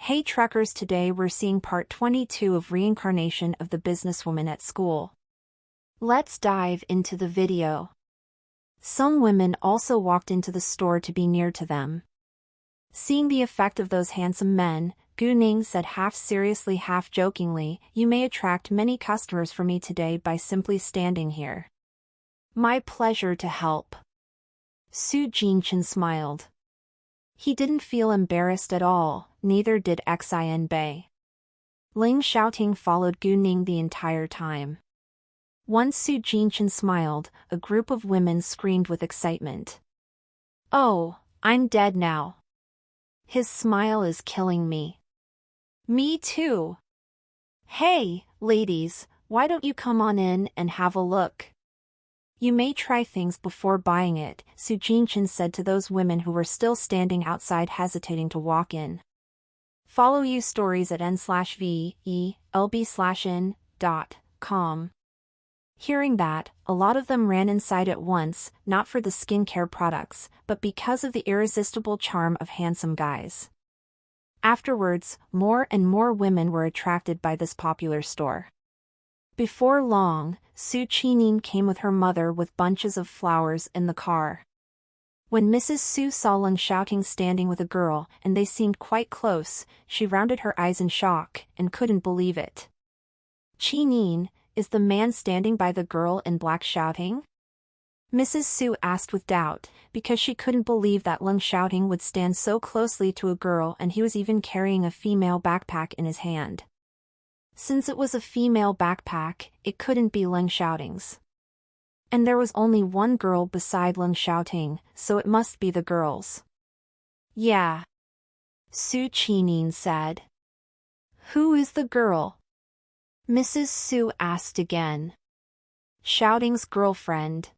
Hey truckers, today we're seeing part 22 of Reincarnation of the Businesswoman at School. Let's dive into the video. Some women also walked into the store to be near to them. Seeing the effect of those handsome men, Gu Ning said half seriously half jokingly, "You may attract many customers for me today by simply standing here." "My pleasure to help." Su Jinchen smiled. He didn't feel embarrassed at all, neither did Xin Bei. Ling Xiaoting followed Gu Ning the entire time. Once Su Jinchen smiled, a group of women screamed with excitement. "Oh, I'm dead now. His smile is killing me." "Me too." "Hey, ladies, why don't you come on in and have a look? You may try things before buying it," Su Jinchen said to those women who were still standing outside hesitating to walk in. Follow you stories at n/VELB/in.com. Hearing that, a lot of them ran inside at once, not for the skincare products, but because of the irresistible charm of handsome guys. Afterwards, more and more women were attracted by this popular store. Before long, Su Qining came with her mother with bunches of flowers in the car. When Mrs. Su saw Ling Xiaoting standing with a girl and they seemed quite close, she rounded her eyes in shock and couldn't believe it. "Qining, is the man standing by the girl in black shouting?" Mrs. Su asked with doubt, because she couldn't believe that Ling Xiaoting would stand so closely to a girl and he was even carrying a female backpack in his hand. Since it was a female backpack, it couldn't be Ling Xiaoting's. And there was only one girl beside Ling Xiaoting, so it must be the girl's. "Yeah," Su Qining said. "Who is the girl?" Mrs. Su asked again. "Xiaoting's girlfriend.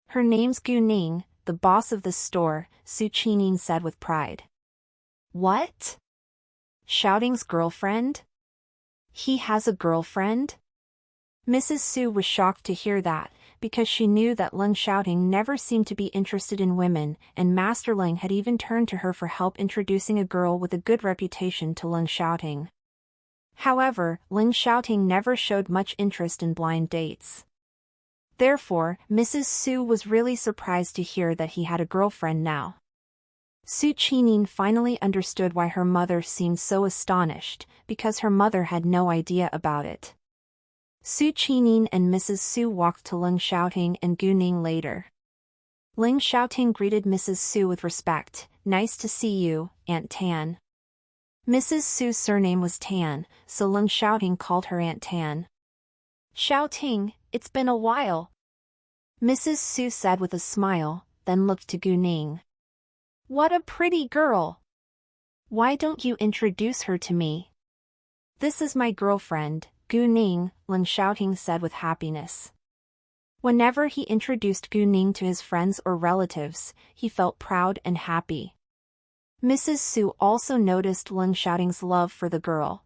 Her name's Gu Ning, the boss of the store," Su Qining said with pride. "What? Xiaoting's girlfriend? He has a girlfriend?" Mrs. Su was shocked to hear that, because she knew that Ling Xiaoting never seemed to be interested in women, and Master Ling had even turned to her for help introducing a girl with a good reputation to Ling Xiaoting. However, Ling Xiaoting never showed much interest in blind dates. Therefore, Mrs. Su was really surprised to hear that he had a girlfriend now. Su Qining finally understood why her mother seemed so astonished, because her mother had no idea about it. Su Qining and Mrs. Su walked to Ling Xiaoting and Gu Ning later. Ling Xiaoting greeted Mrs. Su with respect. "Nice to see you, Aunt Tan." Mrs. Su's surname was Tan, so Ling Xiaoting called her Aunt Tan. "Xiaoting, it's been a while," Mrs. Su said with a smile, then looked to Gu Ning. "What a pretty girl. Why don't you introduce her to me?" "This is my girlfriend, Gu Ning," Ling Xiaoting said with happiness. Whenever he introduced Gu Ning to his friends or relatives, he felt proud and happy. Mrs. Su also noticed Ling Xiaoting's love for the girl.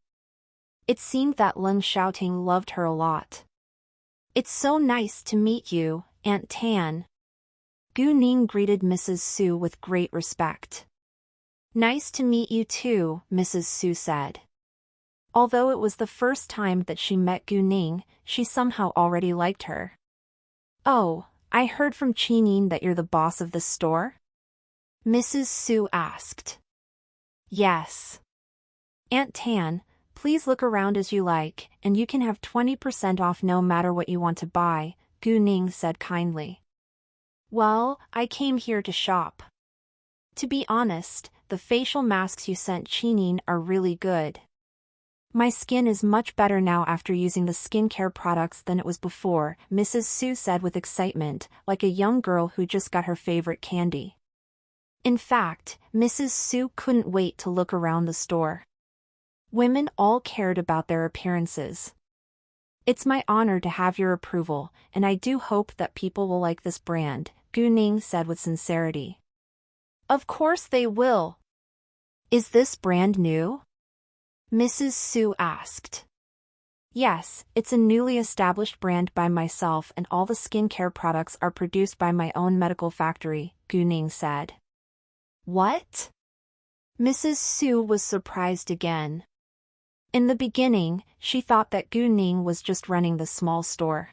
It seemed that Ling Xiaoting loved her a lot. "It's so nice to meet you, Aunt Tan." Gu Ning greeted Mrs. Su with great respect. "Nice to meet you too," Mrs. Su said. Although it was the first time that she met Gu Ning, she somehow already liked her. "Oh, I heard from Qining that you're the boss of this store?" Mrs. Su asked. "Yes. Aunt Tan, please look around as you like, and you can have 20% off no matter what you want to buy," Gu Ning said kindly. "Well, I came here to shop. To be honest, the facial masks you sent Qining are really good. My skin is much better now after using the skincare products than it was before," Mrs. Su said with excitement, like a young girl who just got her favorite candy. In fact, Mrs. Su couldn't wait to look around the store. Women all cared about their appearances. "It's my honor to have your approval, and I do hope that people will like this brand," Gu Ning said with sincerity. "Of course they will. Is this brand new?" Mrs. Su asked. "Yes, it's a newly established brand by myself and all the skincare products are produced by my own medical factory," Gu Ning said. "What?" Mrs. Su was surprised again. In the beginning, she thought that Gu Ning was just running the small store.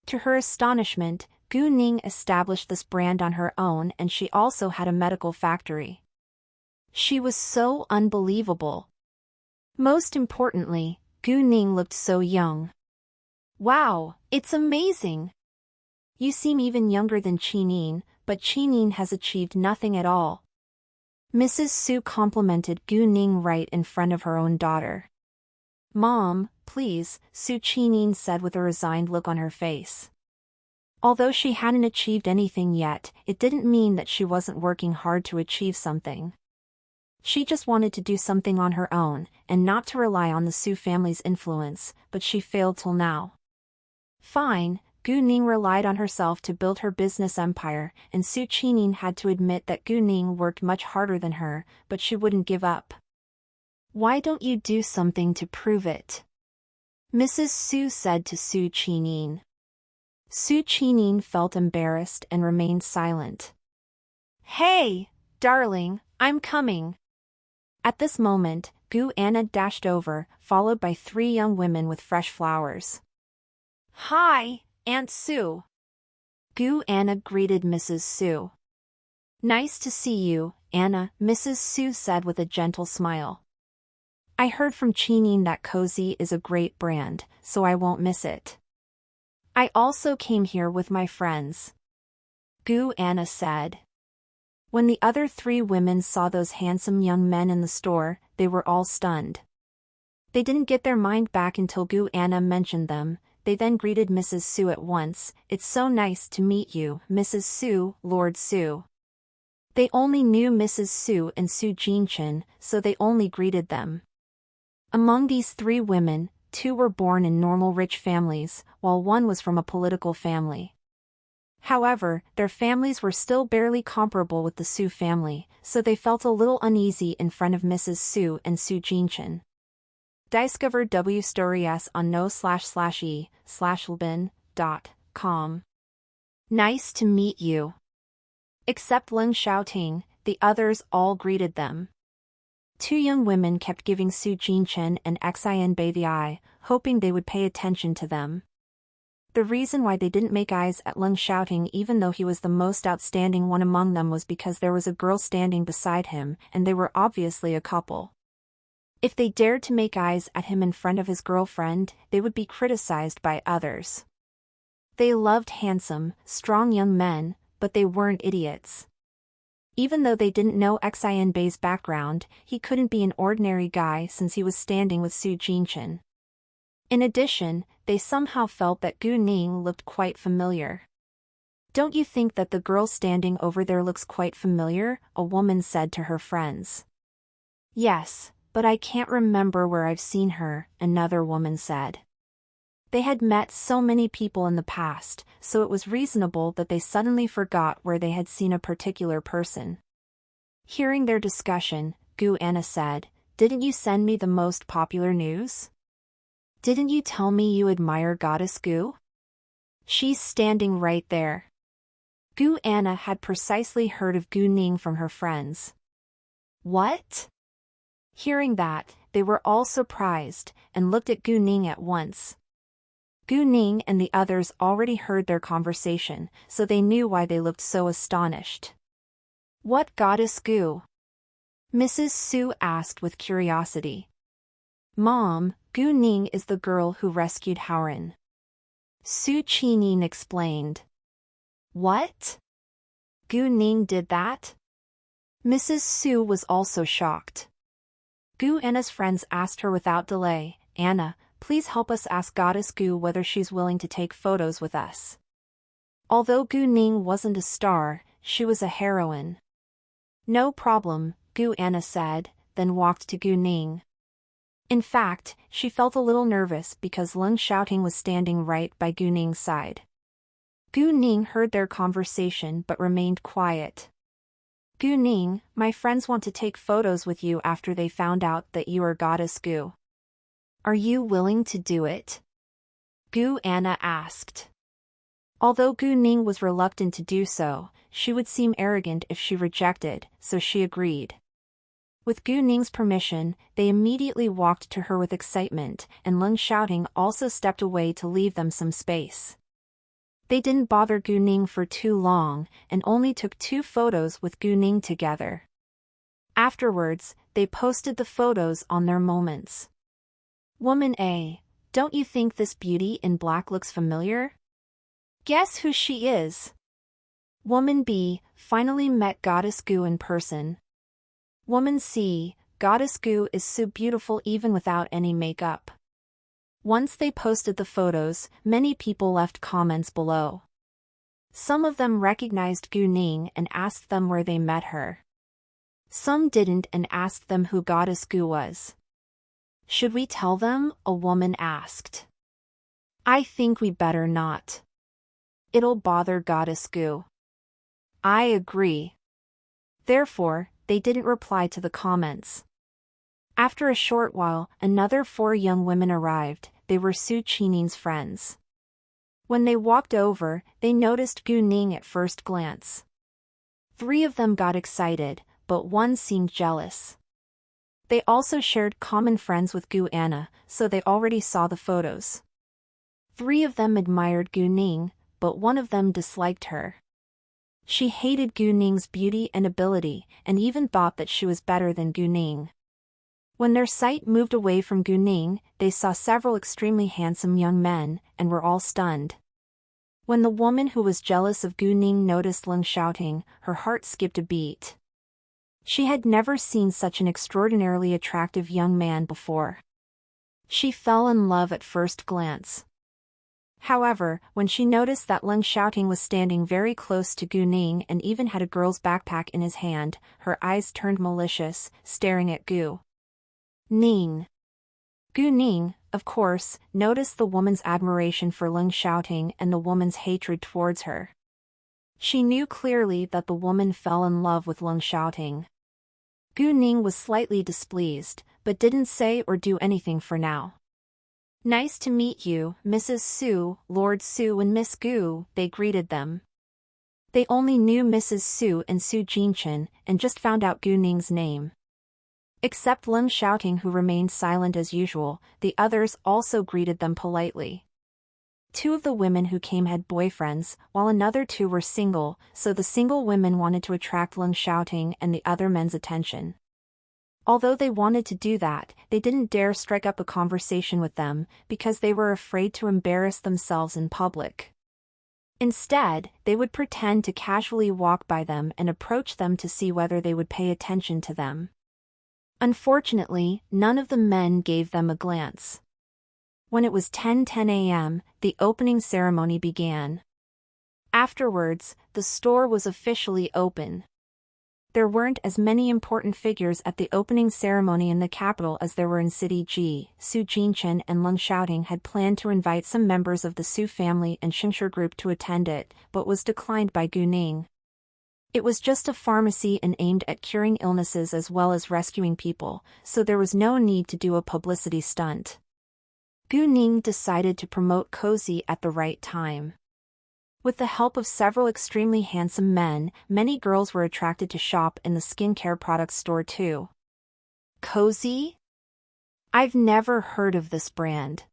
To her astonishment, Gu Ning established this brand on her own, and she also had a medical factory. She was so unbelievable. Most importantly, Gu Ning looked so young. Wow, it's amazing! You seem even younger than Qinin, but Qinin has achieved nothing at all. Mrs. Su complimented Gu Ning right in front of her own daughter. Mom, please, Su Qinin said with a resigned look on her face. Although she hadn't achieved anything yet, it didn't mean that she wasn't working hard to achieve something. She just wanted to do something on her own, and not to rely on the Su family's influence, but she failed till now. Fine, Gu Ning relied on herself to build her business empire, and Su Qinin had to admit that Gu Ning worked much harder than her, but she wouldn't give up. Why don't you do something to prove it? Mrs. Su said to Su Qinin. Su Qinin felt embarrassed and remained silent. Hey, darling, I'm coming. At this moment, Gu Anna dashed over, followed by 3 young women with fresh flowers. Hi, Aunt Su. Gu Anna greeted Mrs. Su. Nice to see you, Anna, Mrs. Su said with a gentle smile. I heard from Qinin that Cozy is a great brand, so I won't miss it. I also came here with my friends. Gu Anna said. When the other 3 women saw those handsome young men in the store, they were all stunned. They didn't get their mind back until Gu Anna mentioned them. They then greeted Mrs. Su at once. It's so nice to meet you, Mrs. Su, Lord Su. They only knew Mrs. Su and Su Jinchen, so they only greeted them. Among these 3 women, 2 were born in normal rich families, while 1 was from a political family. However, their families were still barely comparable with the Su family, so they felt a little uneasy in front of Mrs. Su and Su Jinchen. Discover W stories on no/e/lbin.com. Nice to meet you. Except Leng Xiaoting, the others all greeted them. 2 young women kept giving Su Jinchen and Xianbei the eye, hoping they would pay attention to them. The reason why they didn't make eyes at Leng Xiaoting even though he was the most outstanding one among them was because there was a girl standing beside him, and they were obviously a couple. If they dared to make eyes at him in front of his girlfriend, they would be criticized by others. They loved handsome, strong young men, but they weren't idiots. Even though they didn't know Xianbei's background, he couldn't be an ordinary guy since he was standing with Su Jinchen. In addition, they somehow felt that Gu Ning looked quite familiar. Don't you think that the girl standing over there looks quite familiar? A woman said to her friends. Yes, but I can't remember where I've seen her, another woman said. They had met so many people in the past, so it was reasonable that they suddenly forgot where they had seen a particular person. Hearing their discussion, Gu Anna said, Didn't you send me the most popular news? Didn't you tell me you admire Goddess Gu? She's standing right there. Gu Anna had precisely heard of Gu Ning from her friends. What? Hearing that, they were all surprised, and looked at Gu Ning at once. Gu Ning and the others already heard their conversation, so they knew why they looked so astonished. What Goddess Gu? Mrs. Su asked with curiosity. Mom, Gu Ning is the girl who rescued Haoren. Su Qinin explained. What? Gu Ning did that? Mrs. Su was also shocked. Gu Anna's friends asked her without delay, Anna, please help us ask Goddess Gu whether she's willing to take photos with us. Although Gu Ning wasn't a star, she was a heroine. No problem, Gu Anna said, then walked to Gu Ning. In fact, she felt a little nervous because Leng Xiaoting was standing right by Gu Ning's side. Gu Ning heard their conversation but remained quiet. Gu Ning, my friends want to take photos with you after they found out that you are Goddess Gu. Are you willing to do it? Gu Anna asked. Although Gu Ning was reluctant to do so, she would seem arrogant if she rejected, so she agreed. With Gu Ning's permission, they immediately walked to her with excitement, and Leng Xiaoting also stepped away to leave them some space. They didn't bother Gu Ning for too long, and only took 2 photos with Gu Ning together. Afterwards, they posted the photos on their moments. Woman A, don't you think this beauty in black looks familiar? Guess who she is? Woman B, finally met Goddess Gu in person. Woman C, Goddess Gu is so beautiful even without any makeup. Once they posted the photos, many people left comments below. Some of them recognized Gu Ning and asked them where they met her. Some didn't and asked them who Goddess Gu was. Should we tell them? A woman asked. I think we better not. It'll bother Goddess Gu. I agree. Therefore, they didn't reply to the comments. After a short while, another 4 young women arrived. They were Su Qining's friends. When they walked over, they noticed Gu Ning at first glance. 3 of them got excited, but 1 seemed jealous. They also shared common friends with Gu Anna, so they already saw the photos. 3 of them admired Gu Ning, but 1 of them disliked her. She hated Gu Ning's beauty and ability, and even thought that she was better than Gu Ning. When their sight moved away from Gu Ning, they saw several extremely handsome young men, and were all stunned. When the woman who was jealous of Gu Ning noticed Leng Xiaoting, her heart skipped a beat. She had never seen such an extraordinarily attractive young man before. She fell in love at first glance. However, when she noticed that Leng Xiaoting was standing very close to Gu Ning and even had a girl's backpack in his hand, her eyes turned malicious, staring at Gu Ning. Gu Ning, of course, noticed the woman's admiration for Leng Xiaoting and the woman's hatred towards her. She knew clearly that the woman fell in love with Leng Xiaoting. Gu Ning was slightly displeased, but didn't say or do anything for now. Nice to meet you, Mrs. Su, Lord Su and Miss Gu, they greeted them. They only knew Mrs. Su and Su Jinchen, and just found out Gu Ning's name. Except Leng Xiaoting, who remained silent as usual, the others also greeted them politely. 2 of the women who came had boyfriends, while another 2 were single, so the single women wanted to attract Leng Xiaoting and the other men's attention. Although they wanted to do that, they didn't dare strike up a conversation with them, because they were afraid to embarrass themselves in public. Instead, they would pretend to casually walk by them and approach them to see whether they would pay attention to them. Unfortunately, none of the men gave them a glance. When it was 10:10 a.m., the opening ceremony began. Afterwards, the store was officially open. There weren't as many important figures at the opening ceremony in the capital as there were in City G. Su Jinchen and Leng Xiaoting had planned to invite some members of the Su family and Xingshi group to attend it, but was declined by Gu Ning. It was just a pharmacy and aimed at curing illnesses as well as rescuing people, so there was no need to do a publicity stunt. Gu Ning decided to promote Cozy at the right time. With the help of several extremely handsome men, many girls were attracted to shop in the skincare products store too. Cozy? I've never heard of this brand.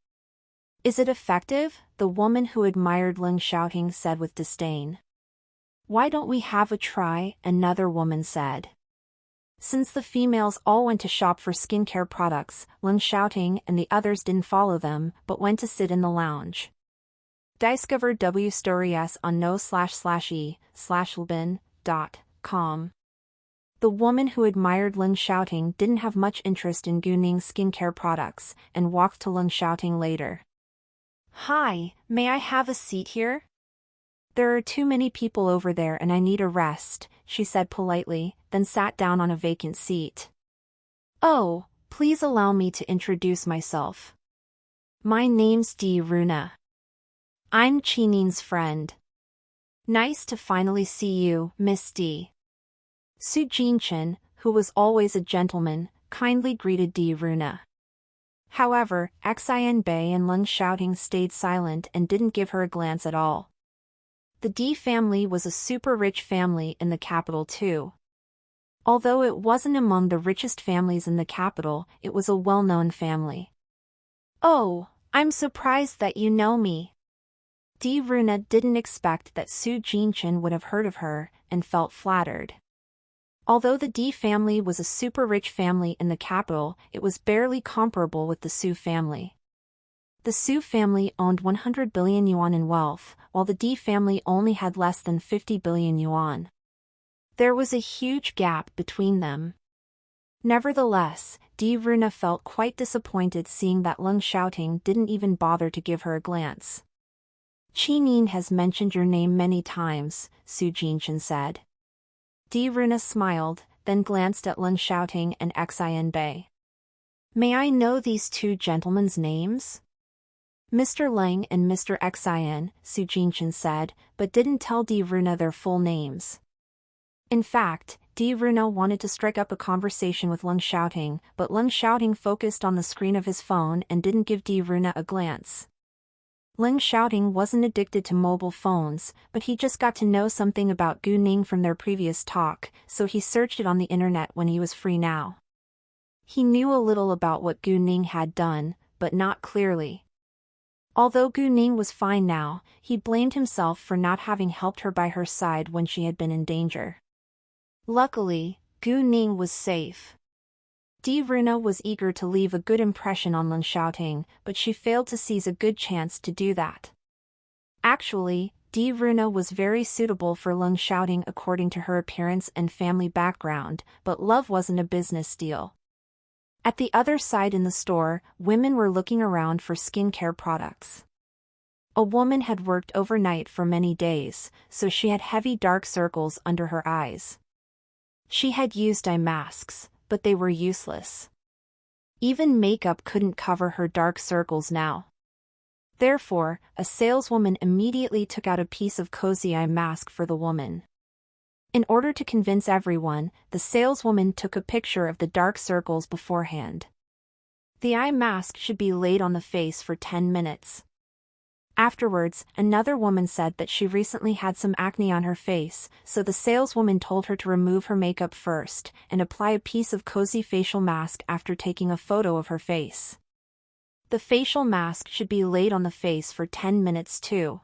Is it effective? The woman who admired Leng Xiaoting said with disdain. Why don't we have a try? Another woman said. Since the females all went to shop for skincare products, Leng Xiaoting and the others didn't follow them, but went to sit in the lounge. Discover W stories on no/e/lbin.com. The woman who admired Leng Xiaoting didn't have much interest in Gu Ning's skincare products, and walked to Leng Xiaoting later. Hi, may I have a seat here? There are too many people over there and I need a rest, she said politely, then sat down on a vacant seat. Oh, please allow me to introduce myself. My name's Di Runa. I'm Qining's friend. Nice to finally see you, Miss D. Su Jinchen, who was always a gentleman, kindly greeted Di Runa. However, Xian Bei and Leng Xiaoting stayed silent and didn't give her a glance at all. The Di family was a super rich family in the capital too. Although it wasn't among the richest families in the capital, it was a well-known family. "Oh, I'm surprised that you know me." Runa didn't expect that Su Jinchen would have heard of her, and felt flattered. Although the D family was a super rich family in the capital, it was barely comparable with the Su family. The Su family owned 100 billion yuan in wealth, while the D family only had less than 50 billion yuan. There was a huge gap between them. Nevertheless, Runa felt quite disappointed seeing that Leng Xiaoting didn't even bother to give her a glance. "Qinin has mentioned your name many times," Su Jinchen said. Runa smiled, then glanced at Leng Xiaoting and Xin Bei. "May I know these two gentlemen's names?" "Mr. Leng and Mr. Xin," Su Jinchen said, but didn't tell Runa their full names. In fact, Runa wanted to strike up a conversation with Leng Xiaoting, but Leng Xiaoting focused on the screen of his phone and didn't give Runa a glance. Leng Xiaoting wasn't addicted to mobile phones, but he just got to know something about Gu Ning from their previous talk, so he searched it on the internet when he was free now. He knew a little about what Gu Ning had done, but not clearly. Although Gu Ning was fine now, he blamed himself for not having helped her by her side when she had been in danger. Luckily, Gu Ning was safe. Runa was eager to leave a good impression on Leng Xiaoting, but she failed to seize a good chance to do that. Actually, Runa was very suitable for Leng Xiaoting according to her appearance and family background, but love wasn't a business deal. At the other side in the store, women were looking around for skincare products. A woman had worked overnight for many days, so she had heavy dark circles under her eyes. She had used eye masks, but they were useless. Even makeup couldn't cover her dark circles now. Therefore, a saleswoman immediately took out a piece of cozy eye mask for the woman. In order to convince everyone, the saleswoman took a picture of the dark circles beforehand. The eye mask should be laid on the face for 10 minutes. Afterwards, another woman said that she recently had some acne on her face, so the saleswoman told her to remove her makeup first and apply a piece of cozy facial mask after taking a photo of her face. The facial mask should be laid on the face for 10 minutes too.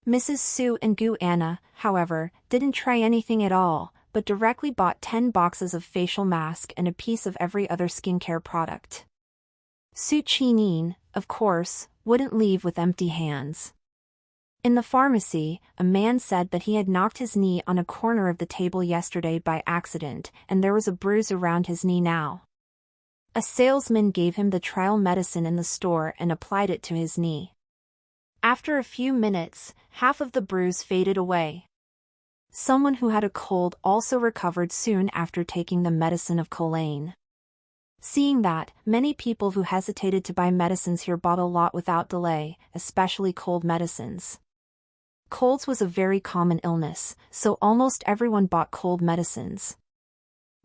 Mrs. Su and Gu Anna, however, didn't try anything at all, but directly bought 10 boxes of facial mask and a piece of every other skincare product. Su Qinin, of course, wouldn't leave with empty hands. In the pharmacy, a man said that he had knocked his knee on a corner of the table yesterday by accident, and there was a bruise around his knee now. A salesman gave him the trial medicine in the store and applied it to his knee. After a few minutes, half of the bruise faded away. Someone who had a cold also recovered soon after taking the medicine of Colaine. Seeing that, many people who hesitated to buy medicines here bought a lot without delay, especially cold medicines. Colds was a very common illness, so almost everyone bought cold medicines.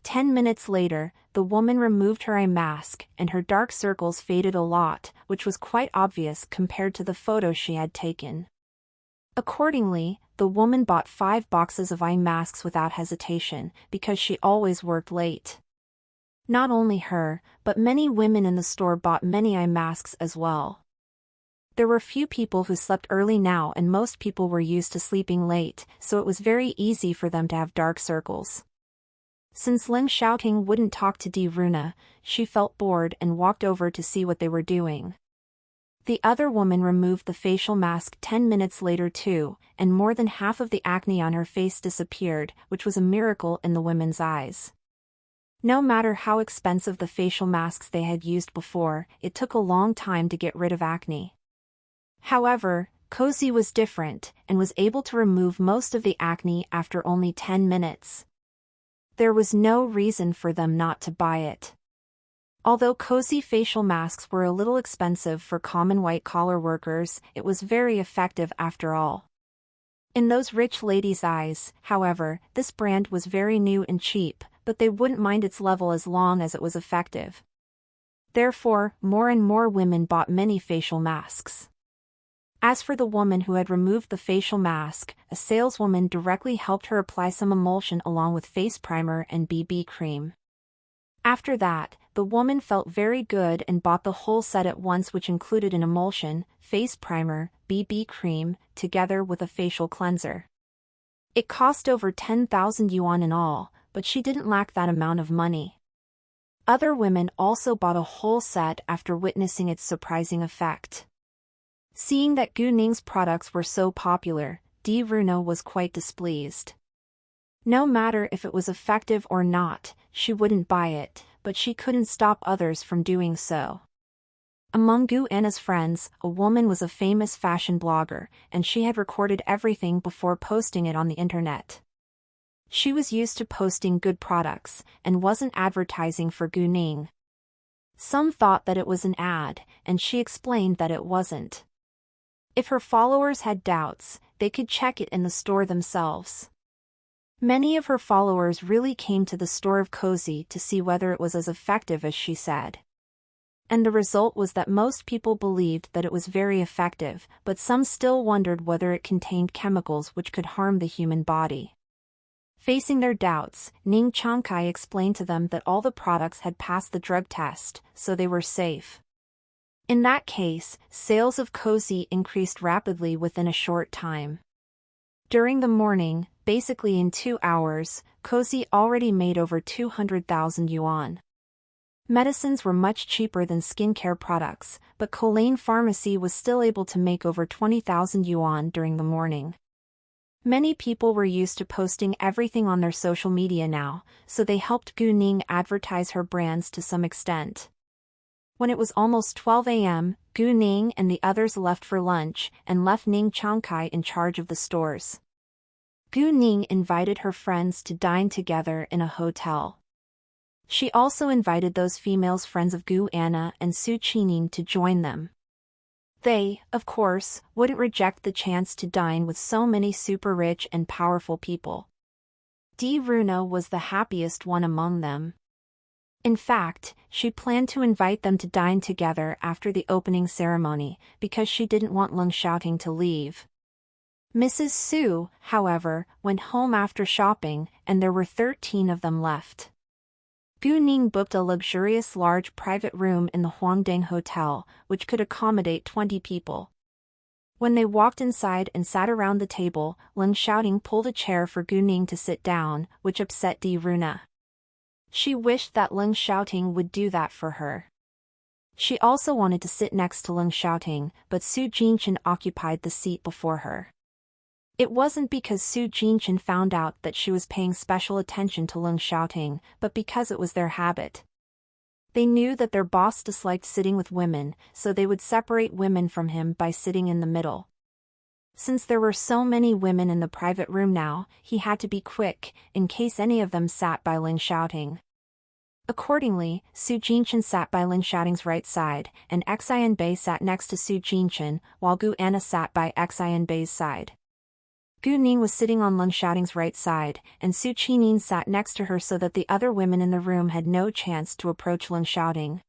10 minutes later, the woman removed her eye mask and her dark circles faded a lot, which was quite obvious compared to the photo she had taken. Accordingly, the woman bought 5 boxes of eye masks without hesitation, because she always worked late. Not only her, but many women in the store bought many eye masks as well. There were few people who slept early now and most people were used to sleeping late, so it was very easy for them to have dark circles. Since Leng Xiaoting wouldn't talk to Runa, she felt bored and walked over to see what they were doing. The other woman removed the facial mask 10 minutes later too, and more than half of the acne on her face disappeared, which was a miracle in the women's eyes. No matter how expensive the facial masks they had used before, it took a long time to get rid of acne. However, Cozy was different, and was able to remove most of the acne after only 10 minutes. There was no reason for them not to buy it. Although Cozy facial masks were a little expensive for common white-collar workers, it was very effective after all. In those rich ladies' eyes, however, this brand was very new and cheap, but they wouldn't mind its level as long as it was effective. Therefore, more and more women bought many facial masks. As for the woman who had removed the facial mask, a saleswoman directly helped her apply some emulsion along with face primer and BB cream. After that, the woman felt very good and bought the whole set at once, which included an emulsion, face primer, BB cream, together with a facial cleanser. It cost over 10,000 yuan in all, but she didn't lack that amount of money. Other women also bought a whole set after witnessing its surprising effect. Seeing that Gu Ning's products were so popular, Di Runa was quite displeased. No matter if it was effective or not, she wouldn't buy it, but she couldn't stop others from doing so. Among Gu Anna's friends, a woman was a famous fashion blogger, and she had recorded everything before posting it on the internet. She was used to posting good products, and wasn't advertising for Gu Ning. Some thought that it was an ad, and she explained that it wasn't. If her followers had doubts, they could check it in the store themselves. Many of her followers really came to the store of Cozy to see whether it was as effective as she said. And the result was that most people believed that it was very effective, but some still wondered whether it contained chemicals which could harm the human body. Facing their doubts, Ning Changkai explained to them that all the products had passed the drug test, so they were safe. In that case, sales of Cozy increased rapidly within a short time. During the morning, basically in 2 hours, Cozy already made over 200,000 yuan. Medicines were much cheaper than skincare products, but Colane Pharmacy was still able to make over 20,000 yuan during the morning. Many people were used to posting everything on their social media now, so they helped Gu Ning advertise her brands to some extent. When it was almost 12 a.m., Gu Ning and the others left for lunch and left Ning Changkai in charge of the stores. Gu Ning invited her friends to dine together in a hotel. She also invited those females friends of Gu Anna and Su Qining to join them. They, of course, wouldn't reject the chance to dine with so many super rich and powerful people. Di Runa was the happiest one among them. In fact, she planned to invite them to dine together after the opening ceremony, because she didn't want Leng Xiaoting to leave. Mrs. Su, however, went home after shopping, and there were 13 of them left. Gu Ning booked a luxurious large private room in the Huangdang Hotel, which could accommodate 20 people. When they walked inside and sat around the table, Leng Xiaoting pulled a chair for Gu Ning to sit down, which upset Di Runa. She wished that Leng Xiaoting would do that for her. She also wanted to sit next to Leng Xiaoting, but Su Jinchen occupied the seat before her. It wasn't because Su Jinchen found out that she was paying special attention to Leng Xiaoting, but because it was their habit. They knew that their boss disliked sitting with women, so they would separate women from him by sitting in the middle. Since there were so many women in the private room now, he had to be quick, in case any of them sat by Leng Xiaoting. Accordingly, Su Jinchen sat by Leng Xiaoting's right side, and Xian Bei sat next to Su Jinchen, while Gu Anna sat by Xian Bei's side. Gu Ning was sitting on Leng Xiaoting's right side, and Su Qining sat next to her so that the other women in the room had no chance to approach Leng Xiaoting.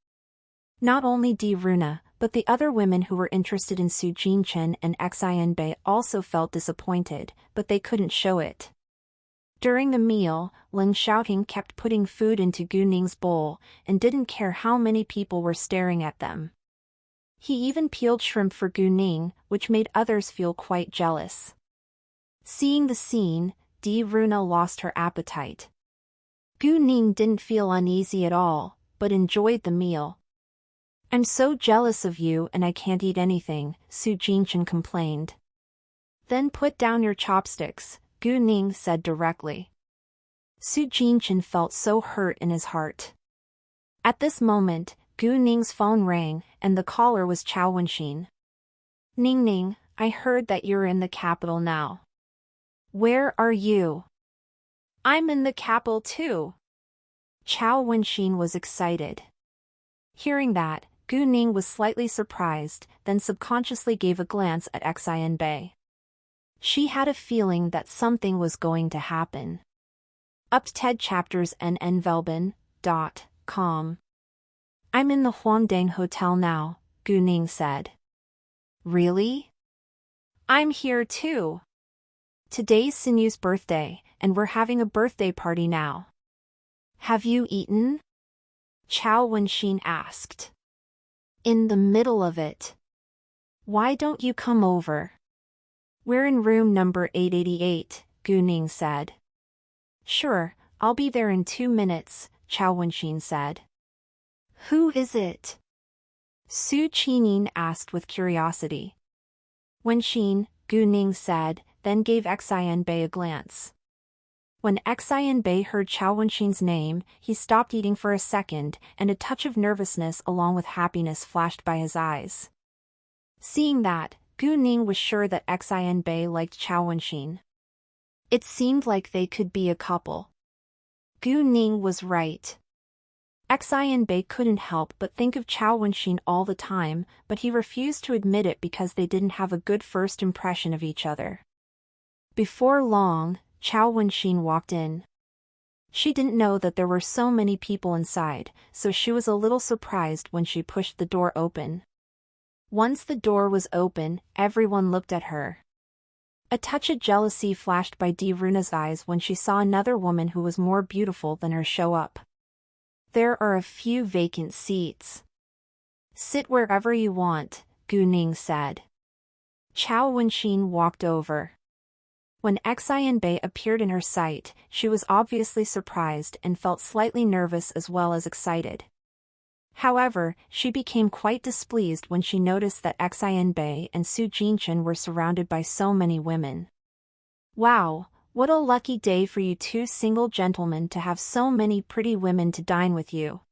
Not only Di Runa, but the other women who were interested in Su Jinchen and Xian Bei also felt disappointed, but they couldn't show it. During the meal, Leng Xiaoting kept putting food into Gu Ning's bowl, and didn't care how many people were staring at them. He even peeled shrimp for Gu Ning, which made others feel quite jealous. Seeing the scene, Di Runa lost her appetite. Gu Ning didn't feel uneasy at all, but enjoyed the meal. "I'm so jealous of you and I can't eat anything," Su Jinchen complained. "Then put down your chopsticks," Gu Ning said directly. Su Jinchen felt so hurt in his heart. At this moment, Gu Ning's phone rang, and the caller was Chao Wenxin. "Ning Ning, I heard that you're in the capital now. Where are you?" "I'm in the capital too." Chao Wenxin was excited. Hearing that, Gu Ning was slightly surprised, then subconsciously gave a glance at Xian Bei. She had a feeling that something was going to happen. Up to TED chapters nnvelben.com. "I'm in the Huangdang Hotel now," Gu Ning said. "Really? I'm here too. Today's Sinu's birthday, and we're having a birthday party now. Have you eaten? Chao Wenxin asked. In the middle of it. Why don't you come over? We're in room number 888, Gu Ning said. Sure, I'll be there in 2 minutes, Chao Wenxin said. Who is it? Su Qining asked with curiosity. Wenxin, Gu Ning said, then gave Xian Bei a glance. When Xian Bei heard Chao Wenxin's name, he stopped eating for a second, and a touch of nervousness along with happiness flashed by his eyes. Seeing that, Gu Ning was sure that Xian Bei liked Chao Wenxin. It seemed like they could be a couple. Gu Ning was right. Xian Bei couldn't help but think of Chao Wenxin all the time, but he refused to admit it because they didn't have a good first impression of each other. Before long, Chao Wenxin walked in. She didn't know that there were so many people inside, so she was a little surprised when she pushed the door open. Once the door was open, everyone looked at her. A touch of jealousy flashed by Di Runa's eyes when she saw another woman who was more beautiful than her show up. There are a few vacant seats. Sit wherever you want, Gu Ning said. Chao Wenxin walked over. When Xian Bei appeared in her sight, she was obviously surprised and felt slightly nervous as well as excited. However, she became quite displeased when she noticed that Xian Bei and Su Jinchen were surrounded by so many women. Wow, what a lucky day for you two single gentlemen to have so many pretty women to dine with you.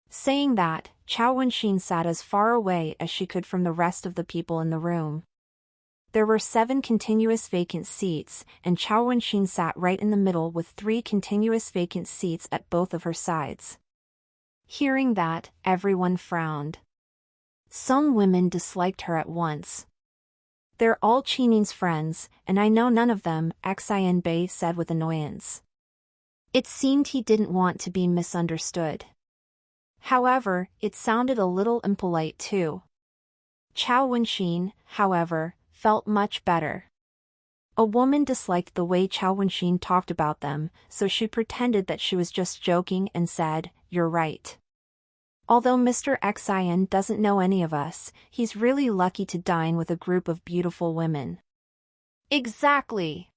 Saying that, Chao Wenxin sat as far away as she could from the rest of the people in the room. There were 7 continuous vacant seats, and Chao Wenxin sat right in the middle with 3 continuous vacant seats at both of her sides. Hearing that, everyone frowned. Some women disliked her at once. They're all Qining's friends, and I know none of them, Xian Bei said with annoyance. It seemed he didn't want to be misunderstood. However, it sounded a little impolite too. Chao Wenxin, however, felt much better. A woman disliked the way Chao Wenxin talked about them, so she pretended that she was just joking and said, "You're right. Although Mr. Xian doesn't know any of us, he's really lucky to dine with a group of beautiful women." Exactly.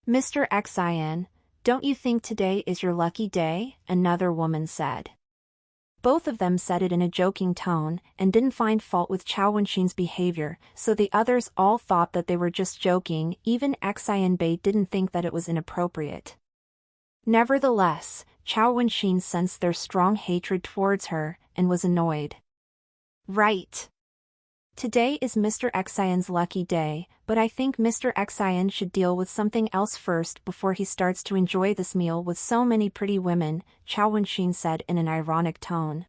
Mr. Xian, don't you think today is your lucky day? Another woman said. Both of them said it in a joking tone, and didn't find fault with Chao Wenxin's behavior, so the others all thought that they were just joking. Even Xian Bei didn't think that it was inappropriate. Nevertheless, Chao Wenxin sensed their strong hatred towards her, and was annoyed. Right. Today is Mr. Xian's lucky day, but I think Mr. Xian should deal with something else first before he starts to enjoy this meal with so many pretty women, Chao Wenxin said in an ironic tone.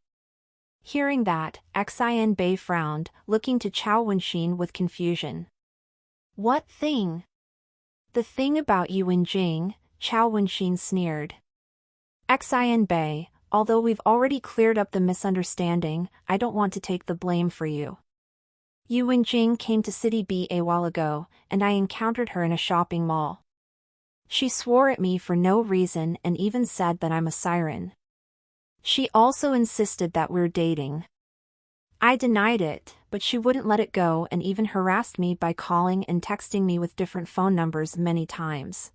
Hearing that, Xian Bei frowned, looking to Chao Wenxin with confusion. What thing? The thing about you and Jing, Chao Wenxin sneered. Xian Bei, although we've already cleared up the misunderstanding, I don't want to take the blame for you. Yu and Jing came to City B a while ago, and I encountered her in a shopping mall. She swore at me for no reason and even said that I'm a siren. She also insisted that we're dating. I denied it, but she wouldn't let it go and even harassed me by calling and texting me with different phone numbers many times.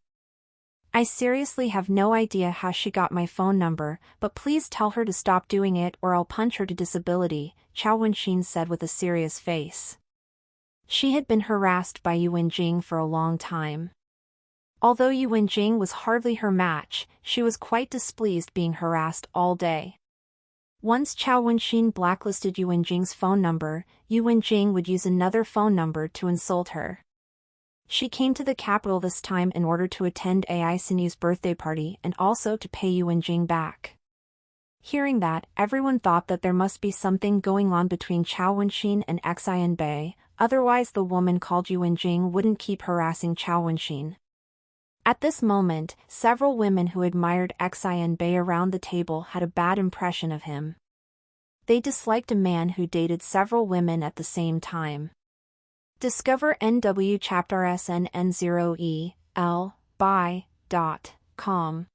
I seriously have no idea how she got my phone number, but please tell her to stop doing it or I'll punch her to disability, Chao Wenxin said with a serious face. She had been harassed by Yu Wenjing for a long time. Although Yu Wenjing was hardly her match, she was quite displeased being harassed all day. Once Chao Wenxin blacklisted Yu Wenjing's phone number, Yu Wenjing would use another phone number to insult her. She came to the capital this time in order to attend AI Sinu's birthday party and also to pay Yu Wenjing back. Hearing that, everyone thought that there must be something going on between Chao Wenxin and Xian Bei, otherwise the woman called Yu Wenjing wouldn't keep harassing Chao Wenxin. At this moment, several women who admired Xian Bei around the table had a bad impression of him. They disliked a man who dated several women at the same time. Discover NW Chapter SNN0EL by.com.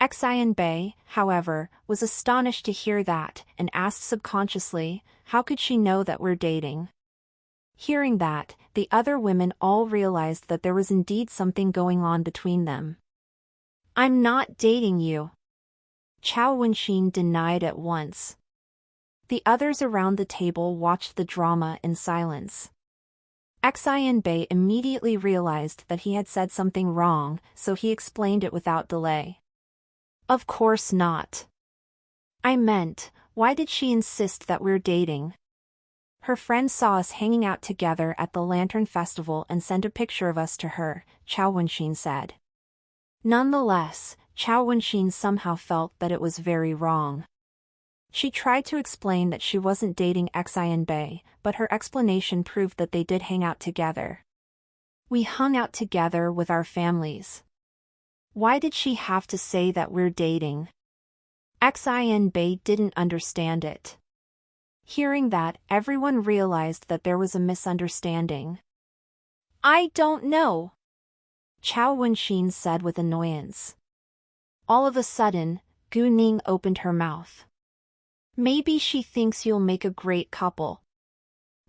Xian Bei, however, was astonished to hear that and asked subconsciously, how could she know that we're dating? Hearing that, the other women all realized that there was indeed something going on between them. I'm not dating you. Chao Wenxin denied at once. The others around the table watched the drama in silence. Xian Bei immediately realized that he had said something wrong, so he explained it without delay. Of course not. I meant, why did she insist that we're dating? Her friend saw us hanging out together at the Lantern Festival and sent a picture of us to her, Chao Wenxin said. Nonetheless, Chao Wenxin somehow felt that it was very wrong. She tried to explain that she wasn't dating Xian Bei, but her explanation proved that they did hang out together. We hung out together with our families. Why did she have to say that we're dating? Xian Bei didn't understand it. Hearing that, everyone realized that there was a misunderstanding. I don't know, Chao Wenxin said with annoyance. All of a sudden, Gu Ning opened her mouth. Maybe she thinks you'll make a great couple.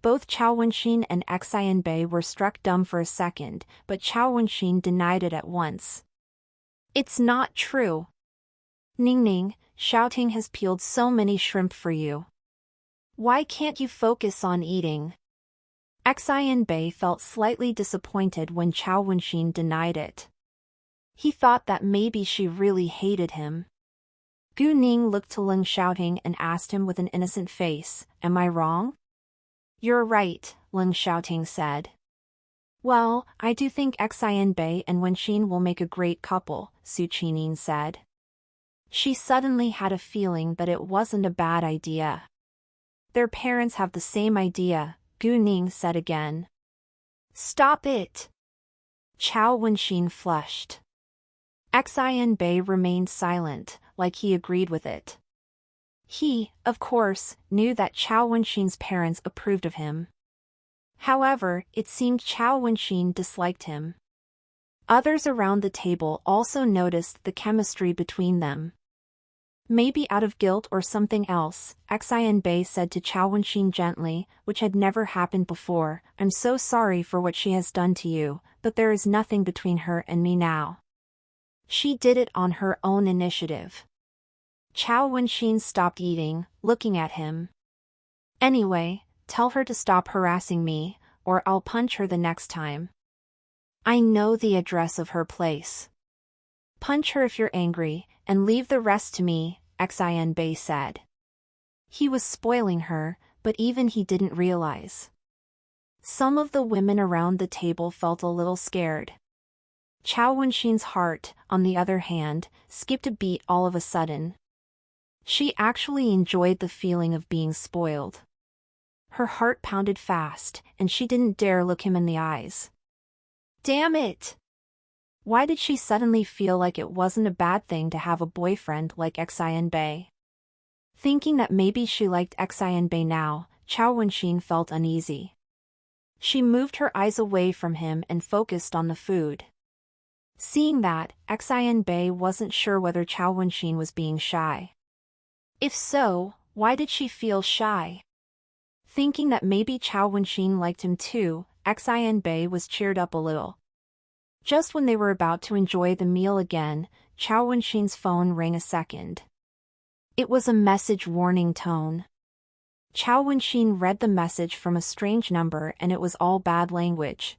Both Chao Wenxin and Xian Bei were struck dumb for a second, but Chao Wenxin denied it at once. It's not true. Ning, shouting has peeled so many shrimp for you. Why can't you focus on eating? Xian Bei felt slightly disappointed when Chao Wenxin denied it. He thought that maybe she really hated him. Gu Ning looked to Ling Shouting and asked him with an innocent face, am I wrong? You're right, Ling Shouting said. Well, I do think Xian Bei and Wenxin will make a great couple, Su Qining said. She suddenly had a feeling that it wasn't a bad idea. Their parents have the same idea, Gu Ning said again. Stop it! Chao Wenxin flushed. Xian Bei remained silent, like he agreed with it. He, of course, knew that Chao Wenxin's parents approved of him. However, it seemed Chao Wenxin disliked him. Others around the table also noticed the chemistry between them. Maybe out of guilt or something else, Xian Bei said to Chao Wenxin gently, which had never happened before, I'm so sorry for what she has done to you, but there is nothing between her and me now. She did it on her own initiative. Chao Wenxin stopped eating, looking at him. Anyway, tell her to stop harassing me, or I'll punch her the next time. I know the address of her place. Punch her if you're angry, and leave the rest to me, Xian Bei said. He was spoiling her, but even he didn't realize. Some of the women around the table felt a little scared. Chao Wenxin's heart, on the other hand, skipped a beat all of a sudden. She actually enjoyed the feeling of being spoiled. Her heart pounded fast, and she didn't dare look him in the eyes. Damn it! Why did she suddenly feel like it wasn't a bad thing to have a boyfriend like Xian Bei? Thinking that maybe she liked Xian Bei now, Chao Wenxin felt uneasy. She moved her eyes away from him and focused on the food. Seeing that, Xian Bei wasn't sure whether Chao Wenxin was being shy. If so, why did she feel shy? Thinking that maybe Chao Wenxin liked him too, Xian Bei was cheered up a little. Just when they were about to enjoy the meal again, Chao Wenxin's phone rang a second. It was a message warning tone. Chao Wenxin read the message from a strange number and it was all bad language.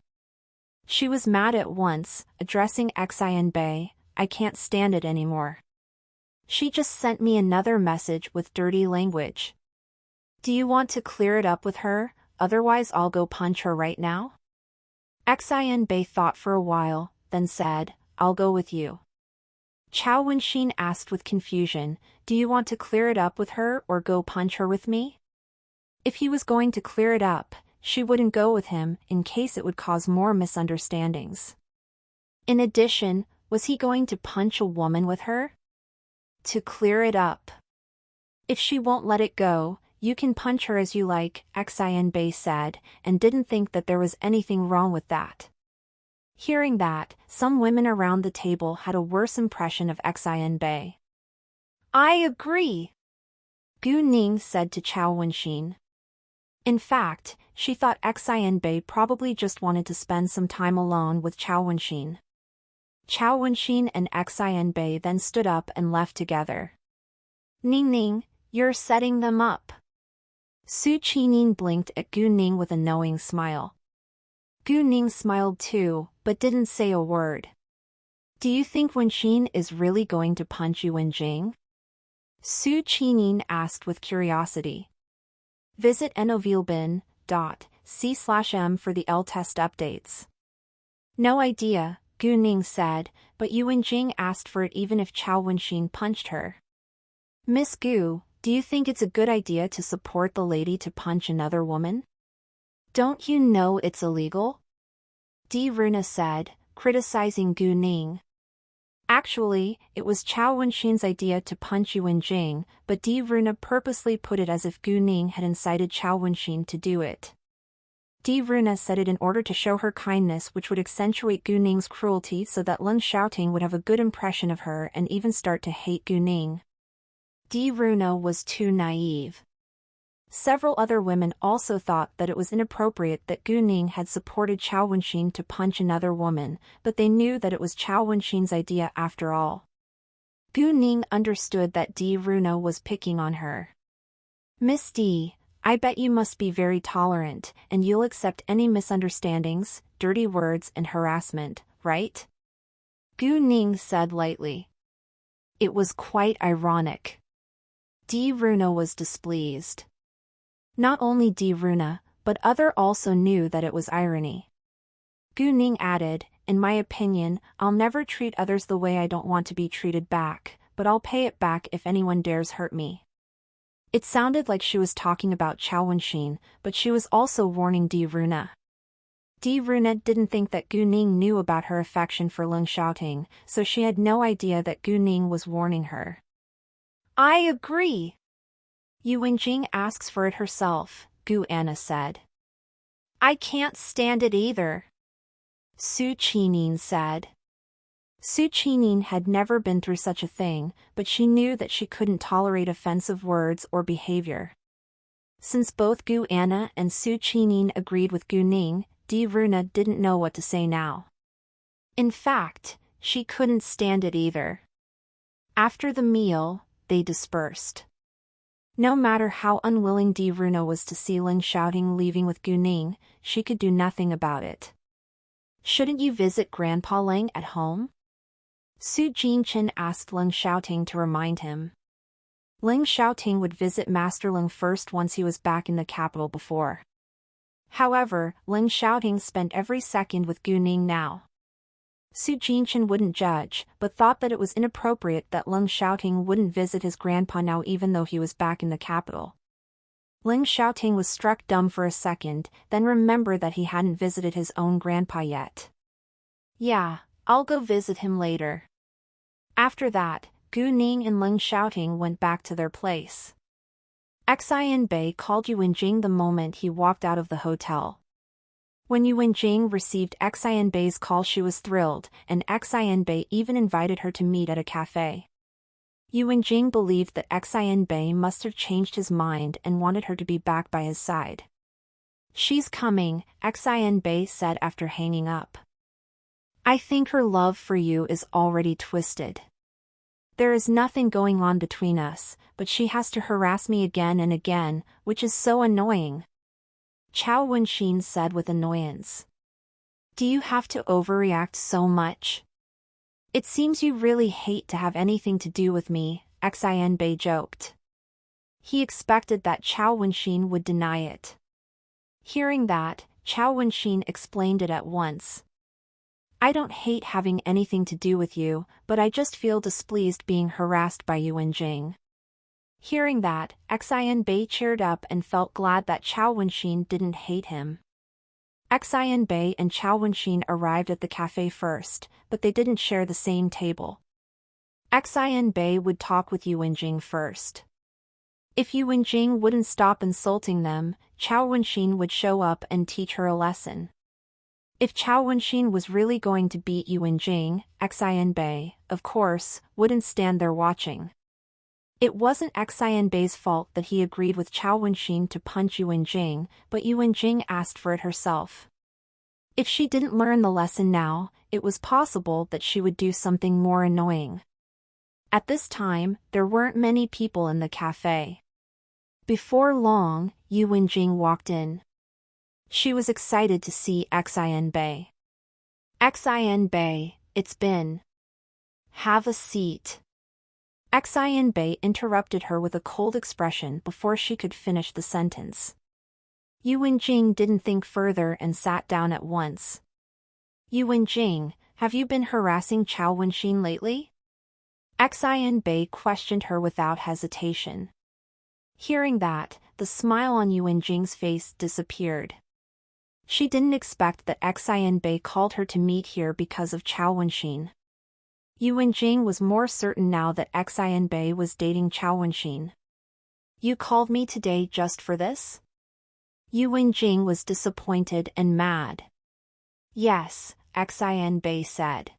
She was mad at once, addressing Xian Bei, I can't stand it anymore. She just sent me another message with dirty language. Do you want to clear it up with her, otherwise I'll go punch her right now? Xian Bei thought for a while, then said, I'll go with you. Chao Wenxin asked with confusion, do you want to clear it up with her or go punch her with me? If he was going to clear it up, she wouldn't go with him in case it would cause more misunderstandings. In addition, was he going to punch a woman with her? To clear it up. If she won't let it go, You can punch her as you like, Xin Bei said, and didn't think that there was anything wrong with that. Hearing that, some women around the table had a worse impression of Xin Bei. I agree, Gu Ning said to Chao Wenxin. In fact, she thought Xin Bei probably just wanted to spend some time alone with Chao Wenxin. Chao Wenxin and Xin Bei then stood up and left together. Ning, you're setting them up. Su Qining blinked at Gu Ning with a knowing smile. Gu Ning smiled too, but didn't say a word. Do you think Wenxin is really going to punch you Wenjing? Su Qining asked with curiosity. Visit novilbin.c/m for the L-test updates. No idea, Gu Ning said, but Yu Wenjing asked for it even if Chao Wenxin punched her. Miss Gu, do you think it's a good idea to support the lady to punch another woman? Don't you know it's illegal? Di Runa said, criticizing Gu Ning. Actually, it was Chao Wenxin's idea to punch Yu Wenjing, but Di Runa purposely put it as if Gu Ning had incited Chao Wenxin to do it. Di Runa said it in order to show her kindness, which would accentuate Gu Ning's cruelty so that Leng Xiaoting would have a good impression of her and even start to hate Gu Ning. Di Runa was too naive. Several other women also thought that it was inappropriate that Gu Ning had supported Chao Wenxin to punch another woman, but they knew that it was Chao Wenxin's idea after all. Gu Ning understood that Di Runa was picking on her. Miss Di, I bet you must be very tolerant, and you'll accept any misunderstandings, dirty words and harassment, right? Gu Ning said lightly. It was quite ironic. Di Runa was displeased. Not only Di Runa, but other also knew that it was irony. Gu Ning added, in my opinion, I'll never treat others the way I don't want to be treated back, but I'll pay it back if anyone dares hurt me. It sounded like she was talking about Chao Wenxin, but she was also warning Di Runa. Di Runa didn't think that Gu Ning knew about her affection for Leng Xiaoting, so she had no idea that Gu Ning was warning her. I agree. Yu Wenjing asks for it herself, Gu Anna said. I can't stand it either, Su Qining said. Su Qining had never been through such a thing, but she knew that she couldn't tolerate offensive words or behavior. Since both Gu Anna and Su Qining agreed with Gu Ning, Di Runa didn't know what to say now. In fact, she couldn't stand it either. After the meal, they dispersed. No matter how unwilling Di Runa was to see Leng Xiaoting leaving with Gu Ning, she could do nothing about it. Shouldn't you visit Grandpa Leng at home? Su Jinchen asked Leng Xiaoting to remind him. Leng Xiaoting would visit Master Leng first once he was back in the capital before. However, Leng Xiaoting spent every second with Gu Ning now. Su Jinchen wouldn't judge, but thought that it was inappropriate that Leng Xiaoting wouldn't visit his grandpa now even though he was back in the capital. Leng Xiaoting was struck dumb for a second, then remembered that he hadn't visited his own grandpa yet. Yeah, I'll go visit him later. After that, Gu Ning and Leng Xiaoting went back to their place. Xin Bei called Yu Wenjing the moment he walked out of the hotel. When Yu Wenjing received Xin Bei's call, she was thrilled, and Xin Bei even invited her to meet at a cafe. Yu Wenjing believed that Xin Bei must have changed his mind and wanted her to be back by his side. She's coming, Xin Bei said after hanging up. I think her love for you is already twisted. There is nothing going on between us, but she has to harass me again and again, which is so annoying. Chao Wenxin said with annoyance. Do you have to overreact so much? It seems you really hate to have anything to do with me, Xin Bei joked. He expected that Chao Wenxin would deny it. Hearing that, Chao Wenxin explained it at once. I don't hate having anything to do with you, but I just feel displeased being harassed by Yu Wenjing. Hearing that, Xin Bei cheered up and felt glad that Chao Wenxin didn't hate him. Xin Bei and Chao Wenxin arrived at the cafe first, but they didn't share the same table. Xin Bei would talk with Yu Wenjing first. If Yu Wenjing wouldn't stop insulting them, Chao Wenxin would show up and teach her a lesson. If Chao Wenxin was really going to beat Yu Wenjing, Xianbei, of course, wouldn't stand there watching. It wasn't Xianbei's fault that he agreed with Chao Wenxin to punch Yu Wenjing, but Yu Wenjing asked for it herself. If she didn't learn the lesson now, it was possible that she would do something more annoying. At this time, there weren't many people in the cafe. Before long, Yu Wenjing walked in. She was excited to see Xianbei. Xianbei, it's been. Have a seat. Xianbei interrupted her with a cold expression before she could finish the sentence. Yu Wenjing didn't think further and sat down at once. Yu Wenjing, have you been harassing Chao Wenxin lately? Xianbei questioned her without hesitation. Hearing that, the smile on Yu Wenjing's face disappeared. She didn't expect that Xianbei called her to meet here because of Chao Wenxin. Yu Wenjing was more certain now that Xianbei was dating Chao Wenxin. You called me today just for this? Yu Wenjing was disappointed and mad. Yes, Xianbei said.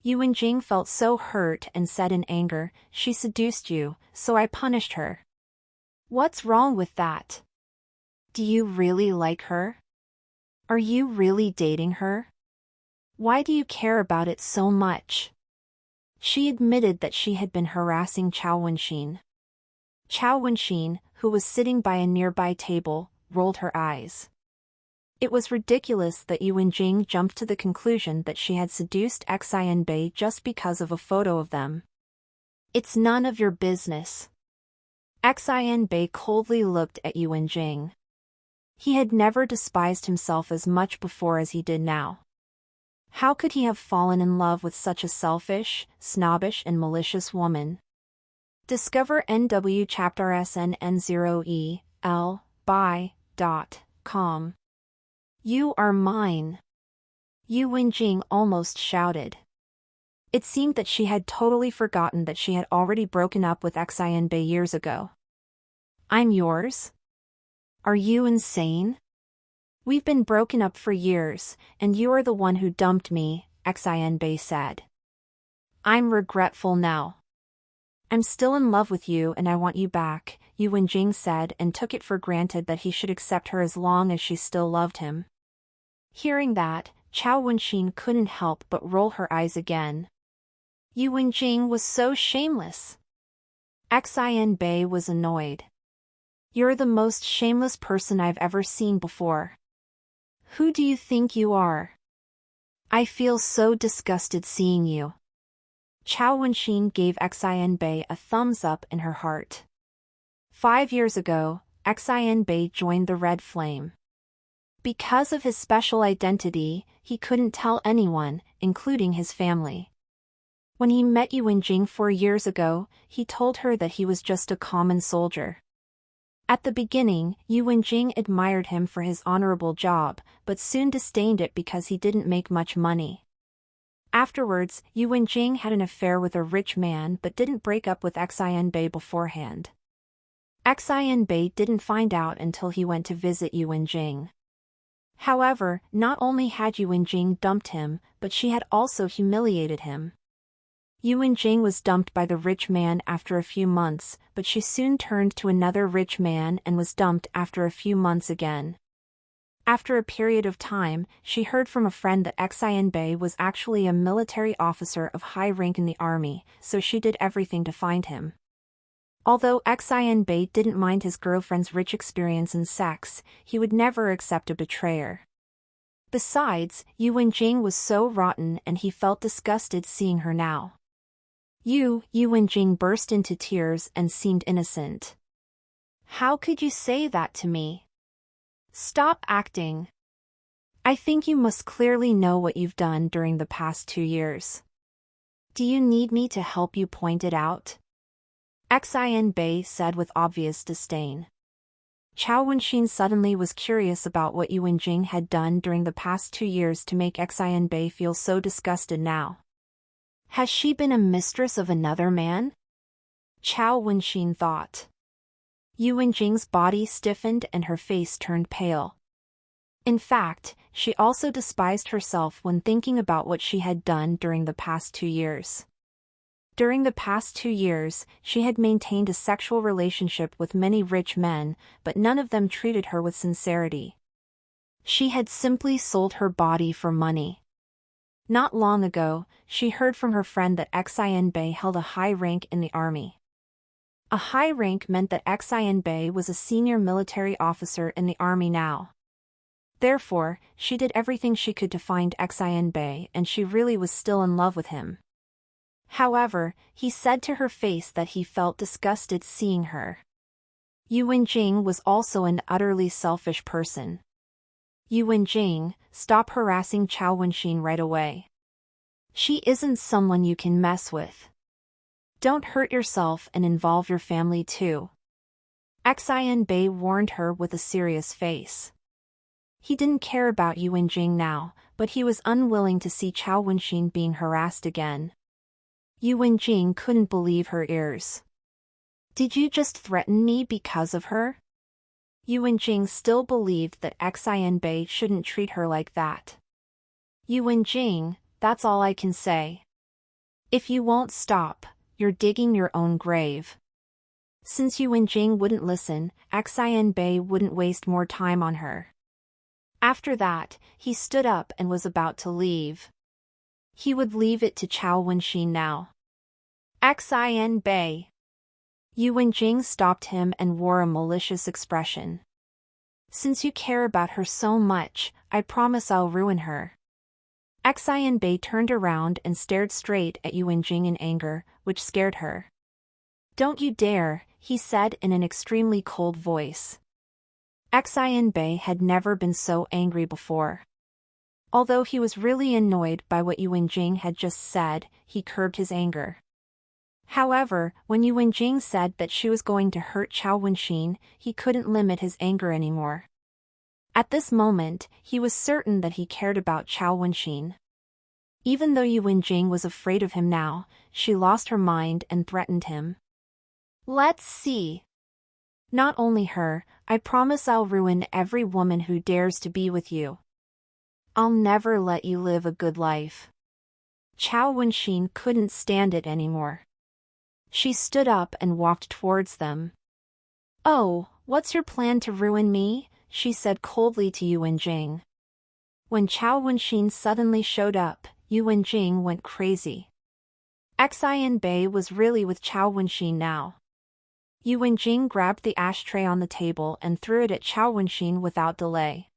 Yu Wenjing felt so hurt and said in anger, she seduced you, so I punished her. What's wrong with that? Do you really like her? Are you really dating her? Why do you care about it so much? She admitted that she had been harassing Chao Wenxin. Chao Wenxin, who was sitting by a nearby table, rolled her eyes. It was ridiculous that Yu Wenjing jumped to the conclusion that she had seduced Xianbei just because of a photo of them. It's none of your business. Xianbei coldly looked at Yu Wenjing. He had never despised himself as much before as he did now. How could he have fallen in love with such a selfish, snobbish and malicious woman? Discover NW Chapter SNN0EL by.com. You are mine. Yu Wenjing almost shouted. It seemed that she had totally forgotten that she had already broken up with Xianbei years ago. I'm yours? Are you insane? We've been broken up for years, and you are the one who dumped me, Xianbei said. I'm regretful now. I'm still in love with you and I want you back, Yu Wenjing said and took it for granted that he should accept her as long as she still loved him. Hearing that, Chao Wenxin couldn't help but roll her eyes again. Yu Wenjing was so shameless. Xianbei was annoyed. You're the most shameless person I've ever seen before. Who do you think you are? I feel so disgusted seeing you. Chao Wenxin gave Xianbei a thumbs up in her heart. 5 years ago, Xianbei joined the Red Flame. Because of his special identity, he couldn't tell anyone, including his family. When he met Yu Wenjing 4 years ago, he told her that he was just a common soldier. At the beginning, Yu Wenjing admired him for his honorable job, but soon disdained it because he didn't make much money. Afterwards, Yu Wenjing had an affair with a rich man but didn't break up with Xianbei beforehand. Xianbei didn't find out until he went to visit Yu Wenjing. However, not only had Yu Wenjing dumped him, but she had also humiliated him. Yu Wenjing was dumped by the rich man after a few months, but she soon turned to another rich man and was dumped after a few months again. After a period of time, she heard from a friend that Xianbei was actually a military officer of high rank in the army, so she did everything to find him. Although Xianbei didn't mind his girlfriend's rich experience in sex, he would never accept a betrayer. Besides, Yu Wenjing was so rotten and he felt disgusted seeing her now. Yu Wenjing burst into tears and seemed innocent. How could you say that to me? Stop acting. I think you must clearly know what you've done during the past 2 years. Do you need me to help you point it out? Xianbei said with obvious disdain. Chao Wenxin suddenly was curious about what Yu Wenjing had done during the past 2 years to make Xianbei feel so disgusted now. Has she been a mistress of another man? Chao Wenxin thought. Yu Wenjing's body stiffened and her face turned pale. In fact, she also despised herself when thinking about what she had done during the past 2 years. During the past 2 years, she had maintained a sexual relationship with many rich men, but none of them treated her with sincerity. She had simply sold her body for money. Not long ago, she heard from her friend that Xian Bei held a high rank in the army. A high rank meant that Xian Bei was a senior military officer in the army now. Therefore, she did everything she could to find Xian Bei, and she really was still in love with him. However, he said to her face that he felt disgusted seeing her. Yu Wenjing was also an utterly selfish person. Yu Wenjing, stop harassing Qiao Wenxin right away. She isn't someone you can mess with. Don't hurt yourself and involve your family too. Xian Bei warned her with a serious face. He didn't care about Yu Wenjing now, but he was unwilling to see Qiao Wenxin being harassed again. Yu Wenjing couldn't believe her ears. Did you just threaten me because of her? Yu Wenjing still believed that Xian Bei shouldn't treat her like that. Yu Wenjing, that's all I can say. If you won't stop, you're digging your own grave. Since Yu Wenjing wouldn't listen, Xian Bei wouldn't waste more time on her. After that, he stood up and was about to leave. He would leave it to Qiao Wenxin now. Xian Bei. Yu Wenjing stopped him and wore a malicious expression. Since you care about her so much, I promise I'll ruin her. Xian Bei turned around and stared straight at Yu Wenjing in anger, which scared her. Don't you dare, he said in an extremely cold voice. Xian Bei had never been so angry before. Although he was really annoyed by what Yu Wenjing had just said, he curbed his anger. However, when Yu Wenjing said that she was going to hurt Qiao Wenxin, he couldn't limit his anger anymore. At this moment, he was certain that he cared about Qiao Wenxin. Even though Yu Wenjing was afraid of him now, she lost her mind and threatened him. Let's see. Not only her, I promise I'll ruin every woman who dares to be with you. I'll never let you live a good life. Qiao Wenxin couldn't stand it anymore. She stood up and walked towards them. Oh, what's your plan to ruin me? She said coldly to Yu Wenjing. When Qiao Wenxin suddenly showed up, Yu Wenjing went crazy. Xian Bei was really with Qiao Wenxin now. Yu Wenjing grabbed the ashtray on the table and threw it at Qiao Wenxin without delay.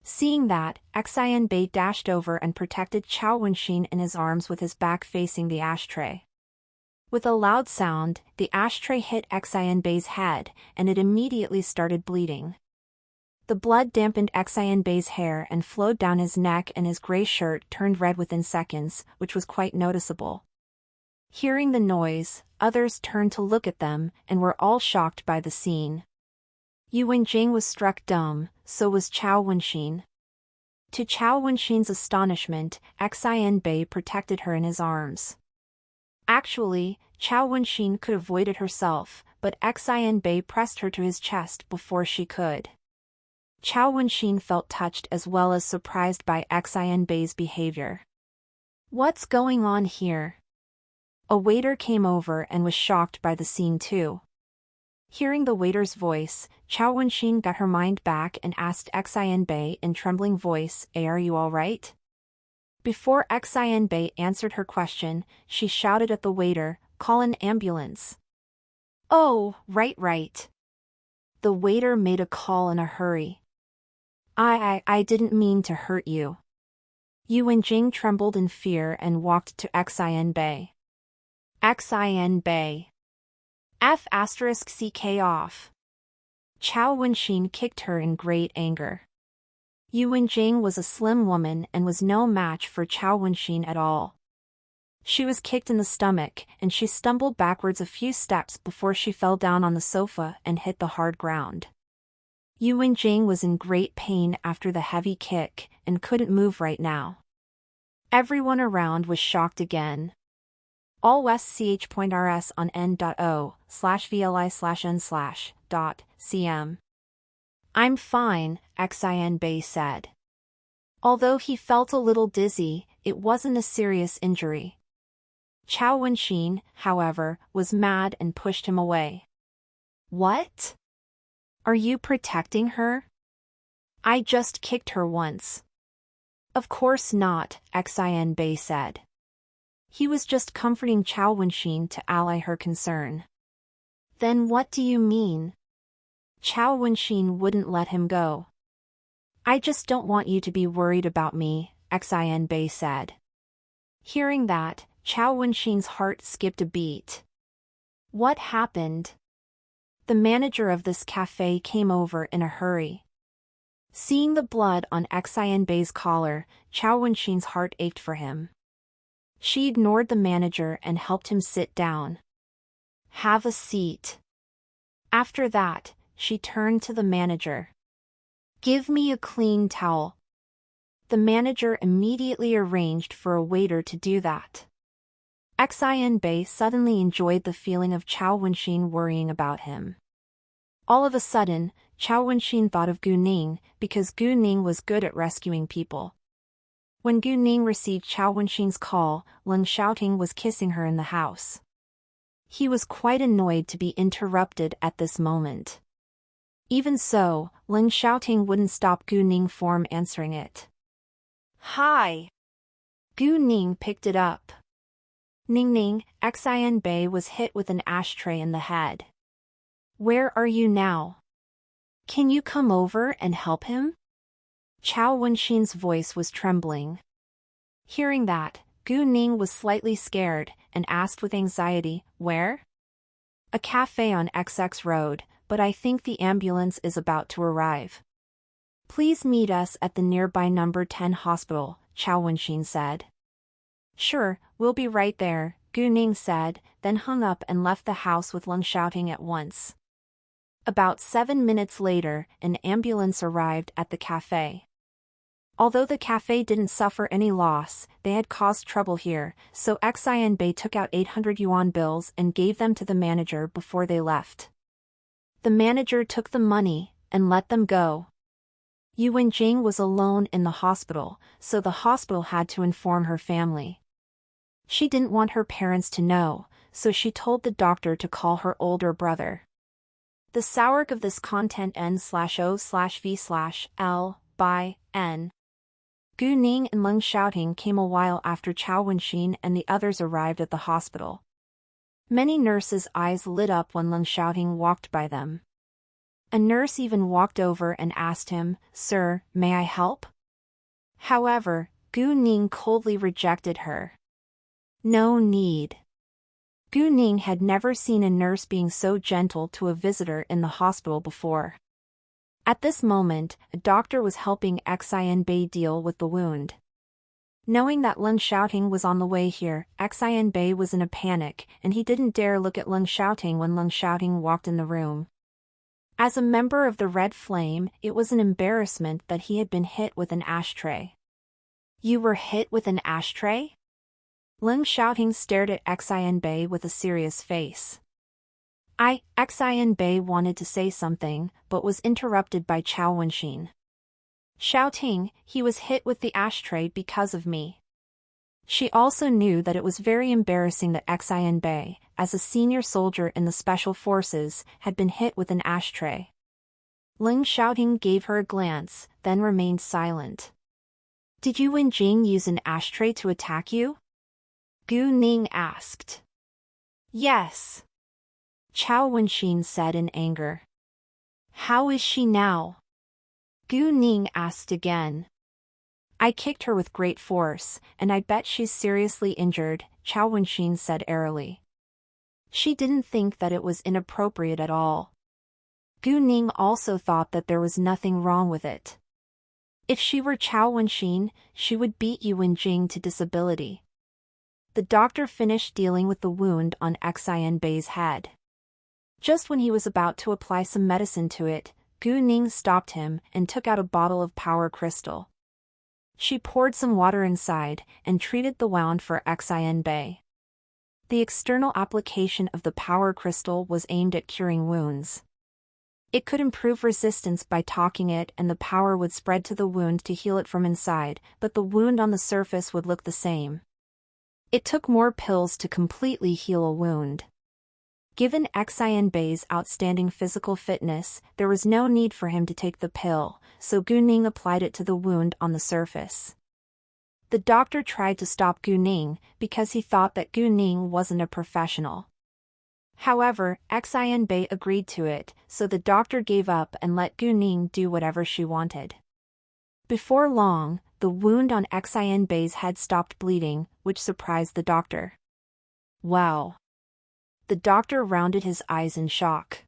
Seeing that, Xian Bei dashed over and protected Qiao Wenxin in his arms with his back facing the ashtray. With a loud sound, the ashtray hit Xian Bei's head, and it immediately started bleeding. The blood dampened Xian Bei's hair and flowed down his neck, and his gray shirt turned red within seconds, which was quite noticeable. Hearing the noise, others turned to look at them, and were all shocked by the scene. Yu Wenjing was struck dumb, so was Qiao Wenxin. To Qiao Wenxin's astonishment, Xian Bei protected her in his arms. Actually, Qiao Wenxin could have avoided herself, but Xian Bei pressed her to his chest before she could. Qiao Wenxin felt touched as well as surprised by Xian Bei's behavior. What's going on here? A waiter came over and was shocked by the scene too. Hearing the waiter's voice, Qiao Wenxin got her mind back and asked Xian Bei in trembling voice, Are you all right? Before Xian Bei answered her question, she shouted at the waiter, Call an ambulance. Oh, right. The waiter made a call in a hurry. I didn't mean to hurt you. Yu Wenjing trembled in fear and walked to Xian Bei. Xian Bei. F***ck off. Qiao Wenxin kicked her in great anger. Yu Wenjing was a slim woman and was no match for Qiao Wenxin at all. She was kicked in the stomach, and she stumbled backwards a few steps before she fell down on the sofa and hit the hard ground. Yu Wenjing was in great pain after the heavy kick, and couldn't move right now. Everyone around was shocked again. all west ch.rs on n.o/vli/n/.cm. I'm fine, Xin Bei said. Although he felt a little dizzy, it wasn't a serious injury. Chao Wenxin, however, was mad and pushed him away. What? Are you protecting her? I just kicked her once. Of course not, Xin Bei said. He was just comforting Chao Wenxin to allay her concern. Then what do you mean? Chao Wenxin wouldn't let him go. I just don't want you to be worried about me, Xin Bei said. Hearing that, Chao Wenxin's heart skipped a beat. What happened? The manager of this cafe came over in a hurry. Seeing the blood on Xin Bei's collar, Chao Wenxin's heart ached for him. She ignored the manager and helped him sit down. Have a seat. After that, she turned to the manager. Give me a clean towel. The manager immediately arranged for a waiter to do that. Xin Bei suddenly enjoyed the feeling of Chao Wenxin worrying about him. All of a sudden, Chao Wenxin thought of Gu Ning, because Gu Ning was good at rescuing people. When Gu Ning received Chao Wenxin's call, Leng Xiaoting was kissing her in the house. He was quite annoyed to be interrupted at this moment. Even so, Leng Xiaoting wouldn't stop Gu Ning from answering it. Hi. Gu Ning picked it up. Ning Ning, Xin Bei was hit with an ashtray in the head. Where are you now? Can you come over and help him? Chao Wenxin's voice was trembling. Hearing that, Gu Ning was slightly scared and asked with anxiety, where? A cafe on XX Road, but I think the ambulance is about to arrive. Please meet us at the nearby number 10 hospital, Chao Wenxin said. Sure, we'll be right there, Gu Ning said, then hung up and left the house with Leng Xiaoting at once. About 7 minutes later, an ambulance arrived at the cafe. Although the cafe didn't suffer any loss, they had caused trouble here, so Xin Bei took out 800 yuan bills and gave them to the manager before they left. The manager took the money and let them go. Yu Wenjing was alone in the hospital, so the hospital had to inform her family. She didn't want her parents to know, so she told the doctor to call her older brother. The source of this content n/o/v/l by n. Gu Ning and Leng Xiaoting came a while after Chao Wenxin and the others arrived at the hospital. Many nurses' eyes lit up when Leng Xiaoting walked by them. A nurse even walked over and asked him, Sir, may I help? However, Gu Ning coldly rejected her. No need. Gu Ning had never seen a nurse being so gentle to a visitor in the hospital before. At this moment, a doctor was helping Xin Bei deal with the wound. Knowing that Leng Xiaoting was on the way here, Xin Bei was in a panic, and he didn't dare look at Leng Xiaoting when Leng Xiaoting walked in the room. As a member of the Red Flame, it was an embarrassment that he had been hit with an ashtray. You were hit with an ashtray? Leng Xiaoting stared at Xin Bei with a serious face. Xin Bei wanted to say something, but was interrupted by Chao Wenxin. Shouting, he was hit with the ashtray because of me. She also knew that it was very embarrassing that Xin Bei, as a senior soldier in the Special Forces, had been hit with an ashtray. Leng Xiaoting gave her a glance, then remained silent. Did Yu Wenjing use an ashtray to attack you? Gu Ning asked. Yes. Chao Wenxin said in anger. How is she now? Gu Ning asked again. I kicked her with great force, and I bet she's seriously injured, Chao Wenxin said airily. She didn't think that it was inappropriate at all. Gu Ning also thought that there was nothing wrong with it. If she were Chao Wenxin, she would beat Yu Wenjing to disability. The doctor finished dealing with the wound on Xin Bei's head. Just when he was about to apply some medicine to it, Gu Ning stopped him and took out a bottle of power crystal. She poured some water inside and treated the wound for Xin Bei. The external application of the power crystal was aimed at curing wounds. It could improve resistance by talking it, and the power would spread to the wound to heal it from inside, but the wound on the surface would look the same. It took more pills to completely heal a wound. Given Xian Bei's outstanding physical fitness, there was no need for him to take the pill, so Gu Ning applied it to the wound on the surface. The doctor tried to stop Gu Ning, because he thought that Gu Ning wasn't a professional. However, Xian Bei agreed to it, so the doctor gave up and let Gu Ning do whatever she wanted. Before long, the wound on Xian Bei's head stopped bleeding, which surprised the doctor. Wow! The doctor rounded his eyes in shock.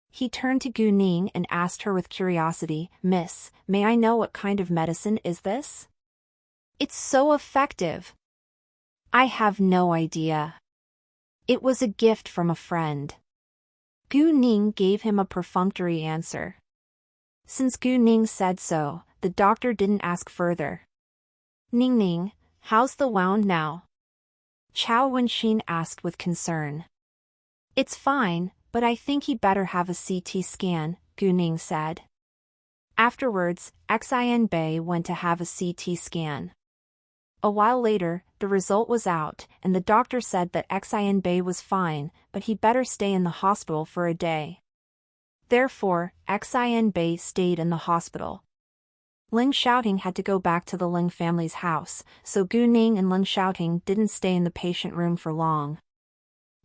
He turned to Gu Ning and asked her with curiosity, "Miss, may I know what kind of medicine is this? It's so effective." "I have no idea. It was a gift from a friend." Gu Ning gave him a perfunctory answer. Since Gu Ning said so, the doctor didn't ask further. "Ning Ning, how's the wound now?" Chao Wenxin asked with concern. "It's fine, but I think he better have a CT scan," Gu Ning said. Afterwards, Xian Bei went to have a CT scan. A while later, the result was out, and the doctor said that Xian Bei was fine, but he better stay in the hospital for a day. Therefore, Xian Bei stayed in the hospital. Ling Xiaoting had to go back to the Ling family's house, so Gu Ning and Ling Xiaoting didn't stay in the patient room for long.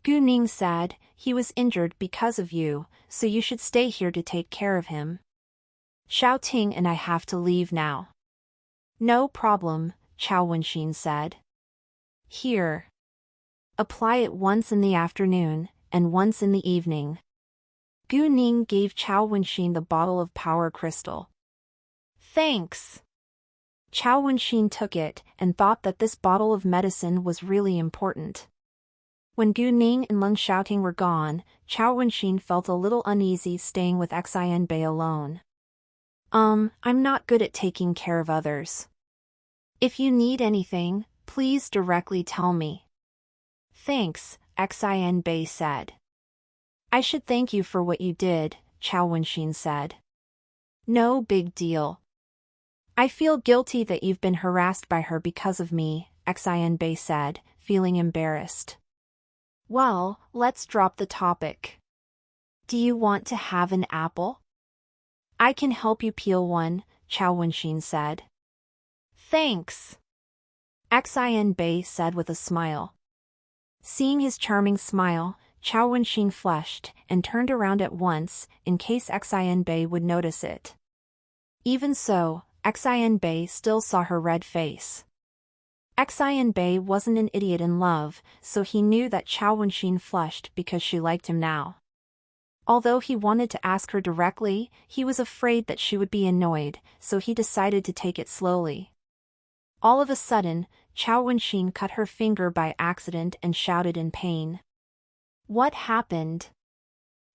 Gu Ning said, "He was injured because of you, so you should stay here to take care of him. Xiaoting and I have to leave now." "No problem," Chao Wenxin said. "Here. Apply it once in the afternoon, and once in the evening." Gu Ning gave Chao Wenxin the bottle of power crystal. "Thanks." Chao Wenxin took it, and thought that this bottle of medicine was really important. When Gu Ning and Ling Xiaoting were gone, Chao Wenxin felt a little uneasy staying with Xian Bei alone. I'm not good at taking care of others. If you need anything, please directly tell me." "Thanks," Xian Bei said. "I should thank you for what you did," Chao Wenxin said. "No big deal. I feel guilty that you've been harassed by her because of me," Xian Bei said, feeling embarrassed. "Well, let's drop the topic. Do you want to have an apple?" "I can help you peel one," Chao Wenxin said. "Thanks," Xian Bei said with a smile. Seeing his charming smile, Chao Wenxin flushed and turned around at once, in case Xian Bei would notice it. Even so, Xian Bei still saw her red face. Xian Bei wasn't an idiot in love, so he knew that Chao Wenxin flushed because she liked him now. Although he wanted to ask her directly, he was afraid that she would be annoyed, so he decided to take it slowly. All of a sudden, Chao Wenxin cut her finger by accident and shouted in pain. "What happened?"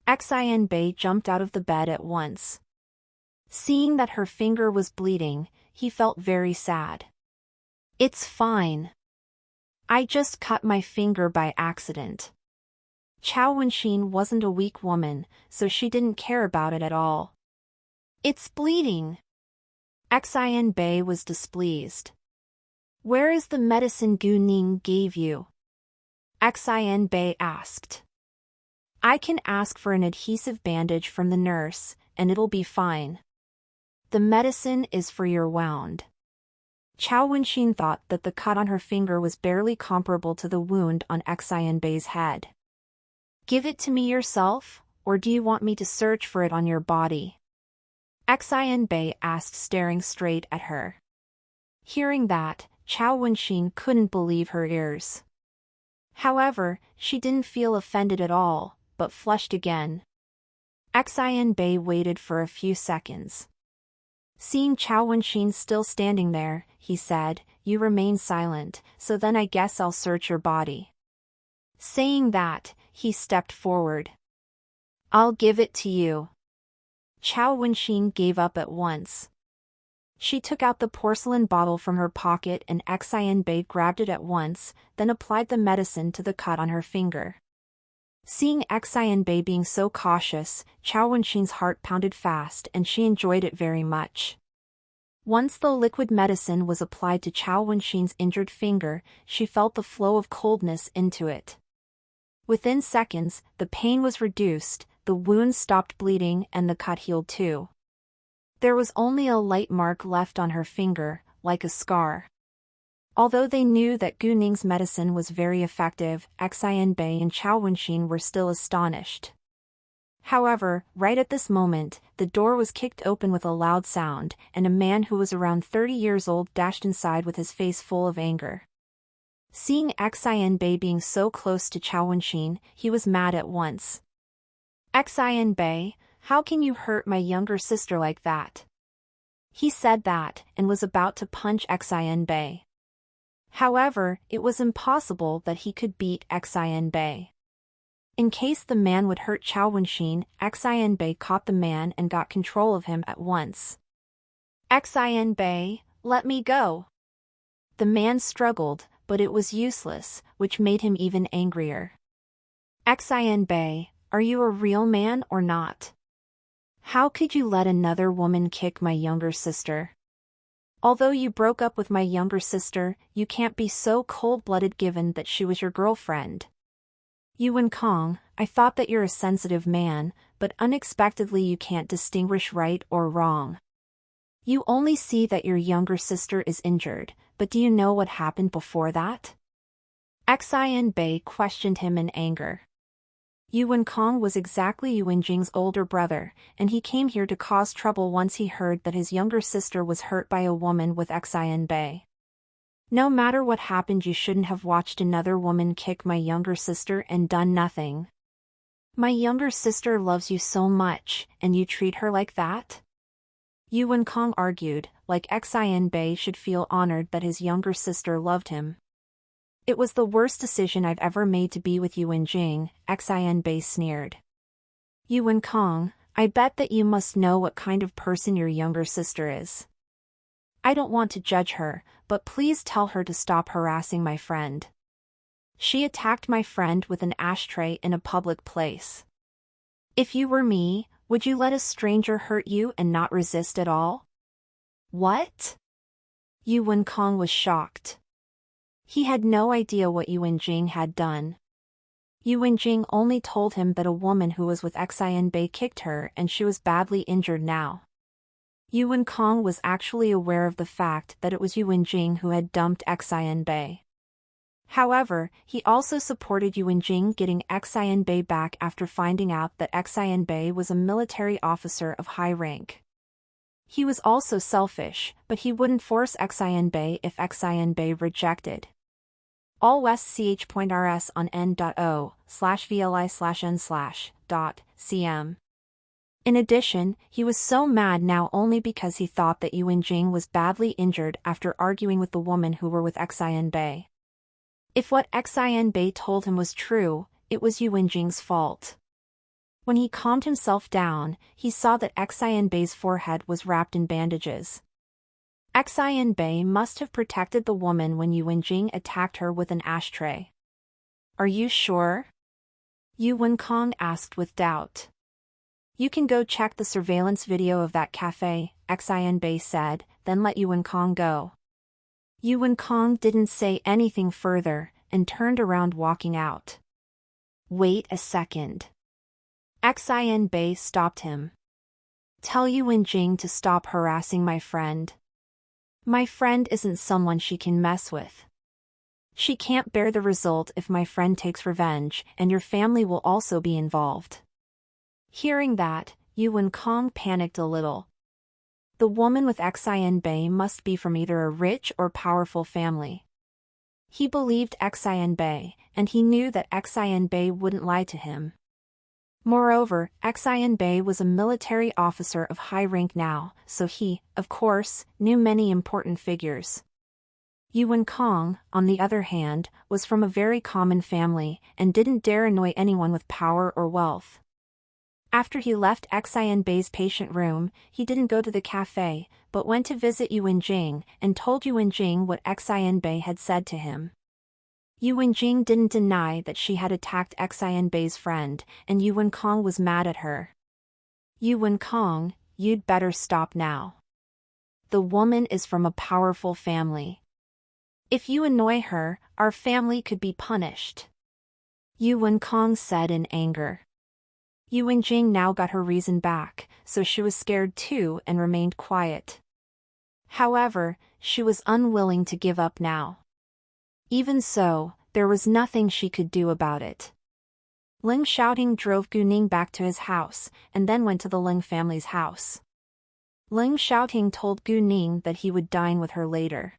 Xian Bei jumped out of the bed at once. Seeing that her finger was bleeding, he felt very sad. "It's fine. I just cut my finger by accident." Chao Wenxin wasn't a weak woman, so she didn't care about it at all. "It's bleeding." Xian Bei was displeased. "Where is the medicine Gu Ning gave you?" Xian Bei asked. "I can ask for an adhesive bandage from the nurse, and it'll be fine. The medicine is for your wound." Chao Wenxin thought that the cut on her finger was barely comparable to the wound on Xian Bei's head. "Give it to me yourself, or do you want me to search for it on your body?" Xian Bei asked, staring straight at her. Hearing that, Chao Wenxin couldn't believe her ears. However, she didn't feel offended at all, but flushed again. Xian Bei waited for a few seconds. Seeing Chao Wenxin still standing there, he said, "You remain silent, so then I guess I'll search your body." Saying that, he stepped forward. "I'll give it to you." Chao Wenxin gave up at once. She took out the porcelain bottle from her pocket and Xian Bei grabbed it at once, then applied the medicine to the cut on her finger. Seeing Xian Bei being so cautious, Chao Wenxin's heart pounded fast and she enjoyed it very much. Once the liquid medicine was applied to Chao Wenxin's injured finger, she felt the flow of coldness into it. Within seconds, the pain was reduced, the wound stopped bleeding and the cut healed too. There was only a light mark left on her finger, like a scar. Although they knew that Gu Ning's medicine was very effective, Xian Bei and Chao Wenxin were still astonished. However, right at this moment, the door was kicked open with a loud sound, and a man who was around 30 years old dashed inside with his face full of anger. Seeing Xian Bei being so close to Chao Wenxin, he was mad at once. "Xian Bei, how can you hurt my younger sister like that?" He said that, and was about to punch Xian Bei. However, it was impossible that he could beat Xian Bei. In case the man would hurt Chao Wenxin, Xian Bei caught the man and got control of him at once. "Xian Bei, let me go." The man struggled, but it was useless, which made him even angrier. "Xian Bei, are you a real man or not? How could you let another woman kick my younger sister? Although you broke up with my younger sister, you can't be so cold-blooded given that she was your girlfriend. Yuan Kong, I thought that you're a sensitive man, but unexpectedly you can't distinguish right or wrong. You only see that your younger sister is injured, but do you know what happened before that?" Xian Bei questioned him in anger. Yuan Kong was exactly Yuan Jing's older brother, and he came here to cause trouble once he heard that his younger sister was hurt by a woman with Xian Bei. "No matter what happened, you shouldn't have watched another woman kick my younger sister and done nothing. My younger sister loves you so much, and you treat her like that?" Yuan Kong argued, like Xian Bei should feel honored that his younger sister loved him. "It was the worst decision I've ever made to be with Yuan Jing," Xian Bei sneered. "Yuan Kong, I bet that you must know what kind of person your younger sister is. I don't want to judge her, but please tell her to stop harassing my friend. She attacked my friend with an ashtray in a public place. If you were me, would you let a stranger hurt you and not resist at all?" "What?" Yuan Kong was shocked. He had no idea what Yuan Jing had done. Yuan Jing only told him that a woman who was with Xian Bei kicked her and she was badly injured now. Yuan Kong was actually aware of the fact that it was Yuan Jing who had dumped Xian Bei. However, he also supported Yuan Jing getting Xian Bei back after finding out that Xian Bei was a military officer of high rank. He was also selfish, but he wouldn't force Xian Bei if Xian Bei rejected. All West ch.rs on n.o/vli/n/.cm. In addition, he was so mad now only because he thought that Yuan Jing was badly injured after arguing with the woman who were with Xian Bei. If what Xian Bei told him was true, it was Yuan Jing's fault. When he calmed himself down, he saw that Xian Bei's forehead was wrapped in bandages. Xian Bei must have protected the woman when Yuan Jing attacked her with an ashtray. "Are you sure?" Yuan Kong asked with doubt. "You can go check the surveillance video of that cafe," Xian Bei said, then let Yuan Kong go. Yuan Kong didn't say anything further, and turned around walking out. "Wait a second." Xian Bei stopped him. "Tell Yuan Jing to stop harassing my friend. My friend isn't someone she can mess with. She can't bear the result if my friend takes revenge, and your family will also be involved." Hearing that, Yuan Kong panicked a little. The woman with Xian Bei must be from either a rich or powerful family. He believed Xian Bei, and he knew that Xian Bei wouldn't lie to him. Moreover, Xian Bei was a military officer of high rank now, so he, of course, knew many important figures. Yuan Kong, on the other hand, was from a very common family, and didn't dare annoy anyone with power or wealth. After he left Xian Bei's patient room, he didn't go to the cafe, but went to visit Yu Wenjing and told Yu Wenjing what Xian Bei had said to him. Yu Wenjing didn't deny that she had attacked Xian Bei's friend, and Yu Wenkong was mad at her. Yu Wenkong, you'd better stop now. The woman is from a powerful family. If you annoy her, our family could be punished. Yu Wenkong said in anger. Yu Wenjing now got her reason back, so she was scared too and remained quiet. However, she was unwilling to give up now. Even so, there was nothing she could do about it. Ling Xiaoting drove Gu Ning back to his house, and then went to the Ling family's house. Ling Xiaoting told Gu Ning that he would dine with her later.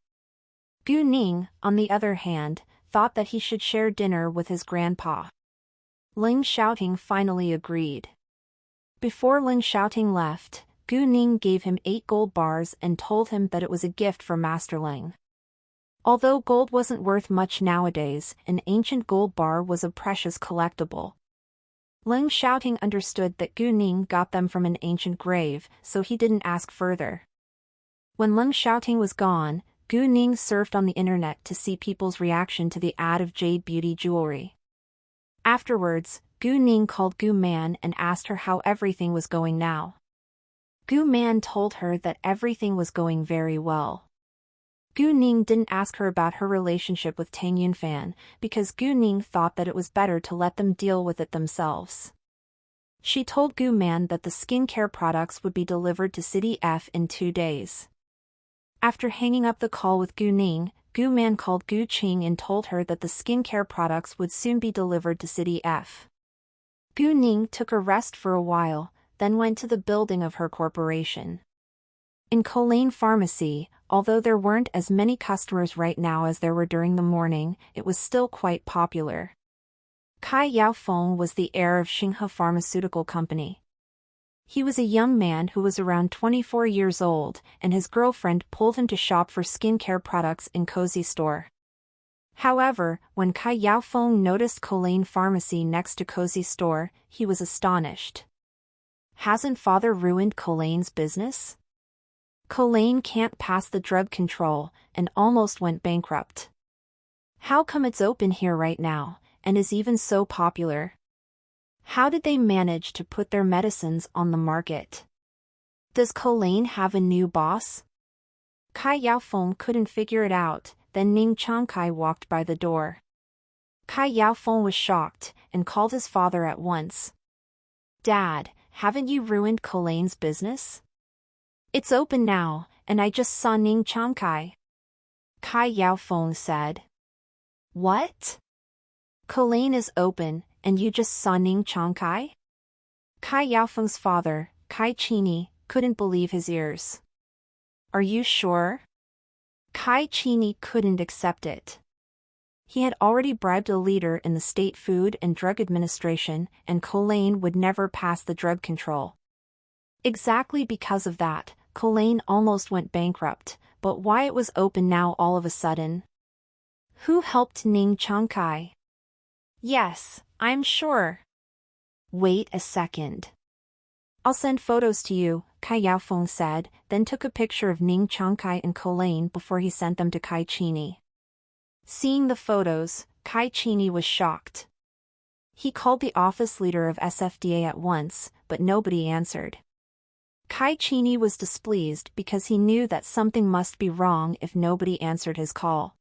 Gu Ning, on the other hand, thought that he should share dinner with his grandpa. Ling Xiaoting finally agreed. Before Ling Xiaoting left, Gu Ning gave him 8 gold bars and told him that it was a gift for Master Ling. Although gold wasn't worth much nowadays, an ancient gold bar was a precious collectible. Ling Xiaoting understood that Gu Ning got them from an ancient grave, so he didn't ask further. When Ling Xiaoting was gone, Gu Ning surfed on the internet to see people's reaction to the ad of jade beauty jewelry. Afterwards, Gu Ning called Gu Man and asked her how everything was going now. Gu Man told her that everything was going very well. Gu Ning didn't ask her about her relationship with Tang Yunfan, because Gu Ning thought that it was better to let them deal with it themselves. She told Gu Man that the skincare products would be delivered to City F in 2 days. After hanging up the call with Gu Ning, Gu Man called Gu Qing and told her that the skincare products would soon be delivered to City F. Gu Ning took a rest for a while, then went to the building of her corporation. In Colane Pharmacy, although there weren't as many customers right now as there were during the morning, it was still quite popular. Kai Yaofeng was the heir of Xinghe Pharmaceutical Company. He was a young man who was around 24 years old, and his girlfriend pulled him to shop for skincare products in Cozy Store. However, when Kai Yaofeng noticed Colane Pharmacy next to Cozy Store, he was astonished. Hasn't father ruined Colane's business? Colane can't pass the drug control, and almost went bankrupt. How come it's open here right now, and is even so popular? How did they manage to put their medicines on the market? Does Colane have a new boss? Kai Yaofeng couldn't figure it out, then Ning Changkai walked by the door. Kai Yaofeng was shocked, and called his father at once. Dad, haven't you ruined Colane's business? It's open now, and I just saw Ning Changkai. Kai Yaofeng said. What? Colane is open, and you just saw Ning Changkai? Kai Yaofeng's father, Kai Chini, couldn't believe his ears. Are you sure? Kai Chini couldn't accept it. He had already bribed a leader in the State Food and Drug Administration, and Colane would never pass the drug control. Exactly because of that, Colane almost went bankrupt, but why it was open now all of a sudden? Who helped Ning Changkai? Yes, I'm sure. Wait a second. I'll send photos to you, Kai Yaofeng said, then took a picture of Ning Changkai and Colane before he sent them to Kai Chini. Seeing the photos, Kai Chini was shocked. He called the office leader of SFDA at once, but nobody answered. Kai Chini was displeased because he knew that something must be wrong if nobody answered his call.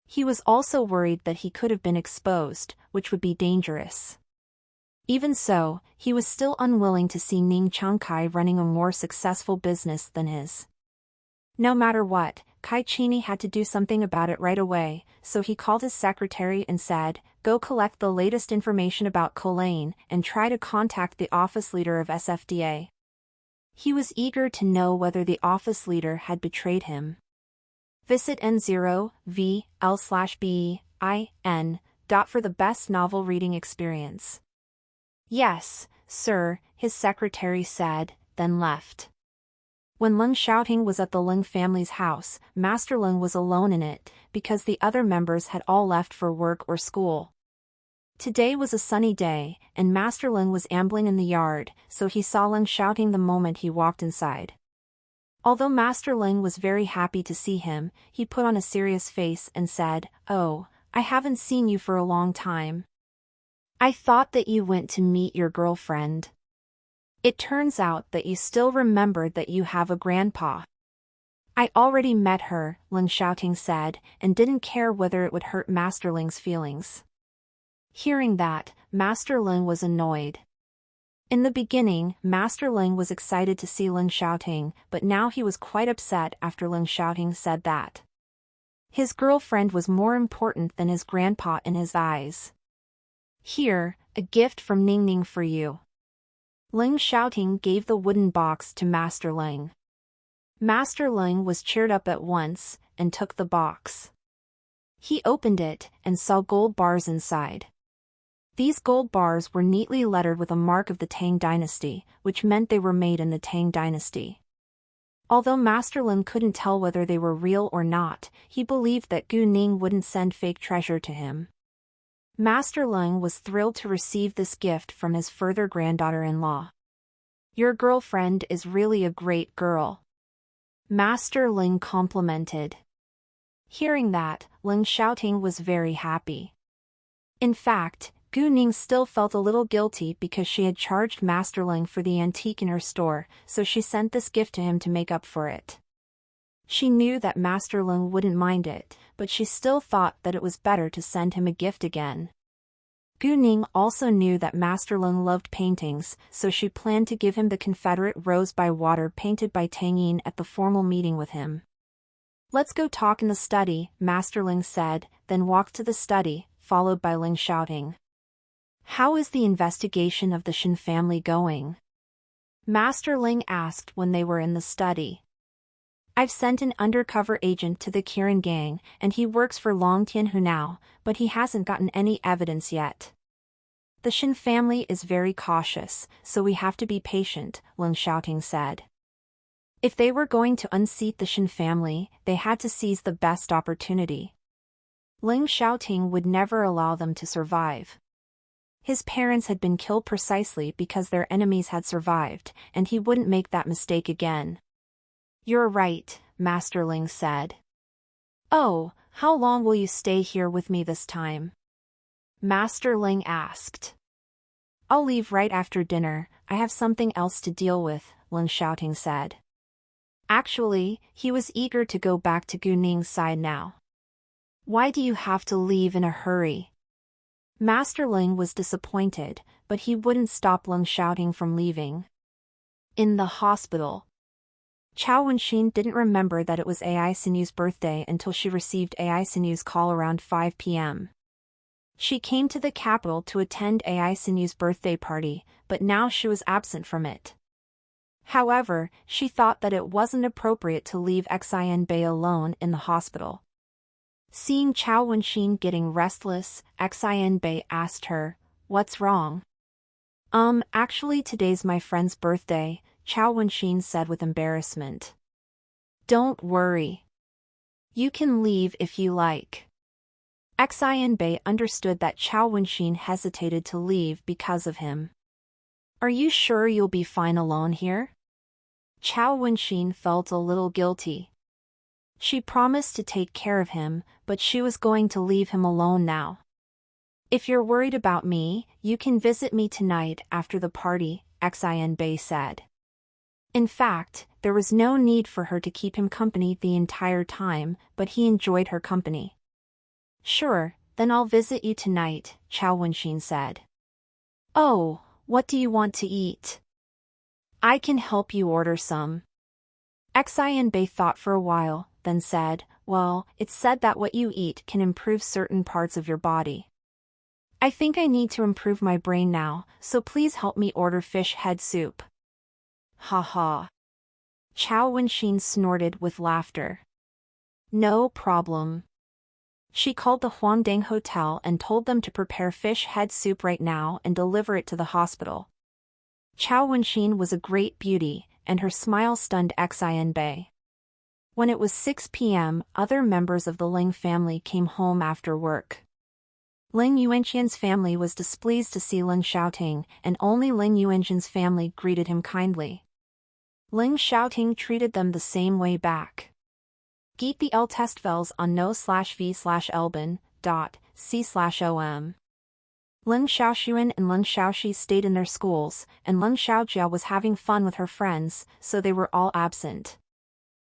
He was also worried that he could have been exposed, which would be dangerous. Even so, he was still unwilling to see Ning Changkai running a more successful business than his. No matter what, Kai Chini had to do something about it right away, so he called his secretary and said, "Go collect the latest information about Colane and try to contact the office leader of SFDA." He was eager to know whether the office leader had betrayed him. Visit N0VL/BEIN. For the best novel reading experience. Yes, sir, his secretary said, then left. When Ling Xiaoting was at the Ling family's house, Master Ling was alone in it, because the other members had all left for work or school. Today was a sunny day, and Master Ling was ambling in the yard, so he saw Ling shouting the moment he walked inside. Although Master Ling was very happy to see him, he put on a serious face and said, "Oh, I haven't seen you for a long time. I thought that you went to meet your girlfriend. It turns out that you still remembered that you have a grandpa." "I already met her," Ling shouting said, and didn't care whether it would hurt Master Ling's feelings. Hearing that, Master Ling was annoyed. In the beginning, Master Ling was excited to see Ling shouting, but now he was quite upset after Ling shouting said that his girlfriend was more important than his grandpa in his eyes. "Here, a gift from Ning Ning for you." Ling shouting gave the wooden box to Master Ling. Master Ling was cheered up at once, and took the box. He opened it, and saw gold bars inside. These gold bars were neatly lettered with a mark of the Tang dynasty, which meant they were made in the Tang dynasty. Although Master Ling couldn't tell whether they were real or not, he believed that Gu Ning wouldn't send fake treasure to him. Master Ling was thrilled to receive this gift from his further granddaughter-in-law. "Your girlfriend is really a great girl," Master Ling complimented. Hearing that, Ling shouting was very happy. In fact, Gu Ning still felt a little guilty because she had charged Master Ling for the antique in her store, so she sent this gift to him to make up for it. She knew that Master Ling wouldn't mind it, but she still thought that it was better to send him a gift again. Gu Ning also knew that Master Ling loved paintings, so she planned to give him the Confederate Rose by Water painted by Tang Yin at the formal meeting with him. "Let's go talk in the study," Master Ling said, then walked to the study, followed by Ling shouting. "How is the investigation of the Shin family going?" Master Ling asked when they were in the study. "I've sent an undercover agent to the Kirin gang, and he works for Long Tianhu now, but he hasn't gotten any evidence yet. The Shin family is very cautious, so we have to be patient," Ling shouting said. If they were going to unseat the Shin family, they had to seize the best opportunity. Ling shouting would never allow them to survive. His parents had been killed precisely because their enemies had survived, and he wouldn't make that mistake again. "You're right," Master Ling said. "Oh, how long will you stay here with me this time?" Master Ling asked. "I'll leave right after dinner, I have something else to deal with," Ling shouting said. Actually, he was eager to go back to Gu Ning's side now. "Why do you have to leave in a hurry?" Master Ling was disappointed, but he wouldn't stop Ling shouting from leaving. In the hospital, Chao Wenxin didn't remember that it was Ai Sinu's birthday until she received Ai Sinu's call around 5 p.m. She came to the capital to attend Ai Sinu's birthday party, but now she was absent from it. However, she thought that it wasn't appropriate to leave Xin Bei alone in the hospital. Seeing Chao Wenxin getting restless, Xin Bei asked her, "What's wrong?" Actually today's my friend's birthday," Chao Wenxin said with embarrassment. "Don't worry. You can leave if you like." Xin Bei understood that Chao Wenxin hesitated to leave because of him. "Are you sure you'll be fine alone here?" Chao Wenxin felt a little guilty. She promised to take care of him, but she was going to leave him alone now. "If you're worried about me, you can visit me tonight after the party," Xin Bei said. In fact, there was no need for her to keep him company the entire time, but he enjoyed her company. "Sure, then I'll visit you tonight," Chao Wenxin said. "Oh, what do you want to eat? I can help you order some." Xin Bei thought for a while, then said, "Well, it's said that what you eat can improve certain parts of your body. I think I need to improve my brain now, so please help me order fish head soup." "Ha ha." Chao Wenxin snorted with laughter. "No problem." She called the Huangdang Hotel and told them to prepare fish head soup right now and deliver it to the hospital. Chao Wenxin was a great beauty, and her smile stunned Xin Bei. When it was 6 p.m., other members of the Ling family came home after work. Ling Yuanqian's family was displeased to see Ling Xiaoting, and only Ling Yuanqian's family greeted him kindly. Ling Xiaoting treated them the same way back. Geet the L testvels on no/v/elben. C/om. Ling Xiaoxuan and Ling Xiaoxi stayed in their schools, and Ling Xiaojia was having fun with her friends, so they were all absent.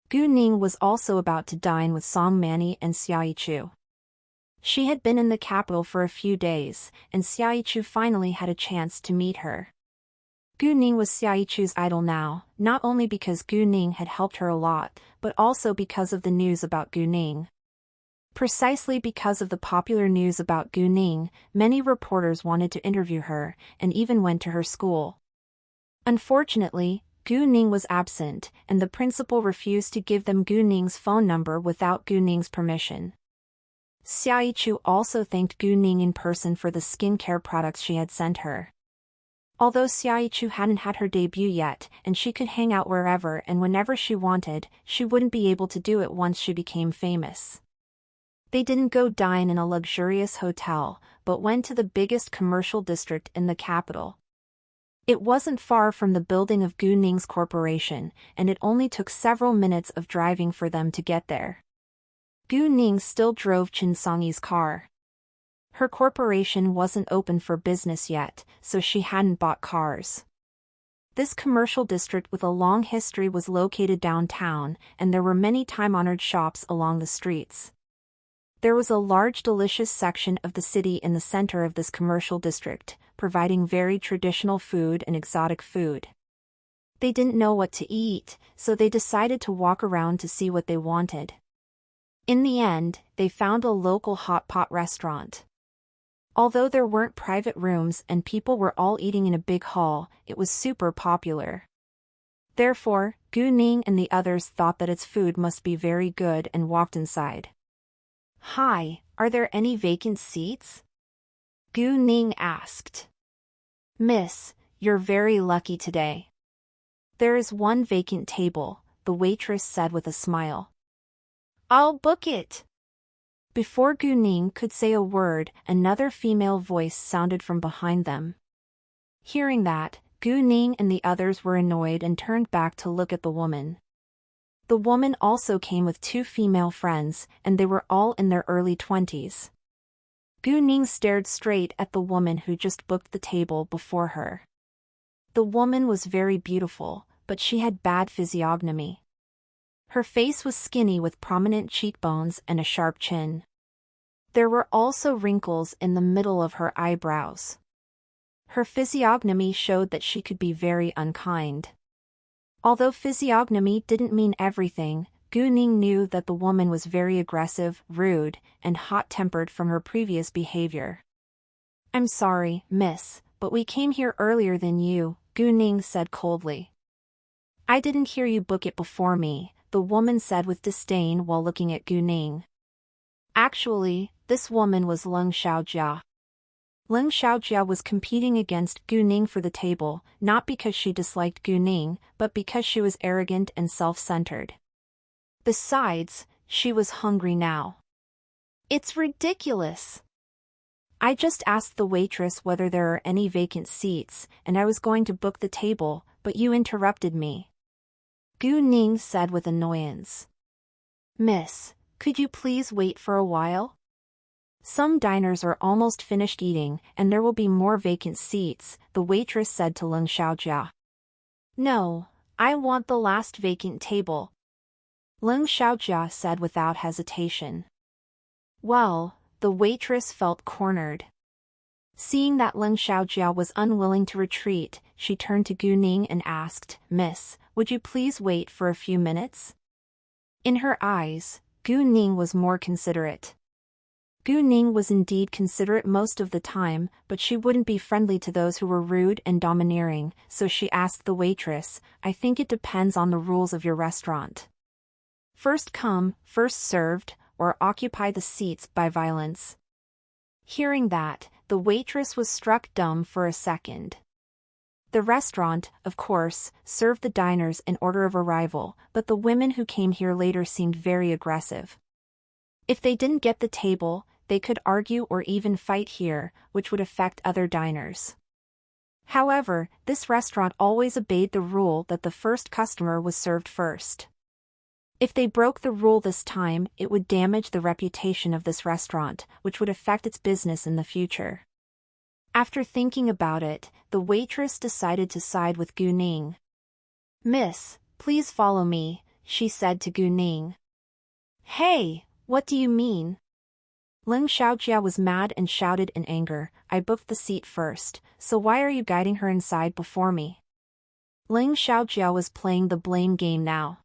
Gu Ning was also about to dine with Song Manny and Xia Yichu. She had been in the capital for a few days, and Xia Yichu finally had a chance to meet her. Gu Ning was Xia Yichu's idol now, not only because Gu Ning had helped her a lot, but also because of the news about Gu Ning. Precisely because of the popular news about Gu Ning, many reporters wanted to interview her, and even went to her school. Unfortunately, Gu Ning was absent, and the principal refused to give them Gu Ning's phone number without Gu Ning's permission. Xia Yichu also thanked Gu Ning in person for the skincare products she had sent her. Although Xia Yichu hadn't had her debut yet, and she could hang out wherever and whenever she wanted, she wouldn't be able to do it once she became famous. They didn't go dine in a luxurious hotel, but went to the biggest commercial district in the capital. It wasn't far from the building of Gu Ning's corporation, and it only took several minutes of driving for them to get there. Gu Ning still drove Qin Songyi's car. Her corporation wasn't open for business yet, so she hadn't bought cars. This commercial district with a long history was located downtown, and there were many time-honored shops along the streets. There was a large delicious section of the city in the center of this commercial district, providing very traditional food and exotic food. They didn't know what to eat, so they decided to walk around to see what they wanted. In the end, they found a local hot pot restaurant. Although there weren't private rooms and people were all eating in a big hall, it was super popular. Therefore, Gu Ning and the others thought that its food must be very good and walked inside. "Hi, are there any vacant seats?" Gu Ning asked. "Miss, you're very lucky today. There is one vacant table," the waitress said with a smile. "I'll book it." Before Gu Ning could say a word, another female voice sounded from behind them. Hearing that, Gu Ning and the others were annoyed and turned back to look at the woman. The woman also came with two female friends, and they were all in their early 20s. Gu Ning stared straight at the woman who just booked the table before her. The woman was very beautiful, but she had bad physiognomy. Her face was skinny with prominent cheekbones and a sharp chin. There were also wrinkles in the middle of her eyebrows. Her physiognomy showed that she could be very unkind. Although physiognomy didn't mean everything, Gu Ning knew that the woman was very aggressive, rude, and hot-tempered from her previous behavior. "I'm sorry, miss, but we came here earlier than you," Gu Ning said coldly. "I didn't hear you book it before me," the woman said with disdain while looking at Gu Ning. Actually, this woman was Ling Xiaojia. Ling Xiaojia was competing against Gu Ning for the table, not because she disliked Gu Ning, but because she was arrogant and self-centered. Besides, she was hungry now. "It's ridiculous. I just asked the waitress whether there are any vacant seats, and I was going to book the table, but you interrupted me," Gu Ning said with annoyance. "Miss, could you please wait for a while? Some diners are almost finished eating, and there will be more vacant seats," the waitress said to Ling Xiaojia. "No, I want the last vacant table," Ling Xiaojia said without hesitation. Well, the waitress felt cornered. Seeing that Ling Xiaojia was unwilling to retreat, she turned to Gu Ning and asked, "Miss, would you please wait for a few minutes?" In her eyes, Gu Ning was more considerate. Gu Ning was indeed considerate most of the time, but she wouldn't be friendly to those who were rude and domineering, so she asked the waitress, "I think it depends on the rules of your restaurant. First come, first served, or occupy the seats by violence." Hearing that, the waitress was struck dumb for a second. The restaurant, of course, served the diners in order of arrival, but the women who came here later seemed very aggressive. If they didn't get the table, they could argue or even fight here, which would affect other diners. However, this restaurant always obeyed the rule that the first customer was served first. If they broke the rule this time, it would damage the reputation of this restaurant, which would affect its business in the future. After thinking about it, the waitress decided to side with Gu Ning. "Miss, please follow me," she said to Gu Ning. "Hey, what do you mean?" Ling Xiaojia was mad and shouted in anger, "I booked the seat first, so why are you guiding her inside before me?" Ling Xiaojia was playing the blame game now.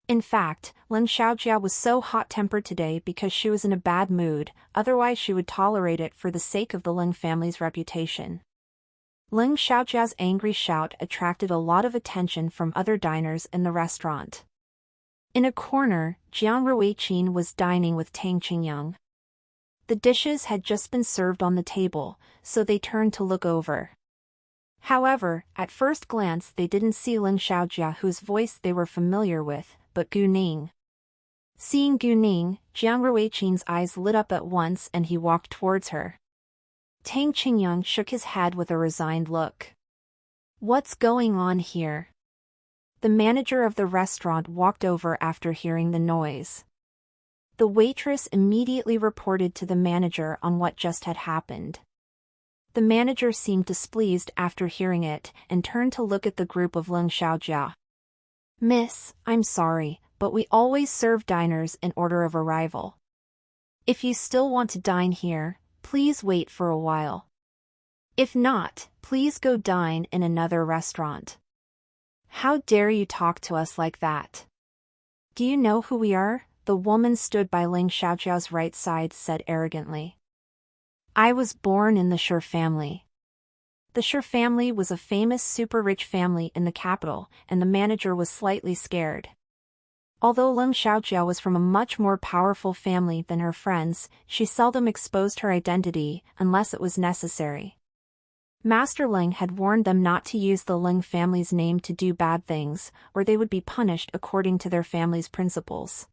In fact, Ling Xiaojia was so hot-tempered today because she was in a bad mood, otherwise she would tolerate it for the sake of the Ling family's reputation. Ling Xiaojia's angry shout attracted a lot of attention from other diners in the restaurant. In a corner, Jiang Ruiqin was dining with Tang Qingyang. The dishes had just been served on the table, so they turned to look over. However, at first glance they didn't see Ling Xiaojia, whose voice they were familiar with, but Gu Ning. Seeing Gu Ning, Jiang Ruiqin's eyes lit up at once and he walked towards her. Tang Qingyang shook his head with a resigned look. "What's going on here?" The manager of the restaurant walked over after hearing the noise. The waitress immediately reported to the manager on what just had happened. The manager seemed displeased after hearing it and turned to look at the group of Ling Xiaojia. "Miss, I'm sorry, but we always serve diners in order of arrival. If you still want to dine here, please wait for a while. If not, please go dine in another restaurant." "How dare you talk to us like that? Do you know who we are?" The woman stood by Ling Xiaojia's right side said arrogantly. "I was born in the Shi family." The Shi family was a famous super-rich family in the capital, and the manager was slightly scared. Although Ling Xiaojia was from a much more powerful family than her friends, she seldom exposed her identity unless it was necessary. Master Ling had warned them not to use the Ling family's name to do bad things, or they would be punished according to their family's principles.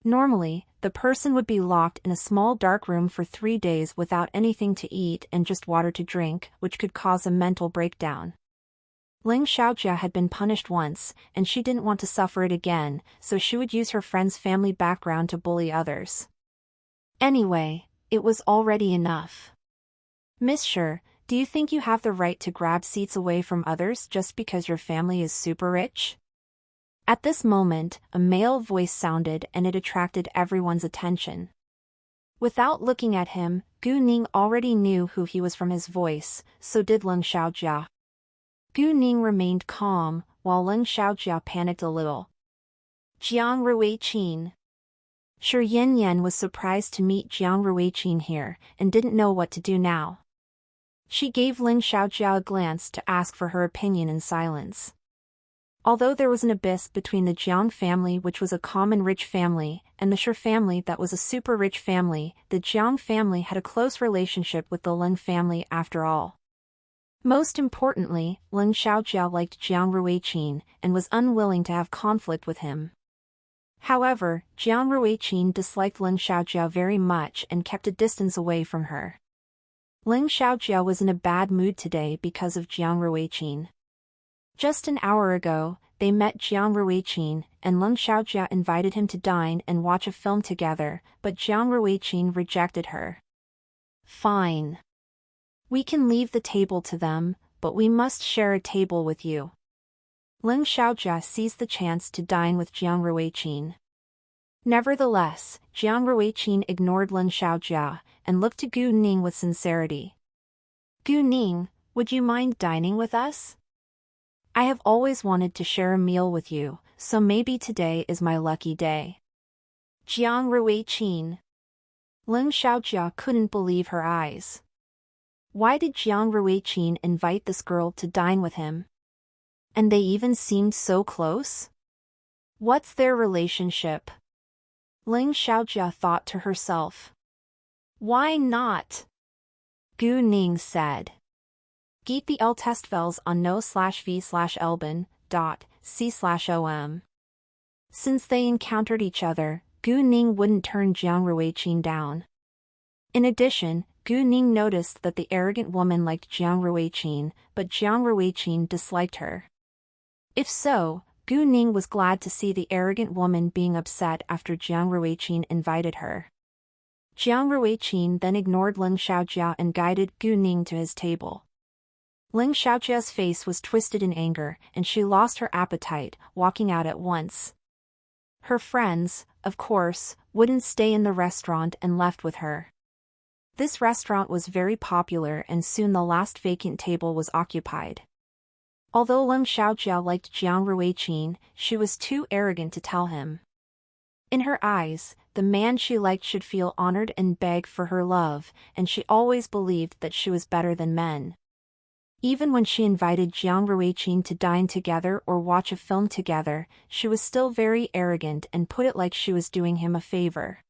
Normally, the person would be locked in a small dark room for 3 days without anything to eat and just water to drink, which could cause a mental breakdown. Ling Xiaojia had been punished once, and she didn't want to suffer it again, so she would use her friend's family background to bully others. Anyway, it was already enough. "Miss Shi, do you think you have the right to grab seats away from others just because your family is super rich?" At this moment, a male voice sounded and it attracted everyone's attention. Without looking at him, Gu Ning already knew who he was from his voice, so did Ling Xiaojia. Gu Ning remained calm, while Ling Xiaojia panicked a little. "Jiang Ruiqin." Shi Yanyan was surprised to meet Jiang Ruiqin here, and didn't know what to do now. She gave Ling Xiaojia a glance to ask for her opinion in silence. Although there was an abyss between the Jiang family, which was a common rich family, and the Shi family that was a super rich family, the Jiang family had a close relationship with the Ling family after all. Most importantly, Ling Xiaojia liked Jiang Ruiqin and was unwilling to have conflict with him. However, Jiang Ruiqin disliked Ling Xiaojia very much and kept a distance away from her. Ling Xiaojia was in a bad mood today because of Jiang Ruiqin. Just an hour ago, they met Jiang Ruiqin, and Ling Xiaojia invited him to dine and watch a film together, but Jiang Ruiqin rejected her. "Fine. We can leave the table to them, but we must share a table with you." Ling Xiaojia seized the chance to dine with Jiang Ruiqin. Nevertheless, Jiang Ruiqin ignored Ling Xiaojia and looked to Gu Ning with sincerity. "Gu Ning, would you mind dining with us? I have always wanted to share a meal with you, so maybe today is my lucky day." Jiang Ruiqin. Ling Xiaojia couldn't believe her eyes. Why did Jiang Ruiqin invite this girl to dine with him? And they even seemed so close? What's their relationship? Ling Xiaojia thought to herself. "Why not?" Gu Ning said. Geet the L testvels on no/v/elben.c/om. Since they encountered each other, Gu Ning wouldn't turn Jiang Ruiqin down. In addition, Gu Ning noticed that the arrogant woman liked Jiang Ruiqin, but Jiang Ruiqin disliked her. If so, Gu Ning was glad to see the arrogant woman being upset after Jiang Ruiqin invited her. Jiang Ruiqin then ignored Ling Xiaojia and guided Gu Ning to his table. Ling Xiaojia's face was twisted in anger, and she lost her appetite, walking out at once. Her friends, of course, wouldn't stay in the restaurant and left with her. This restaurant was very popular and soon the last vacant table was occupied. Although Ling Xiaojia liked Jiang Ruiqin, she was too arrogant to tell him. In her eyes, the man she liked should feel honored and beg for her love, and she always believed that she was better than men. Even when she invited Jiang Ruiqin to dine together or watch a film together, she was still very arrogant and put it like she was doing him a favor.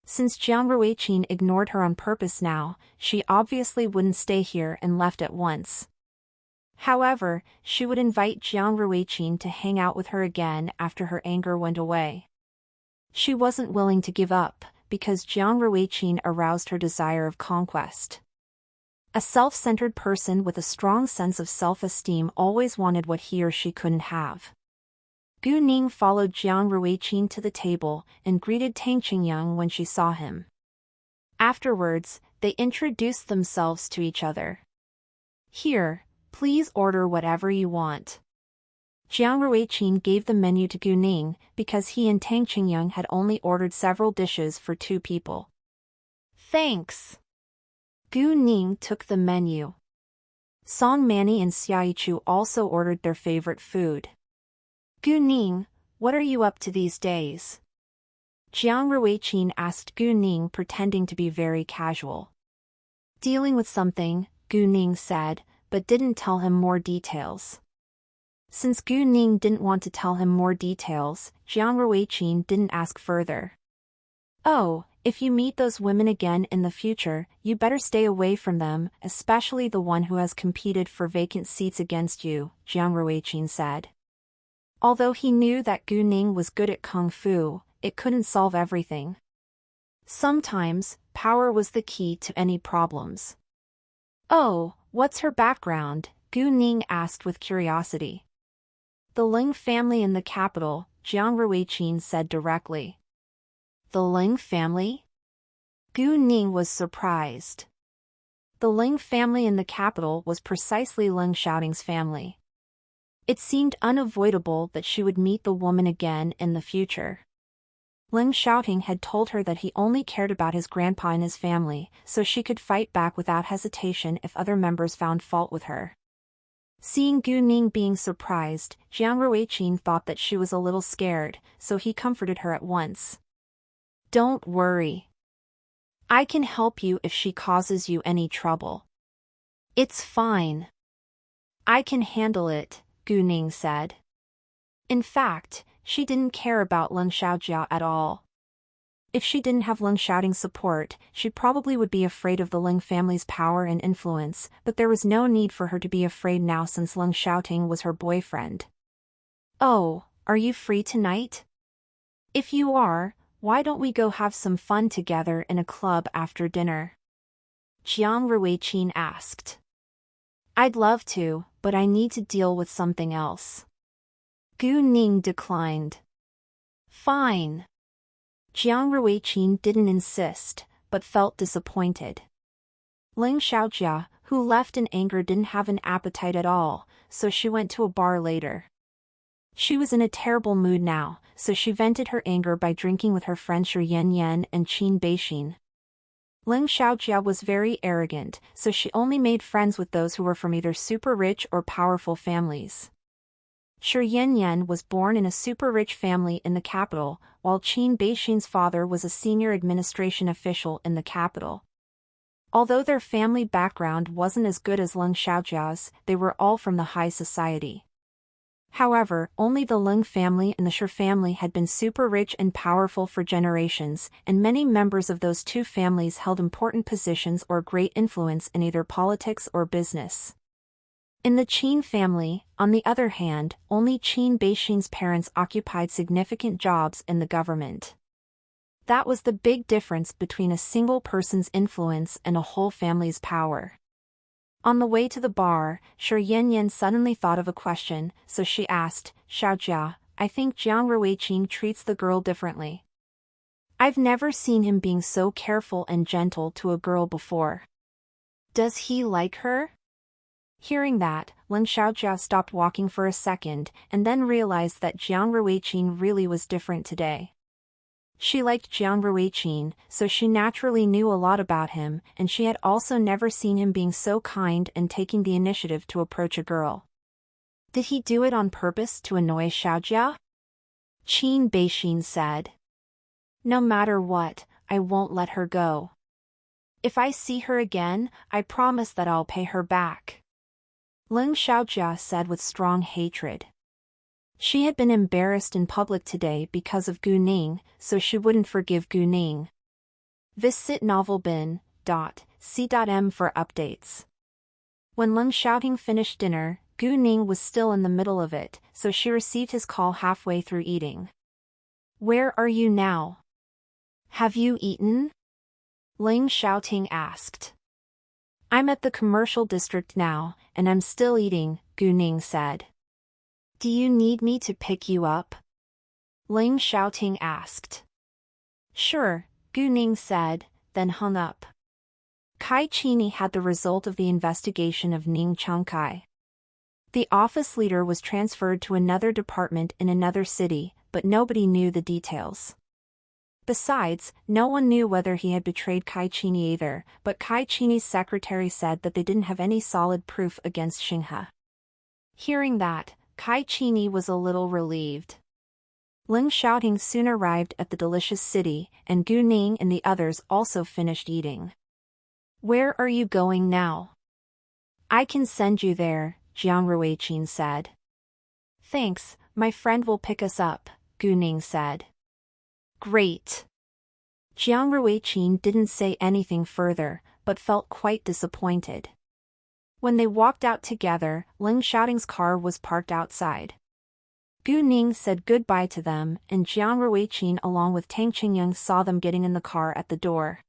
Since Jiang Ruiqin ignored her on purpose now, she obviously wouldn't stay here and left at once. However, she would invite Jiang Ruiqin to hang out with her again after her anger went away. She wasn't willing to give up, because Jiang Ruiqin aroused her desire of conquest. A self-centered person with a strong sense of self-esteem always wanted what he or she couldn't have. Gu Ning followed Jiang Ruiqin to the table and greeted Tang Qingyang when she saw him. Afterwards, they introduced themselves to each other. "Here, please order whatever you want." Jiang Ruiqin gave the menu to Gu Ning because he and Tang Qingyang had only ordered several dishes for 2 people. "Thanks." Gu Ning took the menu. Song Manny and Xiaichu also ordered their favorite food. "Gu Ning, what are you up to these days?" Jiang Ruiqin asked Gu Ning, pretending to be very casual. "Dealing with something," Gu Ning said, but didn't tell him more details. Since Gu Ning didn't want to tell him more details, Jiang Ruiqin didn't ask further. "Oh, if you meet those women again in the future, you better stay away from them, especially the one who has competed for vacant seats against you," Jiang Ruiqin said. Although he knew that Gu Ning was good at kung fu, it couldn't solve everything. Sometimes, power was the key to any problems. "Oh, what's her background?" Gu Ning asked with curiosity. "The Ling family in the capital," Jiang Ruiqin said directly. "The Ling family?" Gu Ning was surprised. The Ling family in the capital was precisely Ling Xiaoting's family. It seemed unavoidable that she would meet the woman again in the future. Ling Xiaoting had told her that he only cared about his grandpa and his family, so she could fight back without hesitation if other members found fault with her. Seeing Gu Ning being surprised, Jiang Ruiqin thought that she was a little scared, so he comforted her at once. "Don't worry. I can help you if she causes you any trouble." "It's fine. I can handle it," Gu Ning said. In fact, she didn't care about Ling Xiaojia at all. If she didn't have Ling Xiaoting's support, she probably would be afraid of the Ling family's power and influence, but there was no need for her to be afraid now since Ling Xiaoting was her boyfriend. "Oh, are you free tonight? If you are, why don't we go have some fun together in a club after dinner?" Jiang Ruiqin asked. "I'd love to, but I need to deal with something else." Gu Ning declined. "Fine." Jiang Ruiqin didn't insist, but felt disappointed. Ling Xiaojia, who left in anger, didn't have an appetite at all, so she went to a bar later. She was in a terrible mood now, so she vented her anger by drinking with her friends Shi Yanyan and Qin Beixin. Ling Xiaojia was very arrogant, so she only made friends with those who were from either super rich or powerful families. Shi Yanyan was born in a super rich family in the capital, while Qin Beixin's father was a senior administration official in the capital. Although their family background wasn't as good as Ling Xiaojia's, they were all from the high society. However, only the Ling family and the Shi family had been super rich and powerful for generations, and many members of those 2 families held important positions or great influence in either politics or business. In the Qin family, on the other hand, only Qin Beixin's parents occupied significant jobs in the government. That was the big difference between a single person's influence and a whole family's power. On the way to the bar, Shi Yanyan suddenly thought of a question, so she asked, Xiaojia, I think Jiang Ruiqing treats the girl differently. I've never seen him being so careful and gentle to a girl before. Does he like her? Hearing that, Lin Xiaojia stopped walking for a second and then realized that Jiang Ruiqing really was different today. She liked Jiang Ruiqing, so she naturally knew a lot about him, and she had also never seen him being so kind and taking the initiative to approach a girl. Did he do it on purpose to annoy Xiaojia? Qin Beixin said. No matter what, I won't let her go. If I see her again, I promise that I'll pay her back. Lin Xiaojia said with strong hatred. She had been embarrassed in public today because of Gu Ning, so she wouldn't forgive Gu Ning. Visit novelbin.c.m for updates. When Lin Xiaoting finished dinner, Gu Ning was still in the middle of it, so she received his call halfway through eating. Where are you now? Have you eaten? Lin Xiaoting asked. I'm at the commercial district now, and I'm still eating, Gu Ning said. Do you need me to pick you up? Lin Xiaoting asked. Sure, Gu Ning said, then hung up. Kai Qini had the result of the investigation of Ning Chengkai. The office leader was transferred to another department in another city, but nobody knew the details. Besides, no one knew whether he had betrayed Kai Qini either, but Kai Qini's secretary said that they didn't have any solid proof against Xinghe. Hearing that, Kai Qini was a little relieved. Lin Xiaoting soon arrived at the delicious city, and Gu Ning and the others also finished eating. Where are you going now? I can send you there, Jiang Ruiqing said. Thanks, my friend will pick us up, Gu Ning said. Great. Jiang Ruiqing didn't say anything further, but felt quite disappointed. When they walked out together, Lin Xiaoting's car was parked outside. Gu Ning said goodbye to them, and Jiang Ruiqing along with Tang Qingyang saw them getting in the car at the door.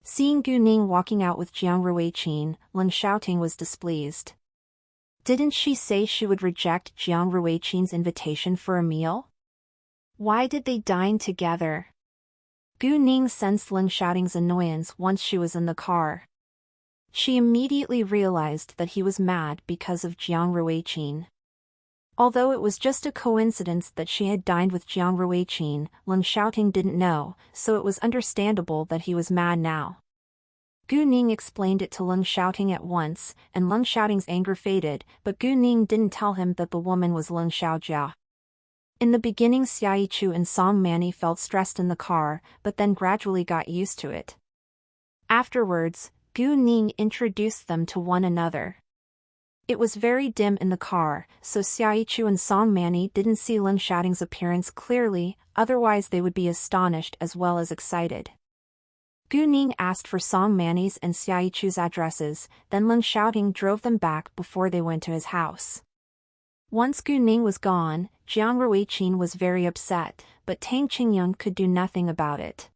Seeing Gu Ning walking out with Jiang Ruiqing, Lin Xiaoting was displeased. Didn't she say she would reject Jiang Ruiqing's invitation for a meal? Why did they dine together? Gu Ning sensed Lin Xiaoting's annoyance once she was in the car. She immediately realized that he was mad because of Jiang Ruiqing. Although it was just a coincidence that she had dined with Jiang Ruiqing, Lin Xiaoting didn't know, so it was understandable that he was mad now. Gu Ning explained it to Lin Xiaoting at once, and Lin Xiaoting's anger faded, but Gu Ning didn't tell him that the woman was Lin Xiaojia. In the beginning, Xia Yichu and Song Manny felt stressed in the car, but then gradually got used to it. Afterwards, Gu Ning introduced them to one another. It was very dim in the car, so Xia Yichu and Song Manny didn't see Lin Xiaoting's appearance clearly, otherwise they would be astonished as well as excited. Gu Ning asked for Song Manny's and Xia Yichu's addresses, then Lin Xiaoting drove them back before they went to his house. Once Gu Ning was gone, Jiang Ruiqing was very upset, but Tang Qingyang could do nothing about it.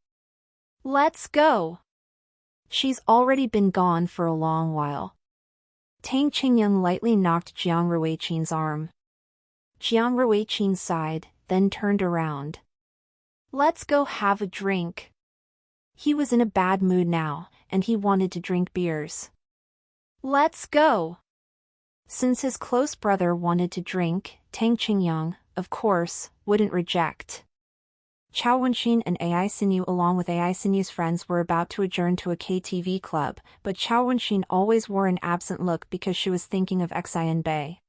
Let's go! She's already been gone for a long while. Tang Qingyang lightly knocked Jiang Ruiqing's arm. Jiang Ruiqing sighed, then turned around. Let's go have a drink. He was in a bad mood now, and he wanted to drink beers. Let's go! Since his close brother wanted to drink, Tang Qingyang, of course, wouldn't reject. Chao Wenxin and Ai Sinyu along with Ai Sinyu's friends were about to adjourn to a KTV club, but Chao Wenxin always wore an absent look because she was thinking of Xian Bei.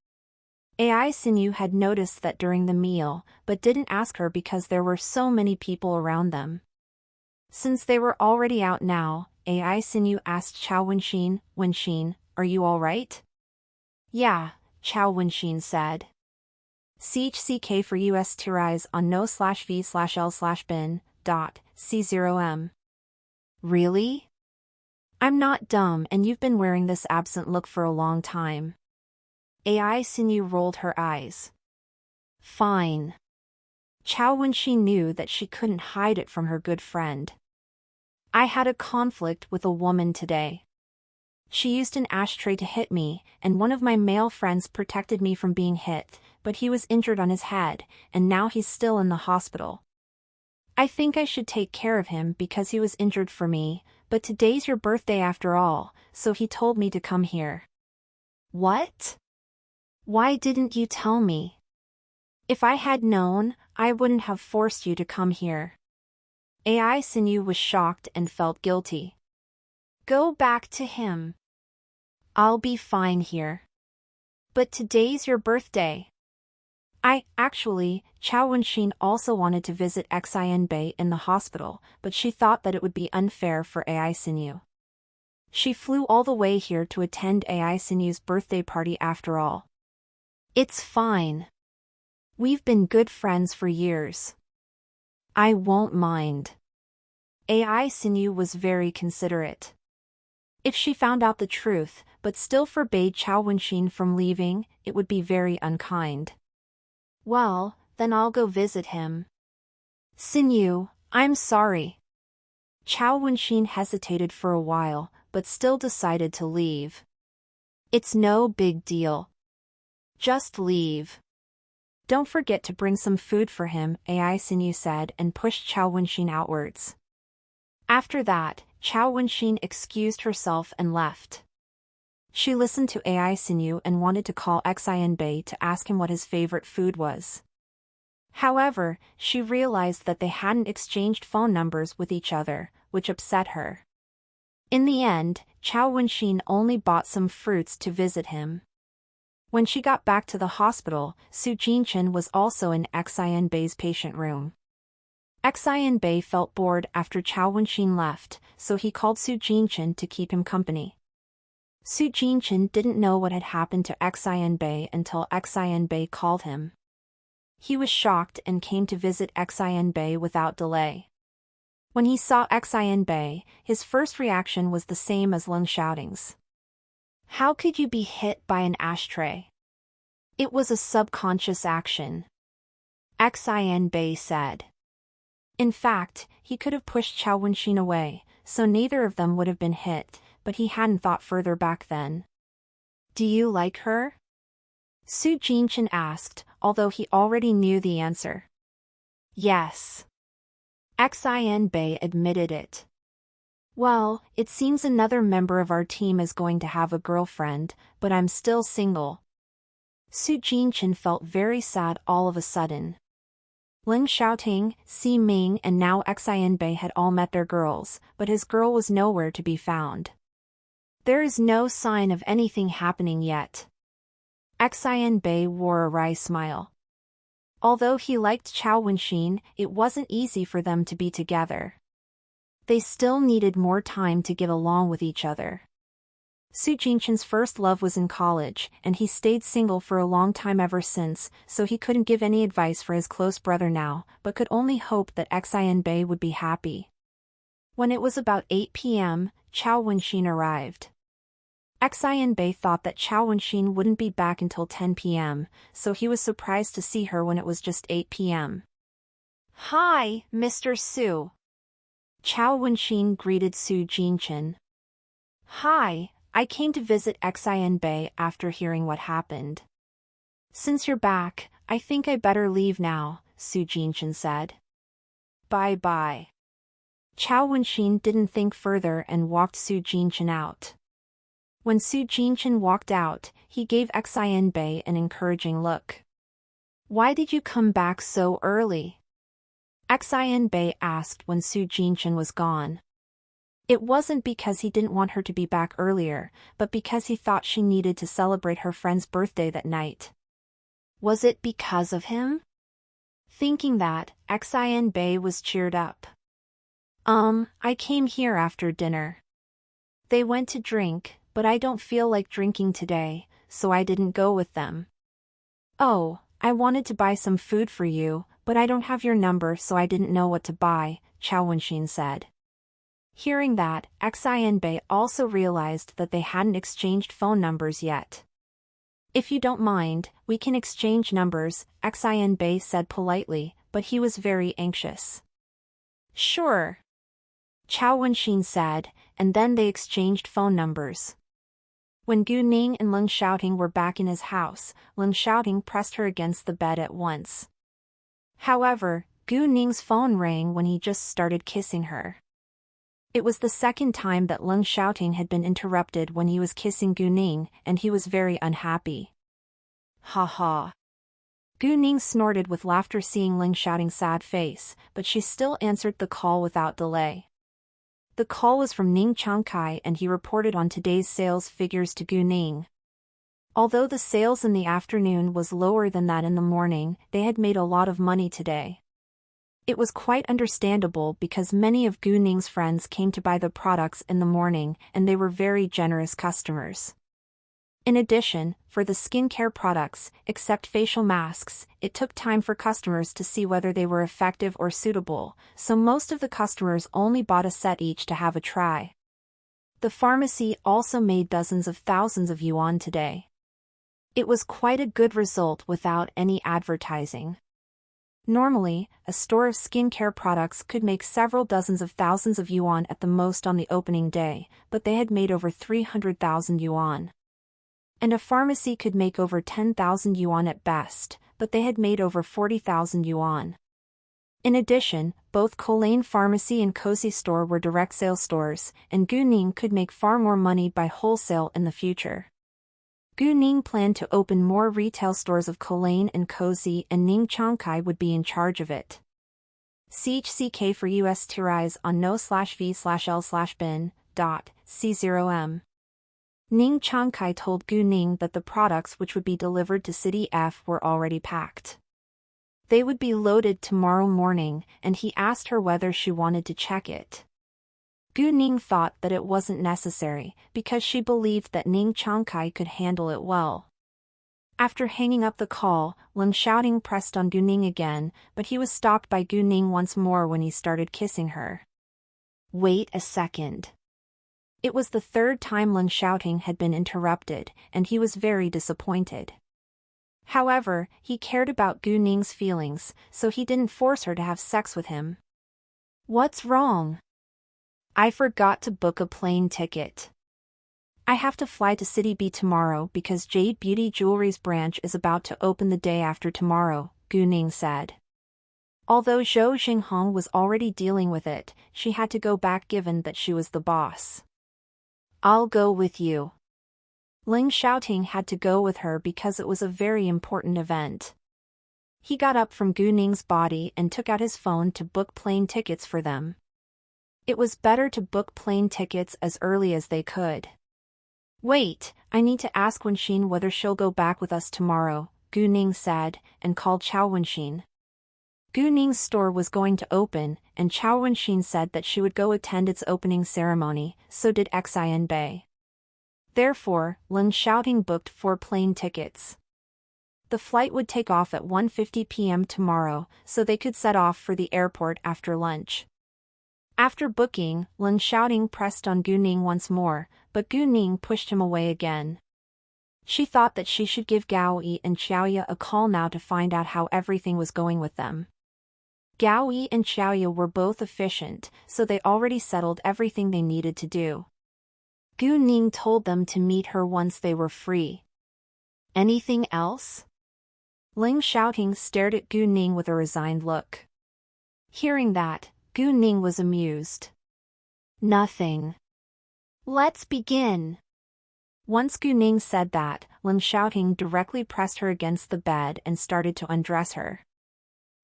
Ai Sinyu had noticed that during the meal, but didn't ask her because there were so many people around them. Since they were already out now, Ai Sinyu asked Chao Wenxin, Wenxin, are you alright? Yeah, Chao Wenxin said. CHCK for US Tirais on no/v/l/bin.c0m. Really? I'm not dumb and you've been wearing this absent look for a long time. Ai Sinyu rolled her eyes. Fine. Chow when she knew that she couldn't hide it from her good friend. I had a conflict with a woman today. She used an ashtray to hit me, and one of my male friends protected me from being hit, but he was injured on his head, and now he's still in the hospital. I think I should take care of him because he was injured for me, but today's your birthday after all, so he told me to come here. What? Why didn't you tell me? If I had known, I wouldn't have forced you to come here. AI Sinew was shocked and felt guilty. Go back to him. I'll be fine here. But today's your birthday. Actually, Chow Wen-shin also wanted to visit Xin Bei in the hospital, but she thought that it would be unfair for AI Sinew. She flew all the way here to attend AI Sinew's birthday party after all. It's fine. We've been good friends for years. I won't mind. AI Sinew was very considerate. If she found out the truth, but still forbade Chow Wen-shin from leaving, it would be very unkind. Well, then I'll go visit him. Sinew, I'm sorry. Chow Wen-shin hesitated for a while, but still decided to leave. It's no big deal. Just leave. Don't forget to bring some food for him, AI Sinew said and pushed Chow Wen-shin outwards. After that, Chow Wen-shin excused herself and left. She listened to AI Sinew and wanted to call Xin Bei to ask him what his favorite food was. However, she realized that they hadn't exchanged phone numbers with each other, which upset her. In the end, Chow Wen-shin only bought some fruits to visit him. When she got back to the hospital, Su Jinchen was also in Xin Bei's patient room. Xin Bei felt bored after Chow Wen-shin left, so he called Su Jinchen to keep him company. Su Jinchen didn't know what had happened to Xin Bei until Xin Bei called him. He was shocked and came to visit Xin Bei without delay. When he saw Xin Bei, his first reaction was the same as Lung's shoutings. How could you be hit by an ashtray? It was a subconscious action. Xin Bei said. In fact, he could have pushed Chow Wen-shin away, so neither of them would have been hit, but he hadn't thought further back then. Do you like her? Su Jinchen asked, although he already knew the answer. Yes. Xin Bei admitted it. Well, it seems another member of our team is going to have a girlfriend, but I'm still single. Su Jinchen felt very sad all of a sudden. Ling Xiaoting, Si Ming and now Xin Bei had all met their girls, but his girl was nowhere to be found. There is no sign of anything happening yet. Xin Bei wore a wry smile. Although he liked Chow Wen-shin, it wasn't easy for them to be together. They still needed more time to get along with each other. Su Jinchen's first love was in college, and he stayed single for a long time ever since, so he couldn't give any advice for his close brother now, but could only hope that Xin Bei would be happy. When it was about 8 p.m., Chow Wen-shin arrived. Xin Bei thought that Chow Wen-shin wouldn't be back until 10 p.m., so he was surprised to see her when it was just 8 p.m. Hi, Mr. Su. Chow Wen-shin greeted Su Jinchen. Hi. I came to visit Xin Bei after hearing what happened. Since you're back, I think I better leave now, Su Jinchen said. Bye-bye. Chow Wen-shin didn't think further and walked Su Jinchen out. When Su Jinchen walked out, he gave Xin Bei an encouraging look. Why did you come back so early? Xin Bei asked when Su Jinchen was gone. It wasn't because he didn't want her to be back earlier, but because he thought she needed to celebrate her friend's birthday that night. Was it because of him? Thinking that, Xin Bei was cheered up. I came here after dinner. They went to drink, but I don't feel like drinking today, so I didn't go with them. Oh, I wanted to buy some food for you, but I don't have your number so I didn't know what to buy, Chow Wen-shin said. Hearing that, Xin Bei also realized that they hadn't exchanged phone numbers yet. If you don't mind, we can exchange numbers, Xin Bei said politely, but he was very anxious. "Sure," Chao Wenxin said, and then they exchanged phone numbers. When Gu Ning and Leng Xiaoting were back in his house, Leng Xiaoting pressed her against the bed at once. However, Gu Ning's phone rang when he just started kissing her. It was the second time that Leng Xiaoting had been interrupted when he was kissing Gu Ning, and he was very unhappy. "Ha ha." Gu Ning snorted with laughter seeing Leng Xiaoting's sad face, but she still answered the call without delay. The call was from Ning Changkai and he reported on today's sales figures to Gu Ning. Although the sales in the afternoon was lower than that in the morning, they had made a lot of money today. It was quite understandable because many of Gu Ning's friends came to buy the products in the morning and they were very generous customers. In addition, for the skincare products, except facial masks, it took time for customers to see whether they were effective or suitable, so most of the customers only bought a set each to have a try. The pharmacy also made dozens of thousands of yuan today. It was quite a good result without any advertising. Normally, a store of skincare products could make several dozens of thousands of yuan at the most on the opening day, but they had made over 300,000 yuan. And a pharmacy could make over 10,000 yuan at best, but they had made over 40,000 yuan. In addition, both Colane Pharmacy and Cozy Store were direct sale stores, and Gu Ning could make far more money by wholesale in the future. Gu Ning planned to open more retail stores of Colane and Cozy, and Ning Changkai would be in charge of it. CHCK for US Tirais on no/v/l/bin.c0m. Ning Changkai told Gu Ning that the products which would be delivered to City F were already packed. They would be loaded tomorrow morning, and he asked her whether she wanted to check it. Gu Ning thought that it wasn't necessary, because she believed that Ning Changkai could handle it well. After hanging up the call, Leng Xiaoting pressed on Gu Ning again, but he was stopped by Gu Ning once more when he started kissing her. "Wait a second." It was the third time Leng Xiaoting had been interrupted, and he was very disappointed. However, he cared about Gu Ning's feelings, so he didn't force her to have sex with him. "What's wrong?" "I forgot to book a plane ticket. I have to fly to City B tomorrow because Jade Beauty Jewelry's branch is about to open the day after tomorrow," Gu Ning said. Although Zhou Xinghong was already dealing with it, she had to go back given that she was the boss. "I'll go with you." Leng Xiaoting had to go with her because it was a very important event. He got up from Gu Ning's body and took out his phone to book plane tickets for them. It was better to book plane tickets as early as they could. "Wait, I need to ask Wenxin whether she'll go back with us tomorrow," Gu Ning said, and called Chao Wenxin. Gu Ning's store was going to open, and Chao Wenxin said that she would go attend its opening ceremony, so did Xin Bei. Therefore, Leng Xiaoting booked 4 plane tickets. The flight would take off at 1:50 p.m. tomorrow, so they could set off for the airport after lunch. After booking, Leng Xiaoting pressed on Gu Ning once more, but Gu Ning pushed him away again. She thought that she should give Gao Yi and Xiaoya a call now to find out how everything was going with them. Gao Yi and Xiaoya were both efficient, so they already settled everything they needed to do. Gu Ning told them to meet her once they were free. "Anything else?" Leng Xiaoting stared at Gu Ning with a resigned look. Hearing that, Gu Ning was amused. "Nothing. Let's begin." Once Gu Ning said that, Leng Xiaoting directly pressed her against the bed and started to undress her.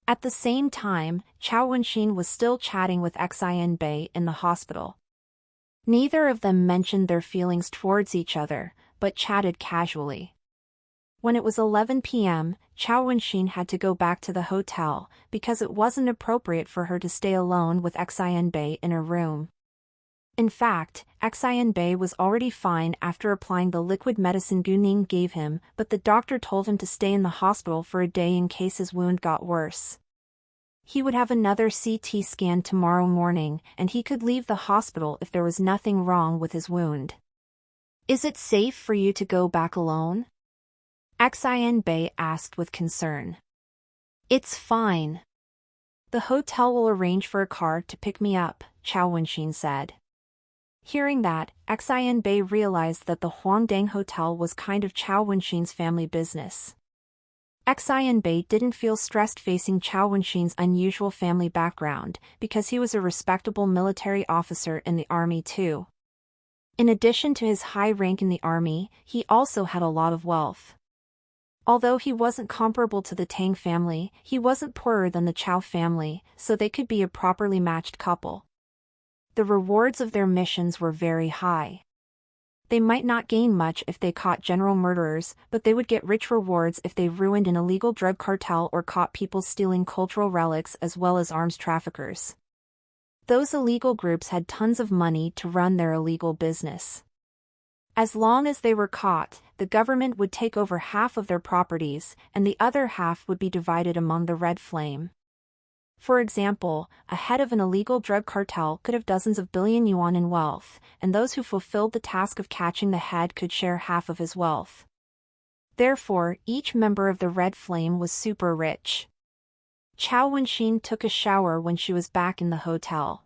At the same time, Chao Wenxin was still chatting with Xin Bei in the hospital. Neither of them mentioned their feelings towards each other, but chatted casually. When it was 11 p.m., Chao Wenxin had to go back to the hotel, because it wasn't appropriate for her to stay alone with Xin Bei in her room. In fact, Xin Bei was already fine after applying the liquid medicine Gu Ning gave him, but the doctor told him to stay in the hospital for a day in case his wound got worse. He would have another CT scan tomorrow morning, and he could leave the hospital if there was nothing wrong with his wound. "Is it safe for you to go back alone?" Xin Bei asked with concern. "It's fine. The hotel will arrange for a car to pick me up, Chao Wenxin said. Hearing that, Xian Bei realized that the Huangdang Hotel was kind of Chao Wenxin's family business. Xian Bei didn't feel stressed facing Chao Wenxin's unusual family background, because he was a respectable military officer in the army too. In addition to his high rank in the army, he also had a lot of wealth. Although he wasn't comparable to the Tang family, he wasn't poorer than the Chao family, so they could be a properly matched couple. The rewards of their missions were very high. They might not gain much if they caught general murderers, but they would get rich rewards if they ruined an illegal drug cartel or caught people stealing cultural relics as well as arms traffickers. Those illegal groups had tons of money to run their illegal business. As long as they were caught, the government would take over half of their properties, and the other half would be divided among the Red Flame. For example, a head of an illegal drug cartel could have dozens of billion yuan in wealth, and those who fulfilled the task of catching the head could share half of his wealth. Therefore, each member of the Red Flame was super rich. Chao Wenxin took a shower when she was back in the hotel.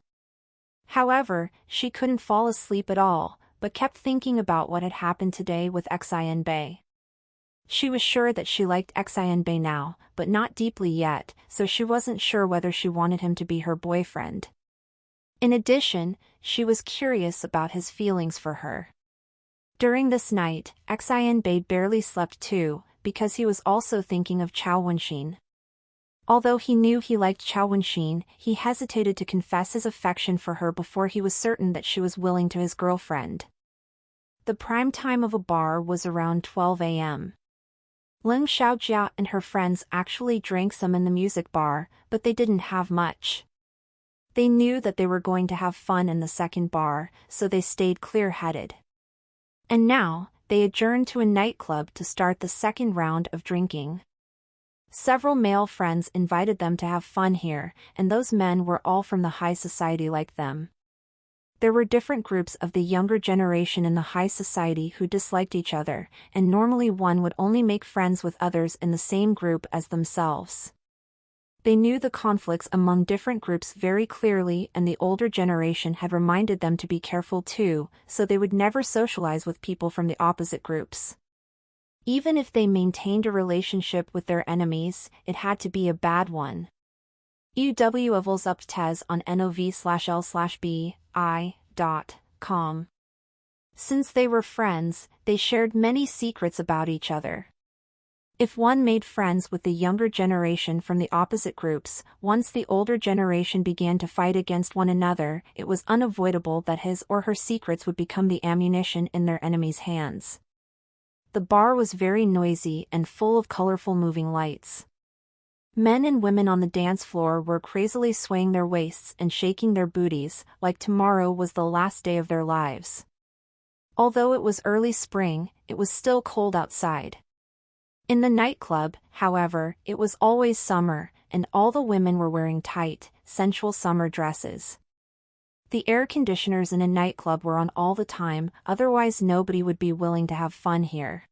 However, she couldn't fall asleep at all, but kept thinking about what had happened today with Xian Bei. She was sure that she liked Xian Bei now, but not deeply yet, so she wasn't sure whether she wanted him to be her boyfriend. In addition, she was curious about his feelings for her. During this night, Xian Bei barely slept too, because he was also thinking of Chao Wenxin. Although he knew he liked Chao Wenxin, he hesitated to confess his affection for her before he was certain that she was willing to his girlfriend. The prime time of a bar was around 12 a.m. Leng Xiaojia and her friends actually drank some in the music bar, but they didn't have much. They knew that they were going to have fun in the second bar, so they stayed clear-headed. And now, they adjourned to a nightclub to start the second round of drinking. Several male friends invited them to have fun here, and those men were all from the high society like them. There were different groups of the younger generation in the high society who disliked each other, and normally one would only make friends with others in the same group as themselves. They knew the conflicts among different groups very clearly, and the older generation had reminded them to be careful too, so they would never socialize with people from the opposite groups. Even if they maintained a relationship with their enemies, it had to be a bad one. UW on NOV/L/B.I.com. Since they were friends, they shared many secrets about each other. If one made friends with the younger generation from the opposite groups, once the older generation began to fight against one another, it was unavoidable that his or her secrets would become the ammunition in their enemies' hands. The bar was very noisy and full of colorful moving lights. Men and women on the dance floor were crazily swaying their waists and shaking their booties, like tomorrow was the last day of their lives. Although it was early spring, it was still cold outside. In the nightclub, however, it was always summer, and all the women were wearing tight, sensual summer dresses. The air conditioners in a nightclub were on all the time, otherwise nobody would be willing to have fun here.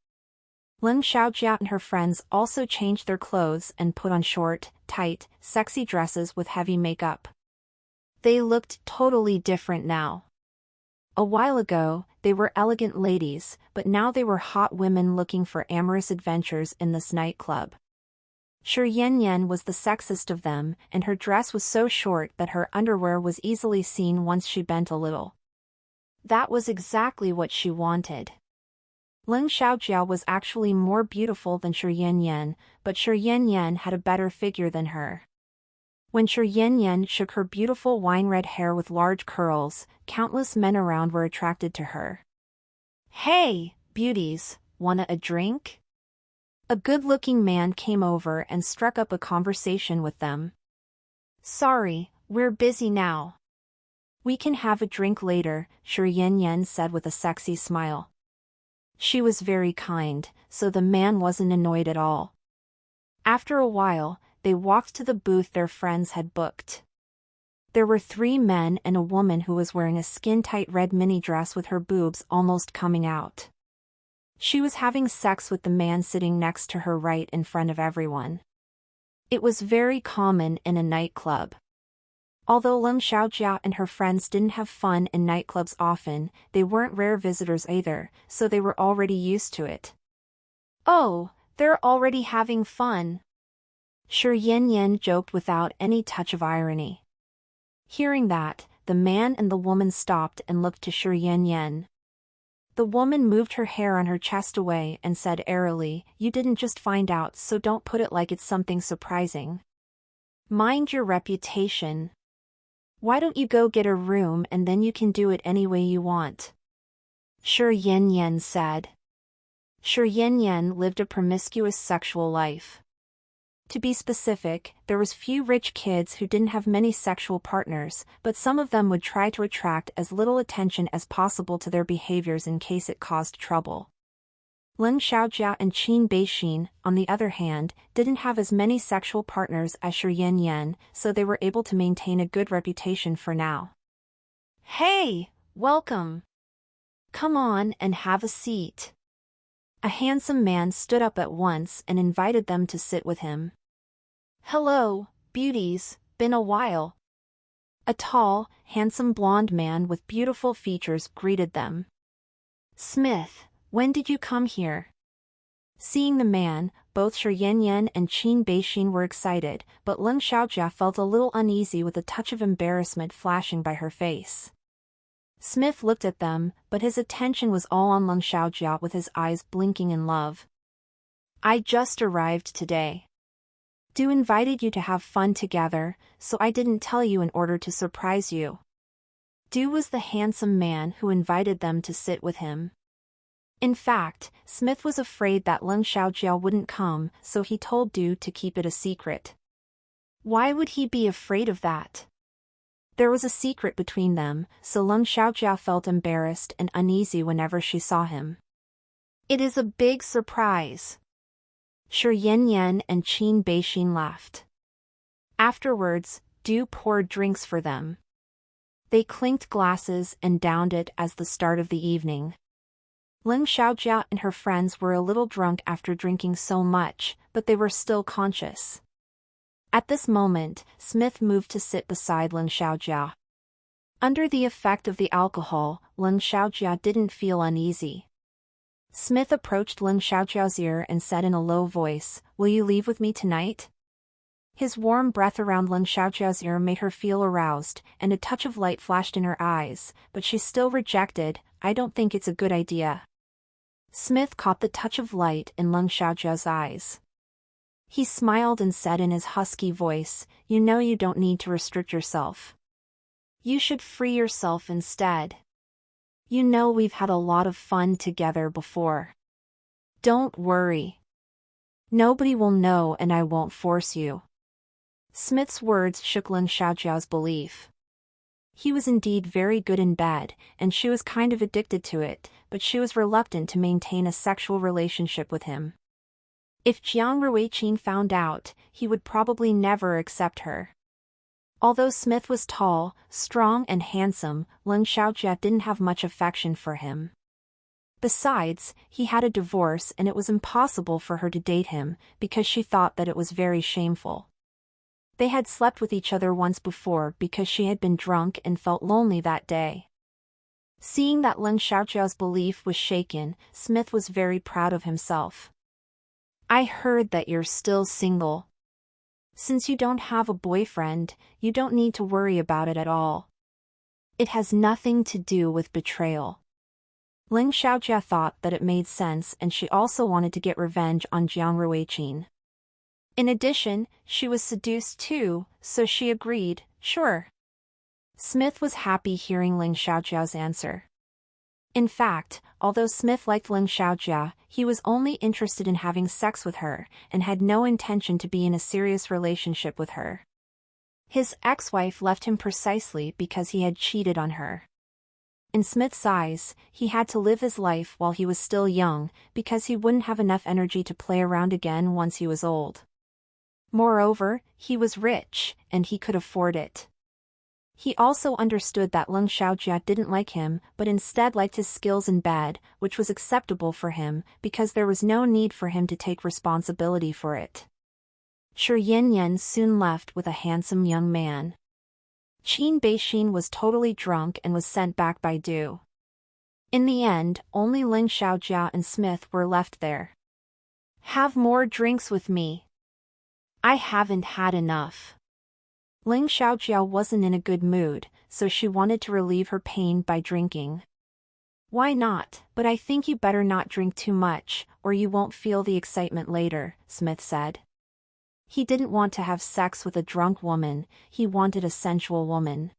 Leng Xiaojia and her friends also changed their clothes and put on short, tight, sexy dresses with heavy makeup. They looked totally different now. A while ago, they were elegant ladies, but now they were hot women looking for amorous adventures in this nightclub. Shi Yanyan was the sexiest of them, and her dress was so short that her underwear was easily seen once she bent a little. That was exactly what she wanted. Leng Xiaojia was actually more beautiful than Shi Yanyan, but Shi Yanyan had a better figure than her. When Shi Yanyan shook her beautiful wine-red hair with large curls, countless men around were attracted to her. "Hey, beauties, wanna a drink?" A good-looking man came over and struck up a conversation with them. "Sorry, we're busy now. We can have a drink later," Shi Yanyan said with a sexy smile. She was very kind, so the man wasn't annoyed at all. After a while, they walked to the booth their friends had booked. There were 3 men and a woman who was wearing a skin-tight red mini dress with her boobs almost coming out. She was having sex with the man sitting next to her right in front of everyone. It was very common in a nightclub. Although Leng Xiaojia and her friends didn't have fun in nightclubs often, they weren't rare visitors either, so they were already used to it. "Oh, they're already having fun," Shi Yanyan joked without any touch of irony. Hearing that, the man and the woman stopped and looked to Shi Yanyan. The woman moved her hair on her chest away and said airily, "You didn't just find out, so don't put it like it's something surprising. Mind your reputation. Why don't you go get a room and then you can do it any way you want?" Shi Yanyan said. Shi Yanyan lived a promiscuous sexual life. To be specific, there was few rich kids who didn't have many sexual partners, but some of them would try to attract as little attention as possible to their behaviors in case it caused trouble. Leng Xiaojia and Qin Beixin, on the other hand, didn't have as many sexual partners as Shi Yanyan, so they were able to maintain a good reputation for now. "Hey, welcome. Come on and have a seat." A handsome man stood up at once and invited them to sit with him. "Hello, beauties, been a while." A tall, handsome blonde man with beautiful features greeted them. "Smith, when did you come here?" Seeing the man, both Shi Yanyan and Qin Beixin were excited, but Leng Xiaojia felt a little uneasy with a touch of embarrassment flashing by her face. Smith looked at them, but his attention was all on Leng Xiaojia with his eyes blinking in love. "I just arrived today. Du invited you to have fun together, so I didn't tell you in order to surprise you." Du was the handsome man who invited them to sit with him. In fact, Smith was afraid that Leng Xiaojia wouldn't come, so he told Du to keep it a secret. Why would he be afraid of that? There was a secret between them, so Leng Xiaojia felt embarrassed and uneasy whenever she saw him. "It is a big surprise." Shi Yanyan and Qin Beixin laughed. Afterwards, Du poured drinks for them. They clinked glasses and downed it as the start of the evening. Leng Xiaojia and her friends were a little drunk after drinking so much, but they were still conscious. At this moment, Smith moved to sit beside Leng Xiaojia. Under the effect of the alcohol, Leng Xiaojia didn't feel uneasy. Smith approached Leng Xiaojia's ear and said in a low voice, "Will you leave with me tonight?" His warm breath around Leng Xiaojia's ear made her feel aroused, and a touch of light flashed in her eyes, but she still rejected, "I don't think it's a good idea." Smith caught the touch of light in Leng Xiaojia's eyes. He smiled and said in his husky voice, "You know you don't need to restrict yourself. You should free yourself instead. You know we've had a lot of fun together before. Don't worry. Nobody will know and I won't force you." Smith's words shook Leng Xiaojia's belief. He was indeed very good in bed, and she was kind of addicted to it, but she was reluctant to maintain a sexual relationship with him. If Jiang Ruiqing found out, he would probably never accept her. Although Smith was tall, strong and handsome, Leng Xiaojia didn't have much affection for him. Besides, he had a divorce and it was impossible for her to date him, because she thought that it was very shameful. They had slept with each other once before because she had been drunk and felt lonely that day. Seeing that Leng Xiaojia's belief was shaken, Smith was very proud of himself. "I heard that you're still single. Since you don't have a boyfriend, you don't need to worry about it at all. It has nothing to do with betrayal." Leng Xiaojia thought that it made sense, and she also wanted to get revenge on Jiang Ruiqing. In addition, she was seduced too, so she agreed, "Sure." Smith was happy hearing Leng Xiaojia's answer. In fact, although Smith liked Leng Xiaojia, he was only interested in having sex with her, and had no intention to be in a serious relationship with her. His ex-wife left him precisely because he had cheated on her. In Smith's eyes, he had to live his life while he was still young, because he wouldn't have enough energy to play around again once he was old. Moreover, he was rich, and he could afford it. He also understood that Leng Xiaojia didn't like him but instead liked his skills in bed, which was acceptable for him because there was no need for him to take responsibility for it. Shi Yanyan soon left with a handsome young man. Qin Beixin was totally drunk and was sent back by Du. In the end, only Ling Xiaojia and Smith were left there. "Have more drinks with me. I haven't had enough." Ling Xiaojia wasn't in a good mood, so she wanted to relieve her pain by drinking. "Why not? But I think you better not drink too much, or you won't feel the excitement later," Smith said. He didn't want to have sex with a drunk woman, he wanted a sensual woman.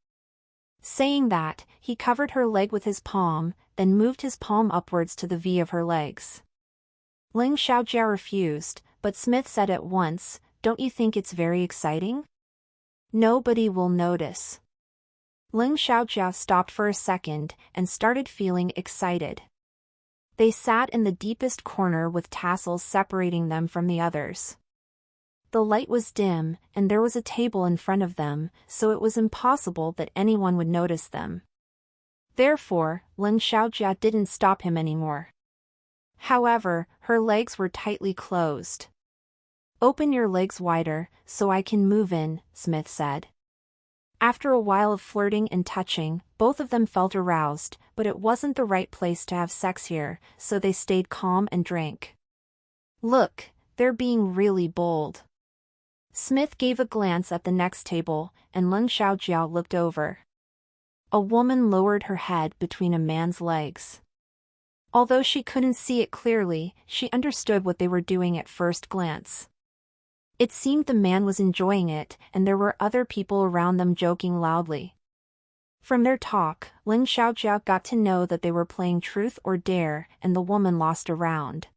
Saying that, he covered her leg with his palm, then moved his palm upwards to the V of her legs. Ling Xiaojia refused, but Smith said at once, "Don't you think it's very exciting? Nobody will notice." Ling Xiaojia stopped for a second and started feeling excited. They sat in the deepest corner with tassels separating them from the others. The light was dim, and there was a table in front of them, so it was impossible that anyone would notice them. Therefore, Ling Xiaojia didn't stop him anymore. However, her legs were tightly closed. "Open your legs wider, so I can move in," Smith said. After a while of flirting and touching, both of them felt aroused, but it wasn't the right place to have sex here, so they stayed calm and drank. "Look, they're being really bold." Smith gave a glance at the next table, and Ling Xiaojia looked over. A woman lowered her head between a man's legs. Although she couldn't see it clearly, she understood what they were doing at first glance. It seemed the man was enjoying it, and there were other people around them joking loudly. From their talk, Ling Xiaojia got to know that they were playing Truth or Dare, and the woman lost a round.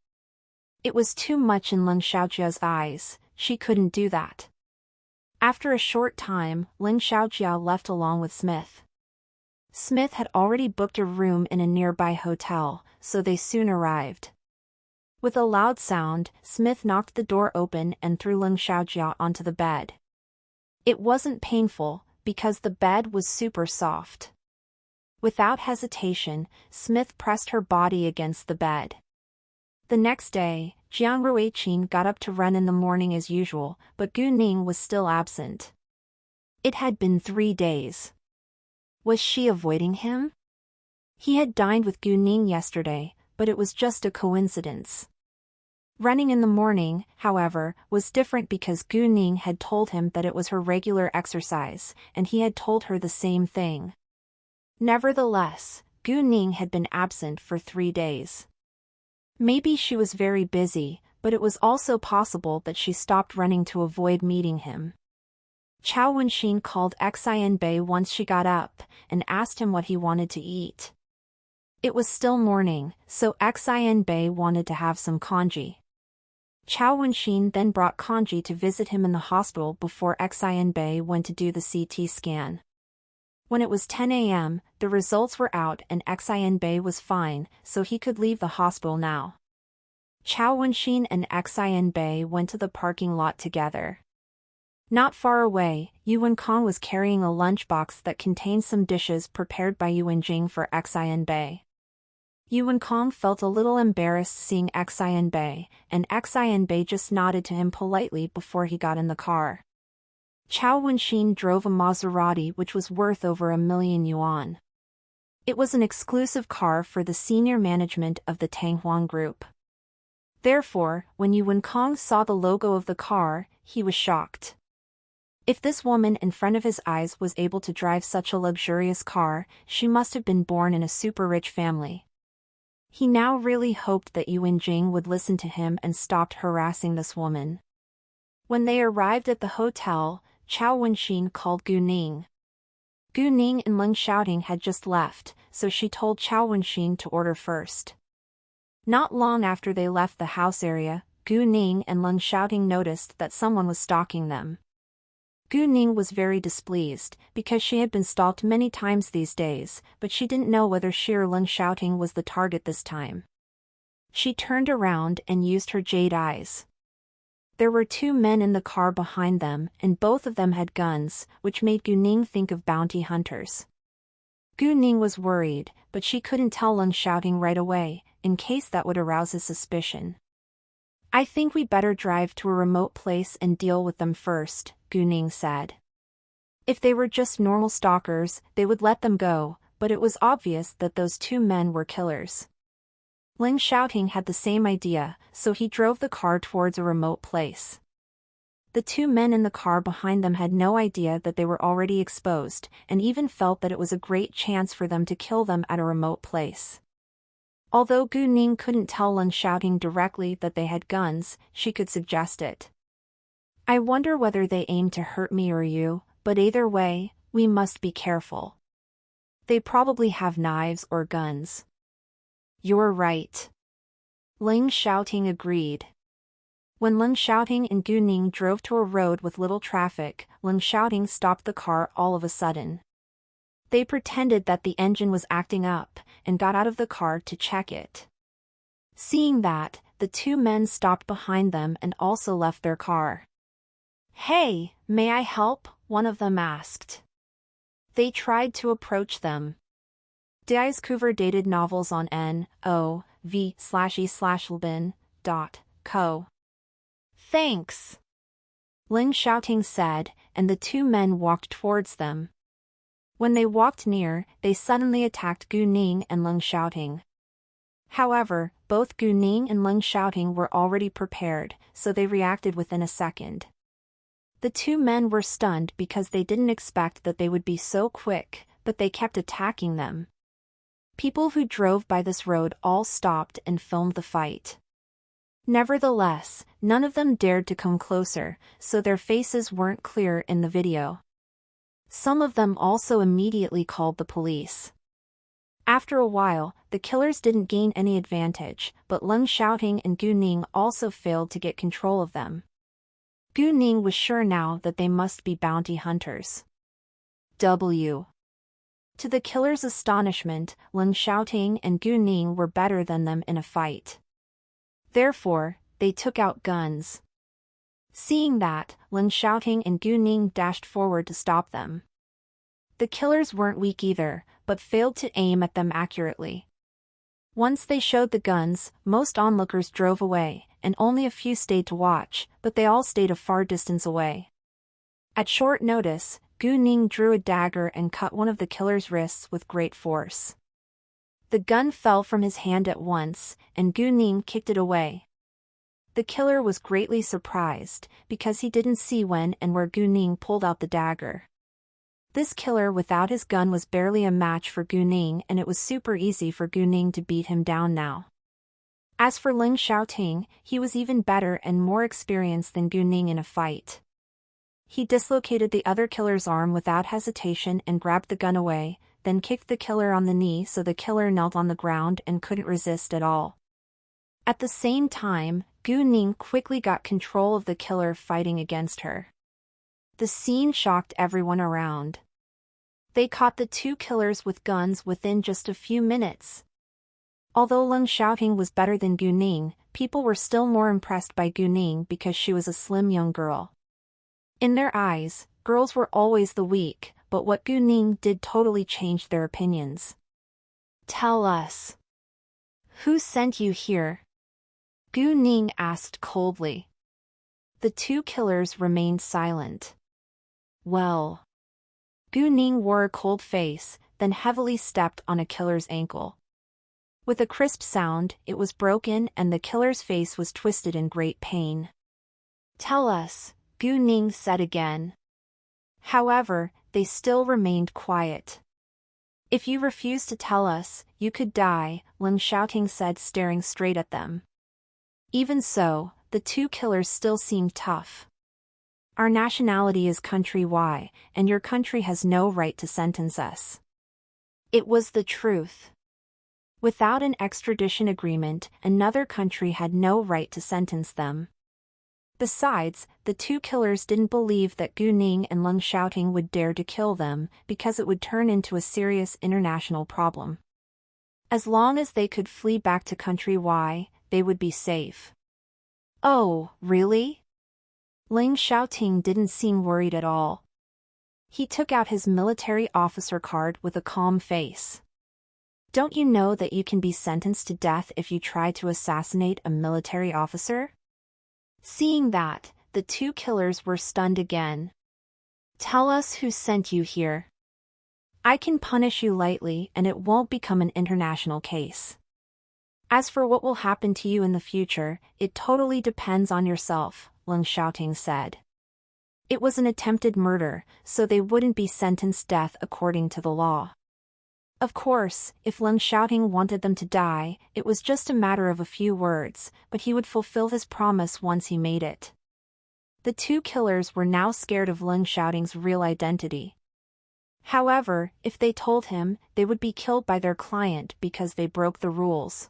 It was too much in Ling Xiaojia's eyes, she couldn't do that. After a short time, Ling Xiaojia left along with Smith. Smith had already booked a room in a nearby hotel, so they soon arrived. With a loud sound, Smith knocked the door open and threw Ling Xiaojia onto the bed. It wasn't painful, because the bed was super soft. Without hesitation, Smith pressed her body against the bed. The next day, Jiang Ruiqin got up to run in the morning as usual, but Gu Ning was still absent. It had been 3 days. Was she avoiding him? He had dined with Gu Ning yesterday, but it was just a coincidence. Running in the morning, however, was different because Gu Ning had told him that it was her regular exercise, and he had told her the same thing. Nevertheless, Gu Ning had been absent for 3 days. Maybe she was very busy, but it was also possible that she stopped running to avoid meeting him. Chao Wenxin called Xian Bei once she got up, and asked him what he wanted to eat. It was still morning, so Xian Bei wanted to have some congee. Chao Wenxin then brought congee to visit him in the hospital before Xian Bei went to do the CT scan. When it was 10 a.m., the results were out and Xian Bei was fine, so he could leave the hospital now. Chao Wenxin and Xian Bei went to the parking lot together. Not far away, Yuan Kong was carrying a lunchbox that contained some dishes prepared by Yuan Jing for Xian Bei. Yuan Kong felt a little embarrassed seeing Xian Bei, and Xian Bei just nodded to him politely before he got in the car. Chao Wenxin drove a Maserati which was worth over 1 million yuan. It was an exclusive car for the senior management of the Tanghuang Group. Therefore, when Yuan Kong saw the logo of the car, he was shocked. If this woman in front of his eyes was able to drive such a luxurious car, she must have been born in a super-rich family. He now really hoped that Yuan Jing would listen to him and stopped harassing this woman. When they arrived at the hotel, Chao Wenxin called Gu Ning. Gu Ning and Ling Xiaoting had just left, so she told Chao Wenxin to order first. Not long after they left the house area, Gu Ning and Ling Xiaoting noticed that someone was stalking them. Gu Ning was very displeased, because she had been stalked many times these days, but she didn't know whether she or Ling Xiaoting was the target this time. She turned around and used her jade eyes. There were 2 men in the car behind them, and both of them had guns, which made Gu Ning think of bounty hunters. Gu Ning was worried, but she couldn't tell Ling Xiaoting right away, in case that would arouse his suspicion. I think we better drive to a remote place and deal with them first, Gu Ning said. If they were just normal stalkers, they would let them go, but it was obvious that those two men were killers. Ling Xiaoting had the same idea, so he drove the car towards a remote place. The two men in the car behind them had no idea that they were already exposed, and even felt that it was a great chance for them to kill them at a remote place. Although Gu Ning couldn't tell Ling Xiaoting directly that they had guns, she could suggest it. I wonder whether they aim to hurt me or you, but either way, we must be careful. They probably have knives or guns. You're right. Ling Xiaoting agreed. When Ling Xiaoting and Gu Ning drove to a road with little traffic, Ling Xiaoting stopped the car all of a sudden. They pretended that the engine was acting up, and got out of the car to check it. Seeing that, the two men stopped behind them and also left their car. Hey, may I help? One of them asked. They tried to approach them. Diascover dated novels on NOV/E/Lbin.co. Thanks. Ling Xiaoting said, and the two men walked towards them. When they walked near, they suddenly attacked Gu Ning and Ling Xiaoting. However, both Gu Ning and Ling Xiaoting were already prepared, so they reacted within a second. The two men were stunned because they didn't expect that they would be so quick, but they kept attacking them. People who drove by this road all stopped and filmed the fight. Nevertheless, none of them dared to come closer, so their faces weren't clear in the video. Some of them also immediately called the police. After a while, the killers didn't gain any advantage, but Ling Xiaoting and Gu Ning also failed to get control of them. Gu Ning was sure now that they must be bounty hunters. To the killers' astonishment, Ling Xiaoting and Gu Ning were better than them in a fight. Therefore, they took out guns. Seeing that, Ling Xiaoting and Gu Ning dashed forward to stop them. The killers weren't weak either, but failed to aim at them accurately. Once they showed the guns, most onlookers drove away, and only a few stayed to watch, but they all stayed a far distance away. At short notice, Gu Ning drew a dagger and cut one of the killer's wrists with great force. The gun fell from his hand at once, and Gu Ning kicked it away. The killer was greatly surprised, because he didn't see when and where Gu Ning pulled out the dagger. This killer without his gun was barely a match for Gu Ning, and it was super easy for Gu Ning to beat him down now. As for Ling Xiaoting, he was even better and more experienced than Gu Ning in a fight. He dislocated the other killer's arm without hesitation and grabbed the gun away, then kicked the killer on the knee so the killer knelt on the ground and couldn't resist at all. At the same time, Gu Ning quickly got control of the killer fighting against her. The scene shocked everyone around. They caught the two killers with guns within just a few minutes. Although Ling Xiaoting was better than Gu Ning, people were still more impressed by Gu Ning because she was a slim young girl. In their eyes, girls were always the weak, but what Gu Ning did totally changed their opinions. Tell us. Who sent you here? Gu Ning asked coldly. The two killers remained silent. Well. Gu Ning wore a cold face, then heavily stepped on a killer's ankle. With a crisp sound, it was broken and the killer's face was twisted in great pain. Tell us, Gu Ning said again. However, they still remained quiet. If you refuse to tell us, you could die, Ling Xiaoting said, staring straight at them. Even so, the two killers still seemed tough. Our nationality is country Y, and your country has no right to sentence us. It was the truth. Without an extradition agreement, another country had no right to sentence them. Besides, the two killers didn't believe that Gu Ning and Ling Xiaoting would dare to kill them, because it would turn into a serious international problem. As long as they could flee back to country Y, they would be safe. Oh, really? Ling Xiaoting didn't seem worried at all. He took out his military officer card with a calm face. Don't you know that you can be sentenced to death if you try to assassinate a military officer? Seeing that, the two killers were stunned again. "Tell us who sent you here. I can punish you lightly and it won't become an international case. As for what will happen to you in the future, it totally depends on yourself," Leng Xiaoting said. It was an attempted murder, so they wouldn't be sentenced death according to the law. Of course, if Leng Xiaoting wanted them to die, it was just a matter of a few words, but he would fulfill his promise once he made it. The two killers were now scared of Leng Xiaoting's real identity. However, if they told him, they would be killed by their client because they broke the rules.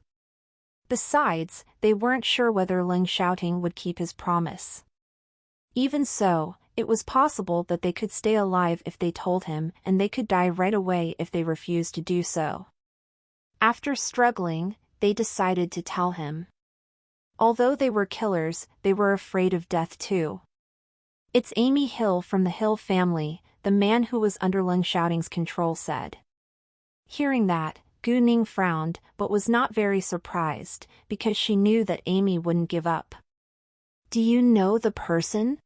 Besides, they weren't sure whether Leng Xiaoting would keep his promise. Even so, it was possible that they could stay alive if they told him, and they could die right away if they refused to do so. After struggling, they decided to tell him. Although they were killers, they were afraid of death too. "It's Amy Hill from the Hill family," the man who was under Leng Xiaoting's control said. Hearing that, Gu Ning frowned but was not very surprised, because she knew that Amy wouldn't give up. "Do you know the person?"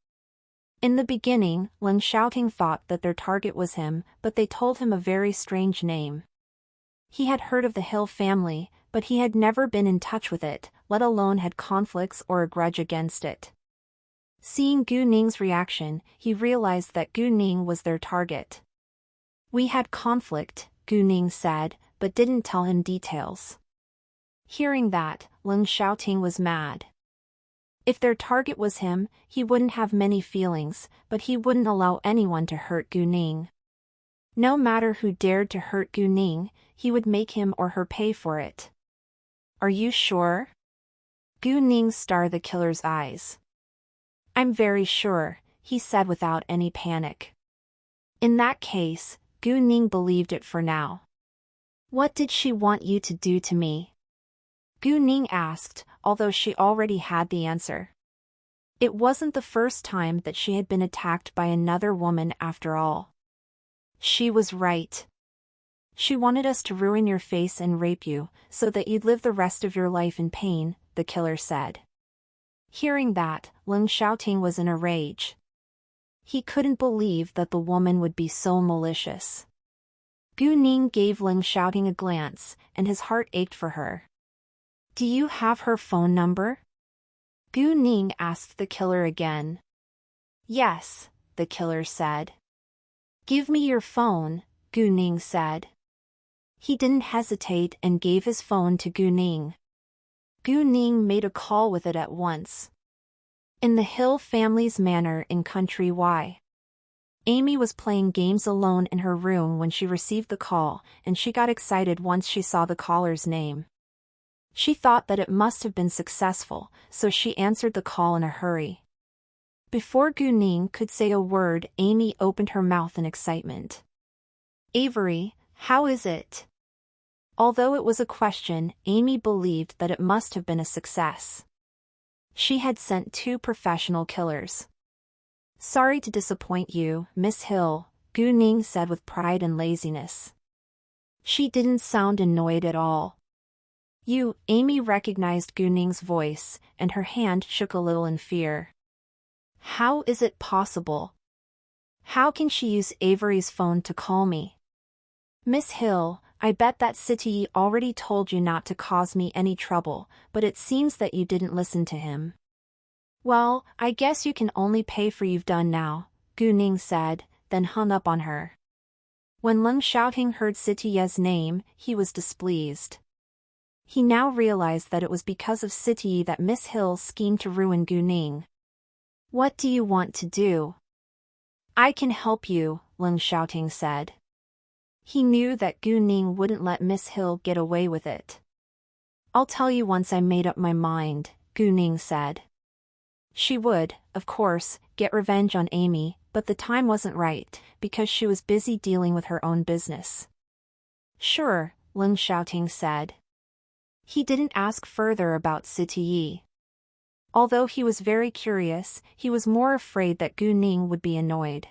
In the beginning, Leng Xiaoting thought that their target was him, but they told him a very strange name. He had heard of the Hill family, but he had never been in touch with it, let alone had conflicts or a grudge against it. Seeing Gu Ning's reaction, he realized that Gu Ning was their target. "We had conflict," Gu Ning said, but didn't tell him details. Hearing that, Leng Xiaoting was mad. If their target was him, he wouldn't have many feelings, but he wouldn't allow anyone to hurt Gu Ning. No matter who dared to hurt Gu Ning, he would make him or her pay for it. "Are you sure?" Gu Ning starred the killer's eyes. "I'm very sure," he said without any panic. In that case, Gu Ning believed it for now. "What did she want you to do to me?" Gu Ning asked, although she already had the answer. It wasn't the first time that she had been attacked by another woman after all. She was right. "She wanted us to ruin your face and rape you, so that you'd live the rest of your life in pain," the killer said. Hearing that, Leng Xiaoting was in a rage. He couldn't believe that the woman would be so malicious. Gu Ning gave Leng Xiaoting a glance, and his heart ached for her. "Do you have her phone number?" Gu Ning asked the killer again. "Yes," the killer said. "Give me your phone," Gu Ning said. He didn't hesitate and gave his phone to Gu Ning. Gu Ning made a call with it at once. In the Hill family's manor in Country Y. Amy was playing games alone in her room when she received the call, and she got excited once she saw the caller's name. She thought that it must have been successful, so she answered the call in a hurry. Before Gu Ning could say a word, Amy opened her mouth in excitement. "Avery, how is it?" Although it was a question, Amy believed that it must have been a success. She had sent 2 professional killers. "Sorry to disappoint you, Miss Hill," Gu Ning said with pride and laziness. She didn't sound annoyed at all. Amy recognized Gu Ning's voice, and her hand shook a little in fear. "How is it possible? How can she use Avery's phone to call me?" "Miss Hill, I bet that City already told you not to cause me any trouble, but it seems that you didn't listen to him." "Well, I guess you can only pay for you've done now," Gu Ning said, then hung up on her. When Leng Xiaoting heard Sitiye's name, he was displeased. He now realized that it was because of Sitiye that Miss Hill schemed to ruin Gu Ning. "What do you want to do?" "I can help you," Leng Xiaoting said. He knew that Gu Ning wouldn't let Miss Hill get away with it. "I'll tell you once I made up my mind," Gu Ning said. She would, of course, get revenge on Amy, but the time wasn't right, because she was busy dealing with her own business. "Sure," Leng Xiaoting said. He didn't ask further about Sitiye. Although he was very curious, he was more afraid that Gu Ning would be annoyed.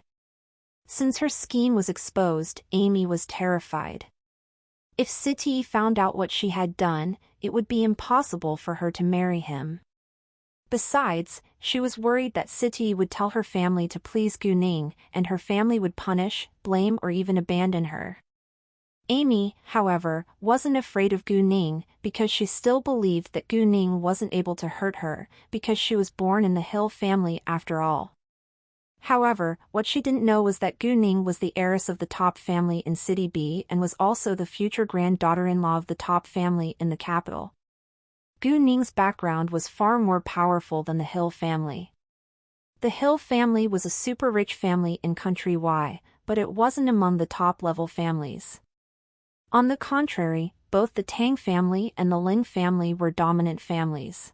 Since her scheme was exposed, Amy was terrified. If Sitiye found out what she had done, it would be impossible for her to marry him. Besides, she was worried that Siti would tell her family to please Gu Ning, and her family would punish, blame or even abandon her. Amy, however, wasn't afraid of Gu Ning, because she still believed that Gu Ning wasn't able to hurt her, because she was born in the Hill family after all. However, what she didn't know was that Gu Ning was the heiress of the top family in City B and was also the future granddaughter-in-law of the top family in the capital. Gu Ning's background was far more powerful than the Hill family. The Hill family was a super rich family in Country Y, but it wasn't among the top-level families. On the contrary, both the Tang family and the Ling family were dominant families.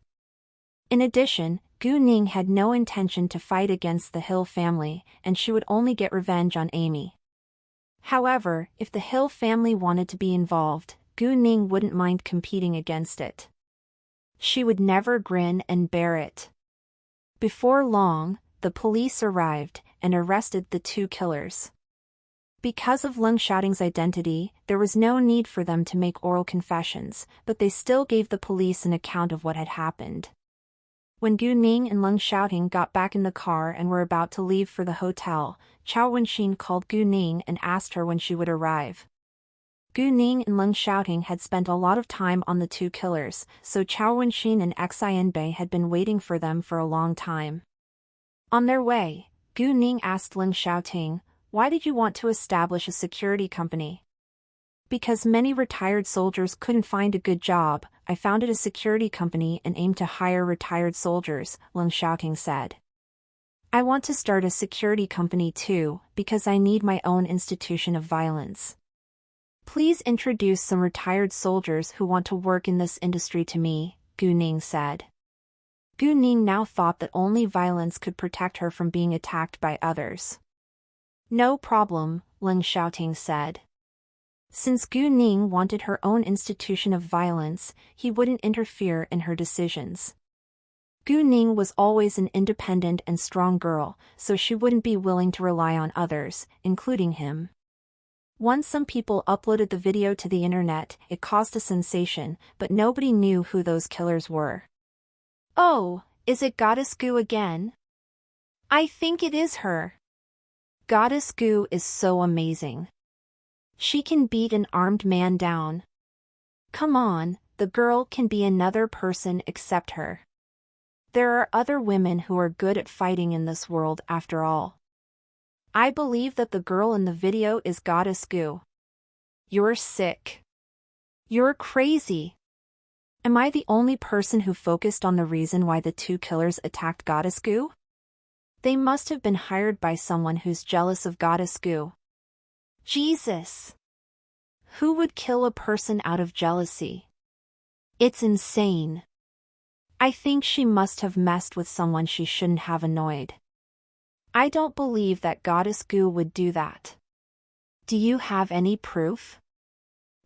In addition, Gu Ning had no intention to fight against the Hill family, and she would only get revenge on Amy. However, if the Hill family wanted to be involved, Gu Ning wouldn't mind competing against it. She would never grin and bear it. Before long, the police arrived and arrested the two killers. Because of Leng Xiaoting's identity, there was no need for them to make oral confessions, but they still gave the police an account of what had happened. When Gu Ning and Leng Xiaoting got back in the car and were about to leave for the hotel, Chao Wenxin called Gu Ning and asked her when she would arrive. Gu Ning and Leng Xiaoting had spent a lot of time on the two killers, so Chao Wenxin and Xianbei had been waiting for them for a long time. On their way, Gu Ning asked Leng Xiaoting, "Why did you want to establish a security company?" "Because many retired soldiers couldn't find a good job, I founded a security company and aimed to hire retired soldiers," Leng Xiaoting said. "I want to start a security company too, because I need my own institution of violence. Please introduce some retired soldiers who want to work in this industry to me," Gu Ning said. Gu Ning now thought that only violence could protect her from being attacked by others. "No problem," Leng Xiaoting said. Since Gu Ning wanted her own institution of violence, he wouldn't interfere in her decisions. Gu Ning was always an independent and strong girl, so she wouldn't be willing to rely on others, including him. Once some people uploaded the video to the internet, it caused a sensation, but nobody knew who those killers were. "Oh, is it Goddess Gu again? I think it is her. Goddess Gu is so amazing. She can beat an armed man down. Come on, the girl can be another person except her. There are other women who are good at fighting in this world after all. I believe that the girl in the video is Goddess Gu. You're sick. You're crazy. Am I the only person who focused on the reason why the two killers attacked Goddess Gu? They must have been hired by someone who's jealous of Goddess Gu. Jesus! Who would kill a person out of jealousy? It's insane. I think she must have messed with someone she shouldn't have annoyed. I don't believe that Goddess Gu would do that. Do you have any proof?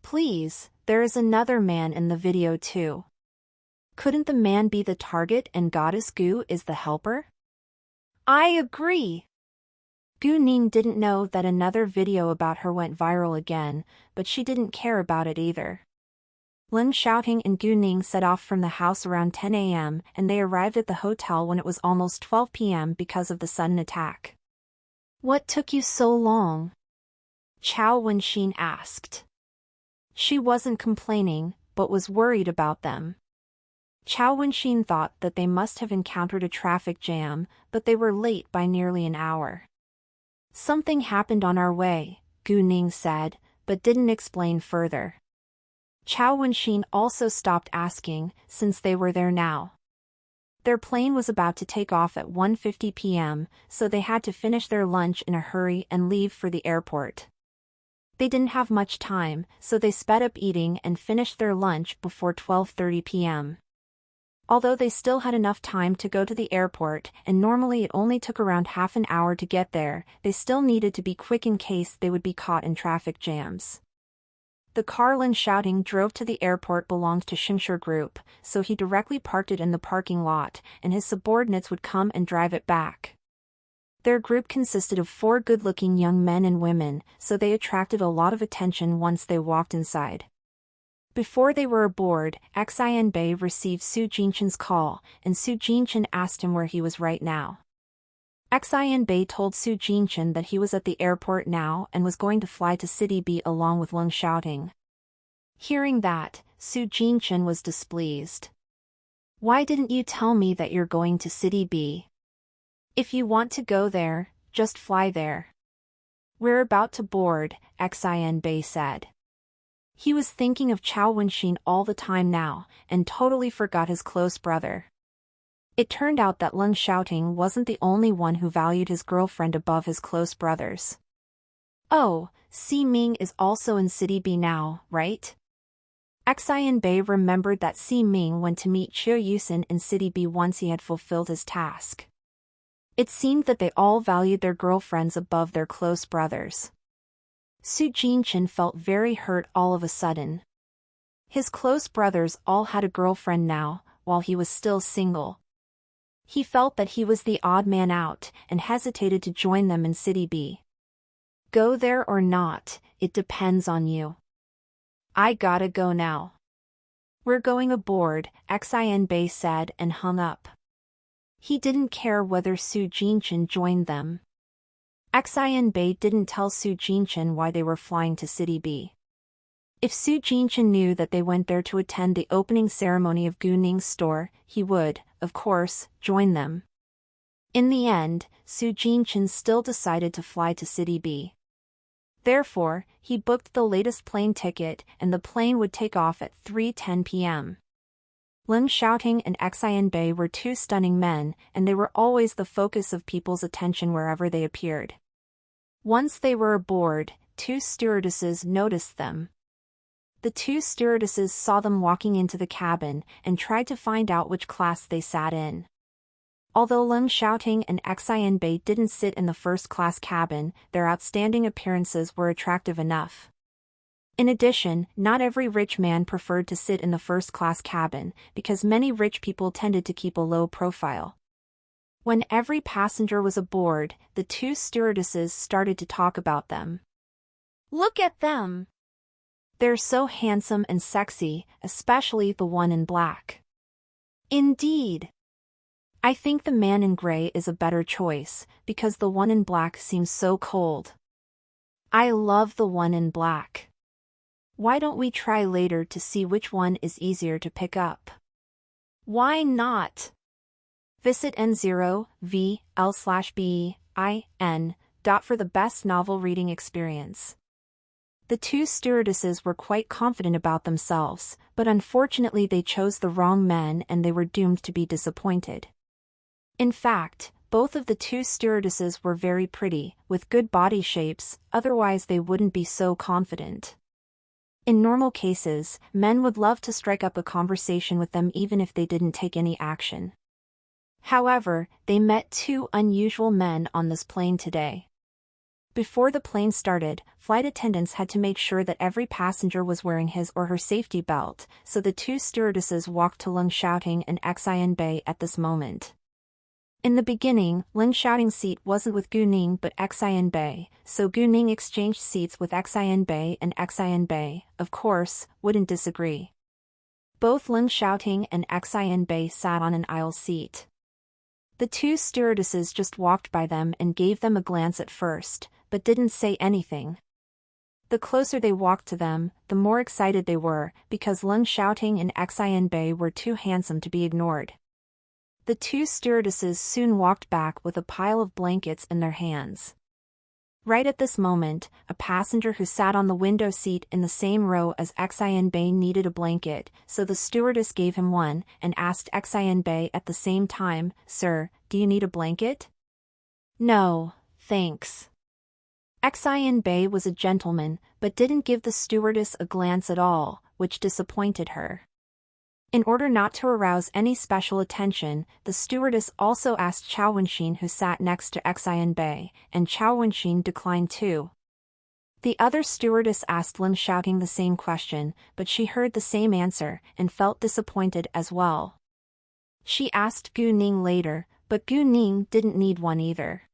Please, there is another man in the video too. Couldn't the man be the target and Goddess Gu is the helper? I agree. Gu Ning didn't know that another video about her went viral again, but she didn't care about it either. Leng Xiaoting and Gu Ning set off from the house around 10 a.m. and they arrived at the hotel when it was almost 12 p.m. because of the sudden attack. "What took you so long?" Chao Wenxin asked. She wasn't complaining, but was worried about them. Chao Wenxin thought that they must have encountered a traffic jam, but they were late by nearly an hour. "Something happened on our way," Gu Ning said, but didn't explain further. Chao Wenxin also stopped asking, since they were there now. Their plane was about to take off at 1:50 p.m., so they had to finish their lunch in a hurry and leave for the airport. They didn't have much time, so they sped up eating and finished their lunch before 12:30 p.m. Although they still had enough time to go to the airport, and normally it only took around half an hour to get there, they still needed to be quick in case they would be caught in traffic jams. The car Leng Xiaoting drove to the airport belonged to Xingshi Group, so he directly parked it in the parking lot, and his subordinates would come and drive it back. Their group consisted of 4 good-looking young men and women, so they attracted a lot of attention once they walked inside. Before they were aboard, Xian Bei received Su Jinchen's call, and Su Jinchen asked him where he was right now. Xian Bei told Su Jinchen that he was at the airport now and was going to fly to City B along with Leng Xiaoting. Hearing that, Su Jinchen was displeased. "Why didn't you tell me that you're going to City B? If you want to go there, just fly there." "We're about to board," Xian Bei said. He was thinking of Chao Wenxin all the time now, and totally forgot his close brother. It turned out that Leng Xiaoting wasn't the only one who valued his girlfriend above his close brothers. "Oh, Si Ming is also in City B now, right?" Xian Bei remembered that Si Ming went to meet Qiu Yusin in City B once he had fulfilled his task. It seemed that they all valued their girlfriends above their close brothers. Su Jinchen felt very hurt all of a sudden. His close brothers all had a girlfriend now, while he was still single. He felt that he was the odd man out, and hesitated to join them in City B. "Go there or not, it depends on you. I gotta go now." "We're going aboard," Xian Bei said and hung up. He didn't care whether Su Jinchen joined them. Xian Bei didn't tell Su Jinchen why they were flying to City B. If Su Jinchen knew that they went there to attend the opening ceremony of Gu Ning's store, he would, of course, join them. In the end, Su Jinchen still decided to fly to City B. Therefore, he booked the latest plane ticket, and the plane would take off at 3:10 p.m. Leng Xiaoting and Xian Bei were two stunning men, and they were always the focus of people's attention wherever they appeared. Once they were aboard, two stewardesses noticed them. The two stewardesses saw them walking into the cabin, and tried to find out which class they sat in. Although Leng Xiaoting and Xian Bei didn't sit in the first-class cabin, their outstanding appearances were attractive enough. In addition, not every rich man preferred to sit in the first-class cabin, because many rich people tended to keep a low profile. When every passenger was aboard, the two stewardesses started to talk about them. "Look at them! They're so handsome and sexy, especially the one in black." "Indeed. I think the man in gray is a better choice, because the one in black seems so cold." "I love the one in black. Why don't we try later to see which one is easier to pick up?" "Why not? Visit N0VL/BEIN. for the best novel reading experience." The two stewardesses were quite confident about themselves, but unfortunately they chose the wrong men and they were doomed to be disappointed. In fact, both of the two stewardesses were very pretty, with good body shapes, otherwise they wouldn't be so confident. In normal cases, men would love to strike up a conversation with them even if they didn't take any action. However, they met two unusual men on this plane today. Before the plane started, flight attendants had to make sure that every passenger was wearing his or her safety belt, so the two stewardesses walked to Leng Xiaoting and Xian Bei at this moment. In the beginning, Leng Xiaoting's seat wasn't with Gu Ning but Xian Bei, so Gu Ning exchanged seats with Xian Bei, and Xian Bei, of course, wouldn't disagree. Both Leng Xiaoting and Xian Bei sat on an aisle seat. The two stewardesses just walked by them and gave them a glance at first, but didn't say anything. The closer they walked to them, the more excited they were, because Leng Xiaoting and Xian Bei were too handsome to be ignored. The two stewardesses soon walked back with a pile of blankets in their hands. Right at this moment, a passenger who sat on the window seat in the same row as Xian Bei needed a blanket, so the stewardess gave him one, and asked Xian Bei at the same time, "Sir, do you need a blanket?" "No, thanks." Xian Bei was a gentleman, but didn't give the stewardess a glance at all, which disappointed her. In order not to arouse any special attention, the stewardess also asked Chao Wenxin, who sat next to Xian Bei, and Chao Wenxin declined too. The other stewardess asked Leng Xiaoting the same question, but she heard the same answer, and felt disappointed as well. She asked Gu Ning later, but Gu Ning didn't need one either.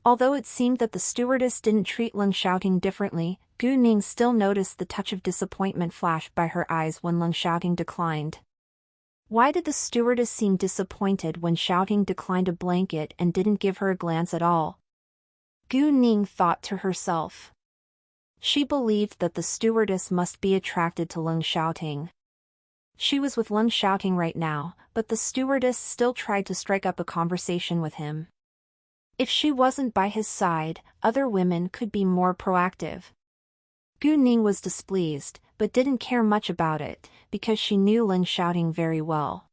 Although it seemed that the stewardess didn't treat Leng Xiaoting differently, Gu Ning still noticed the touch of disappointment flash by her eyes when Leng Xiaoting declined. Why did the stewardess seem disappointed when Xiaoting declined a blanket and didn't give her a glance at all? Gu Ning thought to herself. She believed that the stewardess must be attracted to Leng Xiaoting. She was with Leng Xiaoting right now, but the stewardess still tried to strike up a conversation with him. If she wasn't by his side, other women could be more proactive. Gu Ning was displeased, but didn't care much about it, because she knew Leng Xiaoting very well.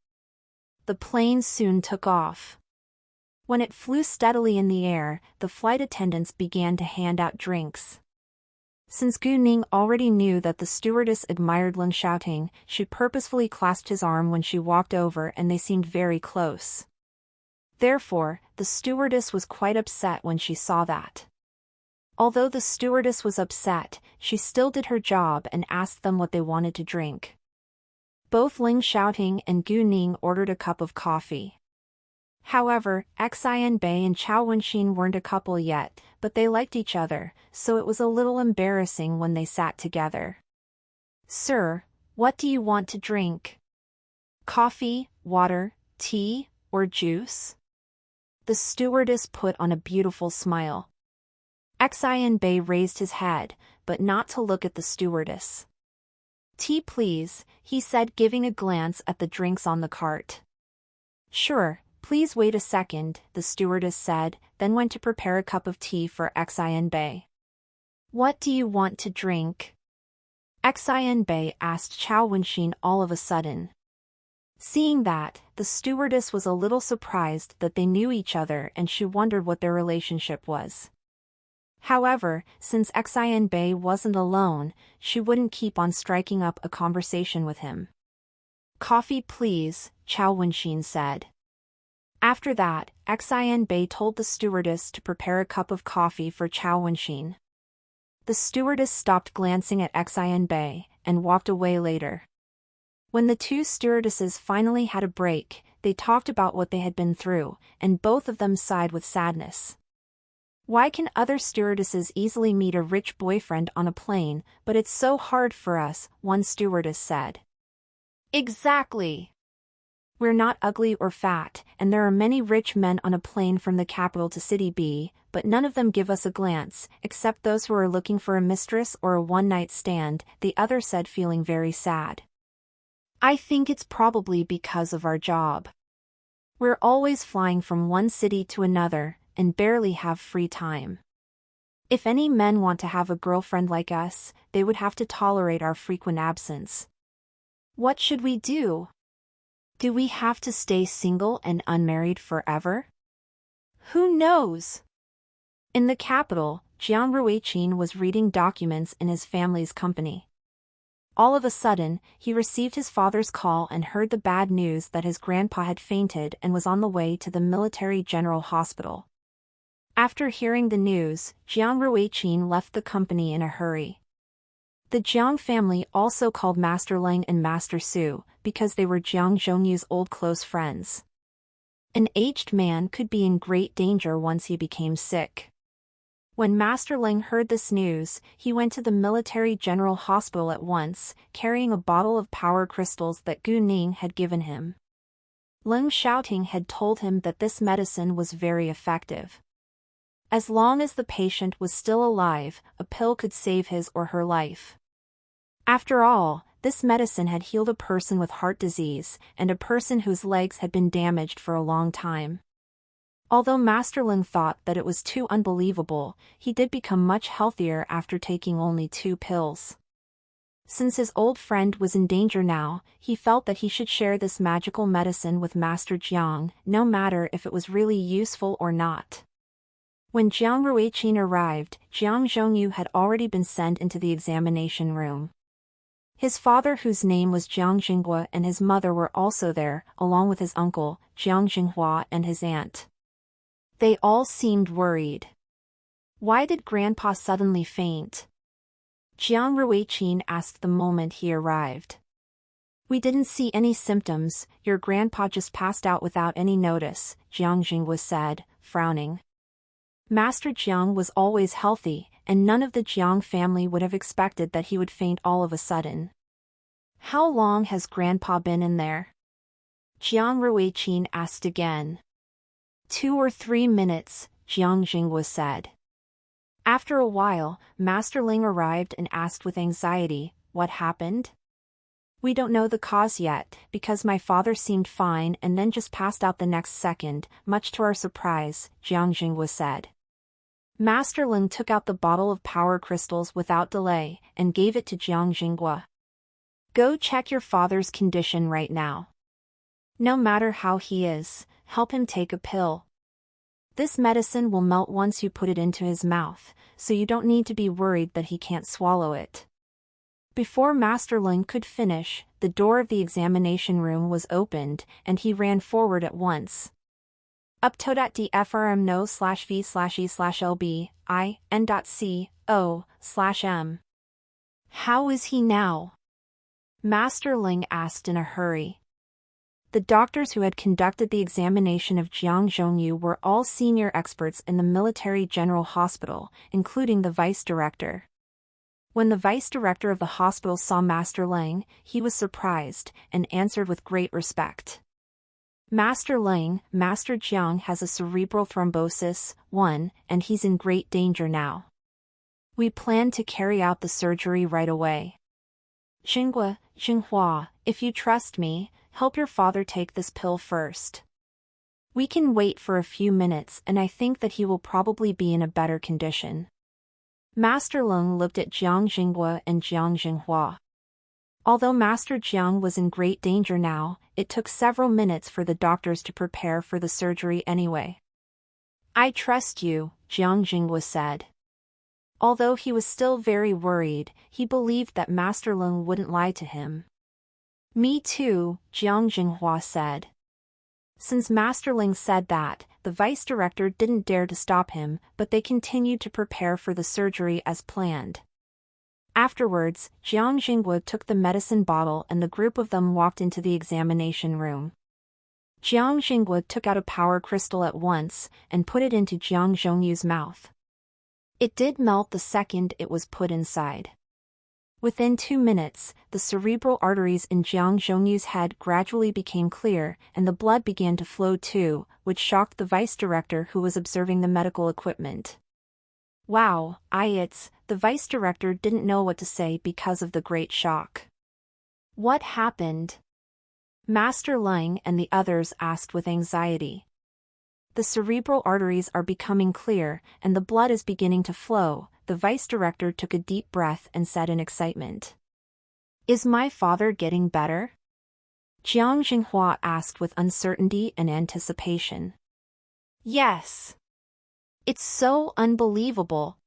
The plane soon took off. When it flew steadily in the air, the flight attendants began to hand out drinks. Since Gu Ning already knew that the stewardess admired Leng Xiaoting, she purposefully clasped his arm when she walked over and they seemed very close. Therefore, the stewardess was quite upset when she saw that. Although the stewardess was upset, she still did her job and asked them what they wanted to drink. Both Leng Xiaoting and Gu Ning ordered a cup of coffee. However, Xian Bei and Chao Wenxin weren't a couple yet, but they liked each other, so it was a little embarrassing when they sat together. "Sir, what do you want to drink? Coffee, water, tea, or juice?" The stewardess put on a beautiful smile. Xian Bei raised his head, but not to look at the stewardess. "Tea please," he said, giving a glance at the drinks on the cart. "Sure, please wait a second," the stewardess said, then went to prepare a cup of tea for Xian Bei. "What do you want to drink?" Xian Bei asked Chao Wenxin all of a sudden. Seeing that, the stewardess was a little surprised that they knew each other and she wondered what their relationship was. However, since Xian Bei wasn't alone, she wouldn't keep on striking up a conversation with him. "Coffee please," Chao Wenxin said. After that, Xian Bei told the stewardess to prepare a cup of coffee for Chao Wenxin. The stewardess stopped glancing at Xian Bei and walked away later. When the two stewardesses finally had a break, they talked about what they had been through, and both of them sighed with sadness. "Why can other stewardesses easily meet a rich boyfriend on a plane, but it's so hard for us?" one stewardess said. "Exactly. We're not ugly or fat, and there are many rich men on a plane from the capital to City B, but none of them give us a glance, except those who are looking for a mistress or a one-night stand," the other said, feeling very sad. "I think it's probably because of our job. We're always flying from one city to another, and barely have free time. If any men want to have a girlfriend like us, they would have to tolerate our frequent absence. What should we do? Do we have to stay single and unmarried forever? Who knows?" In the capital, Jiang Ruiqin was reading documents in his family's company. All of a sudden, he received his father's call and heard the bad news that his grandpa had fainted and was on the way to the military general hospital. After hearing the news, Jiang Ruiqin left the company in a hurry. The Jiang family also called Master Leng and Master Su, because they were Jiang Zhongyu's old close friends. An aged man could be in great danger once he became sick. When Master Leng heard this news, he went to the military general hospital at once, carrying a bottle of power crystals that Gu Ning had given him. Leng Xiaoting had told him that this medicine was very effective. As long as the patient was still alive, a pill could save his or her life. After all, this medicine had healed a person with heart disease, and a person whose legs had been damaged for a long time. Although Master Leng thought that it was too unbelievable, he did become much healthier after taking only 2 pills. Since his old friend was in danger now, he felt that he should share this magical medicine with Master Jiang, no matter if it was really useful or not. When Jiang Ruiqin arrived, Jiang Zhongyu had already been sent into the examination room. His father, whose name was Jiang Jinghua, and his mother were also there, along with his uncle, Jiang Jinghua, and his aunt. They all seemed worried. Why did Grandpa suddenly faint? Jiang Ruiqin asked the moment he arrived. "We didn't see any symptoms, your grandpa just passed out without any notice," Jiang Jinghua said, frowning. Master Jiang was always healthy, and none of the Jiang family would have expected that he would faint all of a sudden. How long has Grandpa been in there? Jiang Ruiqin asked again. 2 or 3 minutes, Jiang Jinghua said. After a while, Master Ling arrived and asked with anxiety, "What happened?" "We don't know the cause yet, because my father seemed fine and then just passed out the next second, much to our surprise," Jiang Jinghua said. Master Ling took out the bottle of power crystals without delay and gave it to Jiang Jinghua. "Go check your father's condition right now. No matter how he is, help him take a pill. This medicine will melt once you put it into his mouth, so you don't need to be worried that he can't swallow it." Before Master Ling could finish, the door of the examination room was opened, and he ran forward at once. Up.dfrm no/v/e/lb I n.co/m. "How is he now?" Master Ling asked in a hurry. The doctors who had conducted the examination of Jiang Zhongyu were all senior experts in the Military General Hospital, including the vice director. When the vice director of the hospital saw Master Ling, he was surprised, and answered with great respect. "Master Ling, Master Jiang has a cerebral thrombosis, 1, and he's in great danger now. We plan to carry out the surgery right away. Jinghua, Jinghua, if you trust me, help your father take this pill first. We can wait for a few minutes and I think that he will probably be in a better condition." Master Ling looked at Jiang Jinghua and Jiang Jinghua. Although Master Jiang was in great danger now, it took several minutes for the doctors to prepare for the surgery anyway. "I trust you," Jiang Jinghua said. Although he was still very worried, he believed that Master Ling wouldn't lie to him. "Me too," Jiang Jinghua said. Since Master Ling said that, the vice director didn't dare to stop him, but they continued to prepare for the surgery as planned. Afterwards, Jiang Jinghua took the medicine bottle and the group of them walked into the examination room. Jiang Jinghua took out a power crystal at once and put it into Jiang Zhongyu's mouth. It did melt the second it was put inside. Within 2 minutes, the cerebral arteries in Jiang Zhongyu's head gradually became clear, and the blood began to flow too, which shocked the vice director who was observing the medical equipment. "Wow, the vice director didn't know what to say because of the great shock." "What happened?" Master Ling and the others asked with anxiety. "The cerebral arteries are becoming clear, and the blood is beginning to flow," the vice director took a deep breath and said in excitement. "Is my father getting better?" Jiang Jinghua asked with uncertainty and anticipation. "Yes. It's so unbelievable."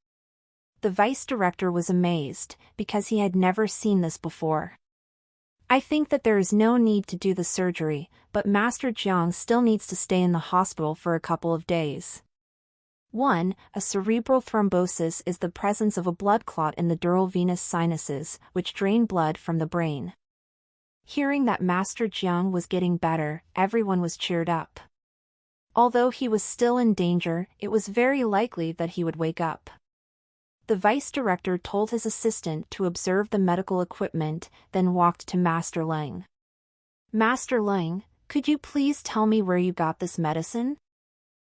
The vice director was amazed, because he had never seen this before. "I think that there is no need to do the surgery, but Master Jiang still needs to stay in the hospital for a couple of days. 1. A cerebral thrombosis is the presence of a blood clot in the dural venous sinuses, which drain blood from the brain." Hearing that Master Jiang was getting better, everyone was cheered up. Although he was still in danger, it was very likely that he would wake up. The vice director told his assistant to observe the medical equipment, then walked to Master Ling. "Master Ling, could you please tell me where you got this medicine?"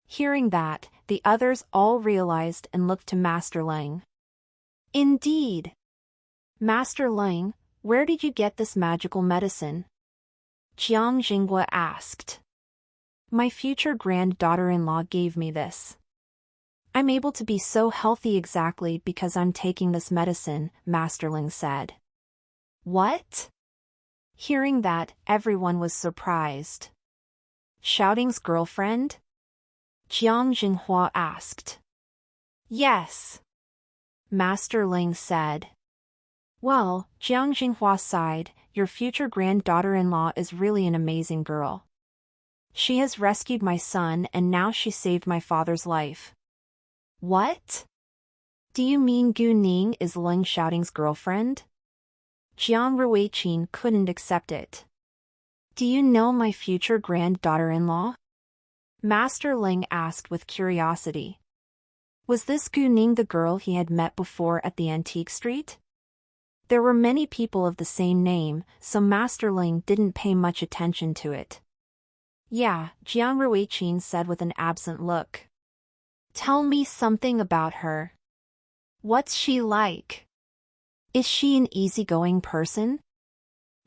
Hearing that, the others all realized and looked to Master Ling. "Indeed! Master Ling, where did you get this magical medicine?" Jiang Jinghua asked. "My future granddaughter-in-law gave me this. I'm able to be so healthy exactly because I'm taking this medicine," Master Ling said. "What?" Hearing that, everyone was surprised. "Shouting's girlfriend?" Jiang Jinghua asked. "Yes," Master Ling said. "Well," Jiang Jinghua sighed, "your future granddaughter-in-law is really an amazing girl. She has rescued my son and now she saved my father's life." "What? Do you mean Gu Ning is Ling Shouting's girlfriend?" Jiang Ruiqin couldn't accept it. "Do you know my future granddaughter-in-law?" Master Ling asked with curiosity. Was this Gu Ning the girl he had met before at the antique street? There were many people of the same name, so Master Ling didn't pay much attention to it. Yeah, Jiang Ruiqin said with an absent look. Tell me something about her. What's she like? Is she an easygoing person?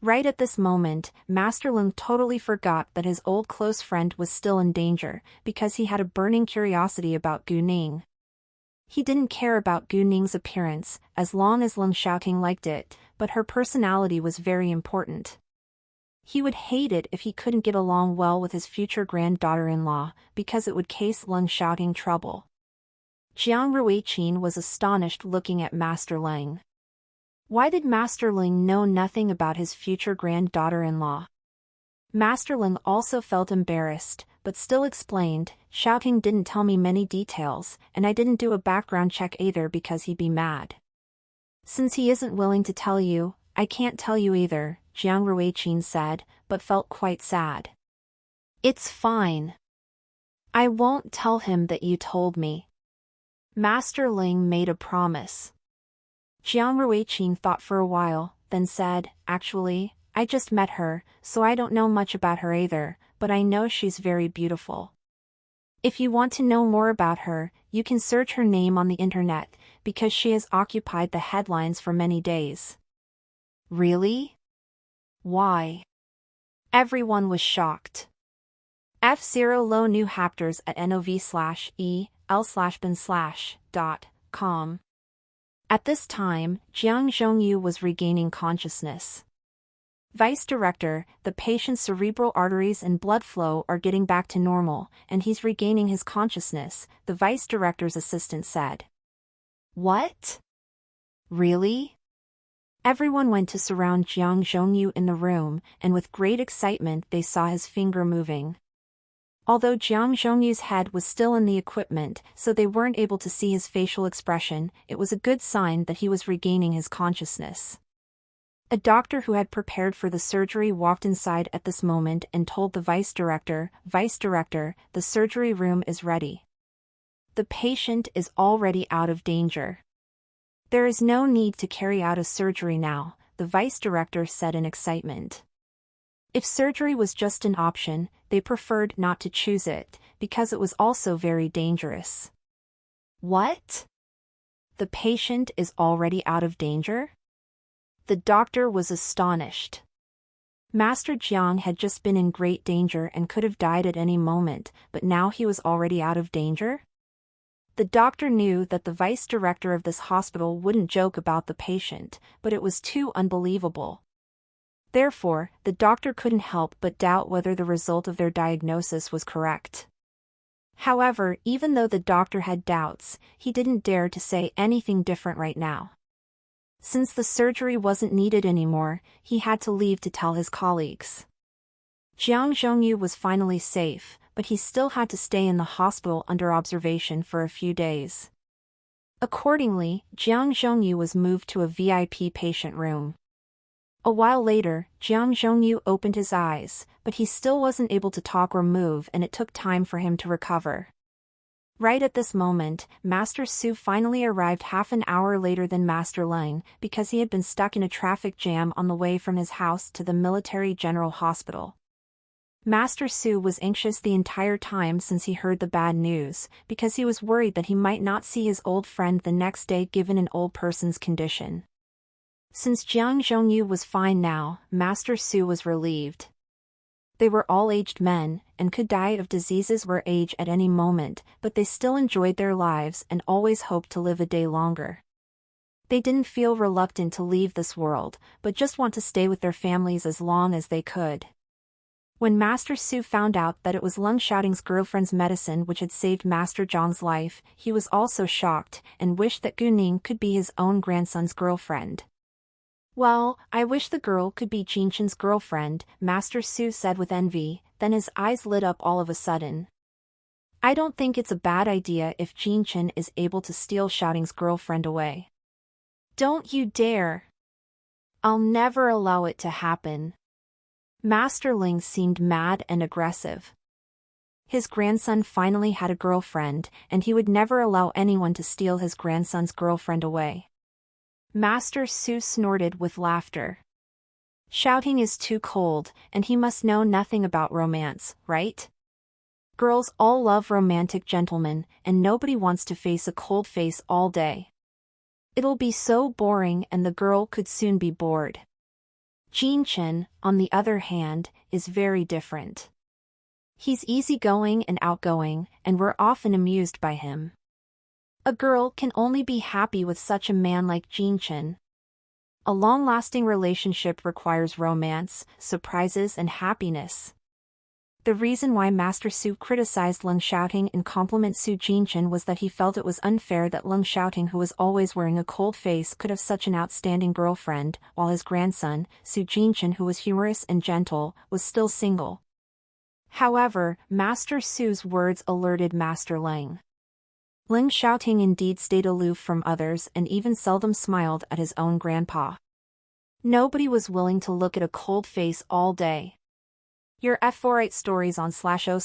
Right at this moment, Master Ling totally forgot that his old close friend was still in danger, because he had a burning curiosity about Gu Ning. He didn't care about Gu Ning's appearance, as long as Leng Xiaoqing liked it, but her personality was very important. He would hate it if he couldn't get along well with his future granddaughter-in-law, because it would cause Leng Xiaoqing trouble. Jiang Ruiqin was astonished looking at Master Ling. Why did Master Ling know nothing about his future granddaughter-in-law? Master Ling also felt embarrassed, but still explained, Xiaoqing didn't tell me many details, and I didn't do a background check either because he'd be mad. Since he isn't willing to tell you, I can't tell you either, Jiang Ruiqin said, but felt quite sad. It's fine. I won't tell him that you told me. Master Ling made a promise. Jiang Ruiqin thought for a while, then said, Actually, I just met her, so I don't know much about her either, but I know she's very beautiful. If you want to know more about her, you can search her name on the internet, because she has occupied the headlines for many days. Really? Why? Everyone was shocked. F0 Low New Hapters at nov/el/bin/.com. At this time, Jiang Zhongyu was regaining consciousness. Vice Director, the patient's cerebral arteries and blood flow are getting back to normal, and he's regaining his consciousness, the Vice Director's assistant said. What? Really? Everyone went to surround Jiang Zhongyu in the room, and with great excitement they saw his finger moving. Although Jiang Zhongyu's head was still in the equipment, so they weren't able to see his facial expression, it was a good sign that he was regaining his consciousness. A doctor who had prepared for the surgery walked inside at this moment and told the Vice Director, the surgery room is ready. The patient is already out of danger. There is no need to carry out a surgery now, the Vice Director said in excitement. If surgery was just an option, they preferred not to choose it, because it was also very dangerous. What? The patient is already out of danger? The doctor was astonished. Master Jiang had just been in great danger and could have died at any moment, but now he was already out of danger? The doctor knew that the Vice Director of this hospital wouldn't joke about the patient, but it was too unbelievable. Therefore, the doctor couldn't help but doubt whether the result of their diagnosis was correct. However, even though the doctor had doubts, he didn't dare to say anything different right now. Since the surgery wasn't needed anymore, he had to leave to tell his colleagues. Jiang Zhongyu was finally safe, but he still had to stay in the hospital under observation for a few days. Accordingly, Jiang Zhongyu was moved to a VIP patient room. A while later, Jiang Zhongyu opened his eyes, but he still wasn't able to talk or move, and it took time for him to recover. Right at this moment, Master Su finally arrived half an hour later than Master Ling, because he had been stuck in a traffic jam on the way from his house to the military general hospital. Master Su was anxious the entire time since he heard the bad news, because he was worried that he might not see his old friend the next day given an old person's condition. Since Jiang Zhongyu was fine now, Master Su was relieved. They were all aged men, and could die of diseases or age at any moment, but they still enjoyed their lives and always hoped to live a day longer. They didn't feel reluctant to leave this world, but just want to stay with their families as long as they could. When Master Su found out that it was Leng Xiaoqing's girlfriend's medicine which had saved Master Zhang's life, he was also shocked, and wished that Gu Ning could be his own grandson's girlfriend. Well, I wish the girl could be Jinchen's girlfriend, Master Su said with envy, then his eyes lit up all of a sudden. I don't think it's a bad idea if Jinchen is able to steal Xiaoqing's girlfriend away. Don't you dare! I'll never allow it to happen. Master Ling seemed mad and aggressive. His grandson finally had a girlfriend, and he would never allow anyone to steal his grandson's girlfriend away. Master Su snorted with laughter. Shouting is too cold, and he must know nothing about romance, right? Girls all love romantic gentlemen, and nobody wants to face a cold face all day. It'll be so boring and the girl could soon be bored. Jinchen, on the other hand, is very different. He's easygoing and outgoing, and we're often amused by him. A girl can only be happy with such a man like Jinchen. A long-lasting relationship requires romance, surprises and happiness. The reason why Master Su criticized Leng Xiaoting and complimented Su Jinchen was that he felt it was unfair that Leng Xiaoting, who was always wearing a cold face, could have such an outstanding girlfriend, while his grandson, Su Jinchen, who was humorous and gentle, was still single. However, Master Su's words alerted Master Leng. Leng Xiaoting indeed stayed aloof from others and even seldom smiled at his own grandpa. Nobody was willing to look at a cold face all day. Your F48 stories on /o/v/lbn.cm.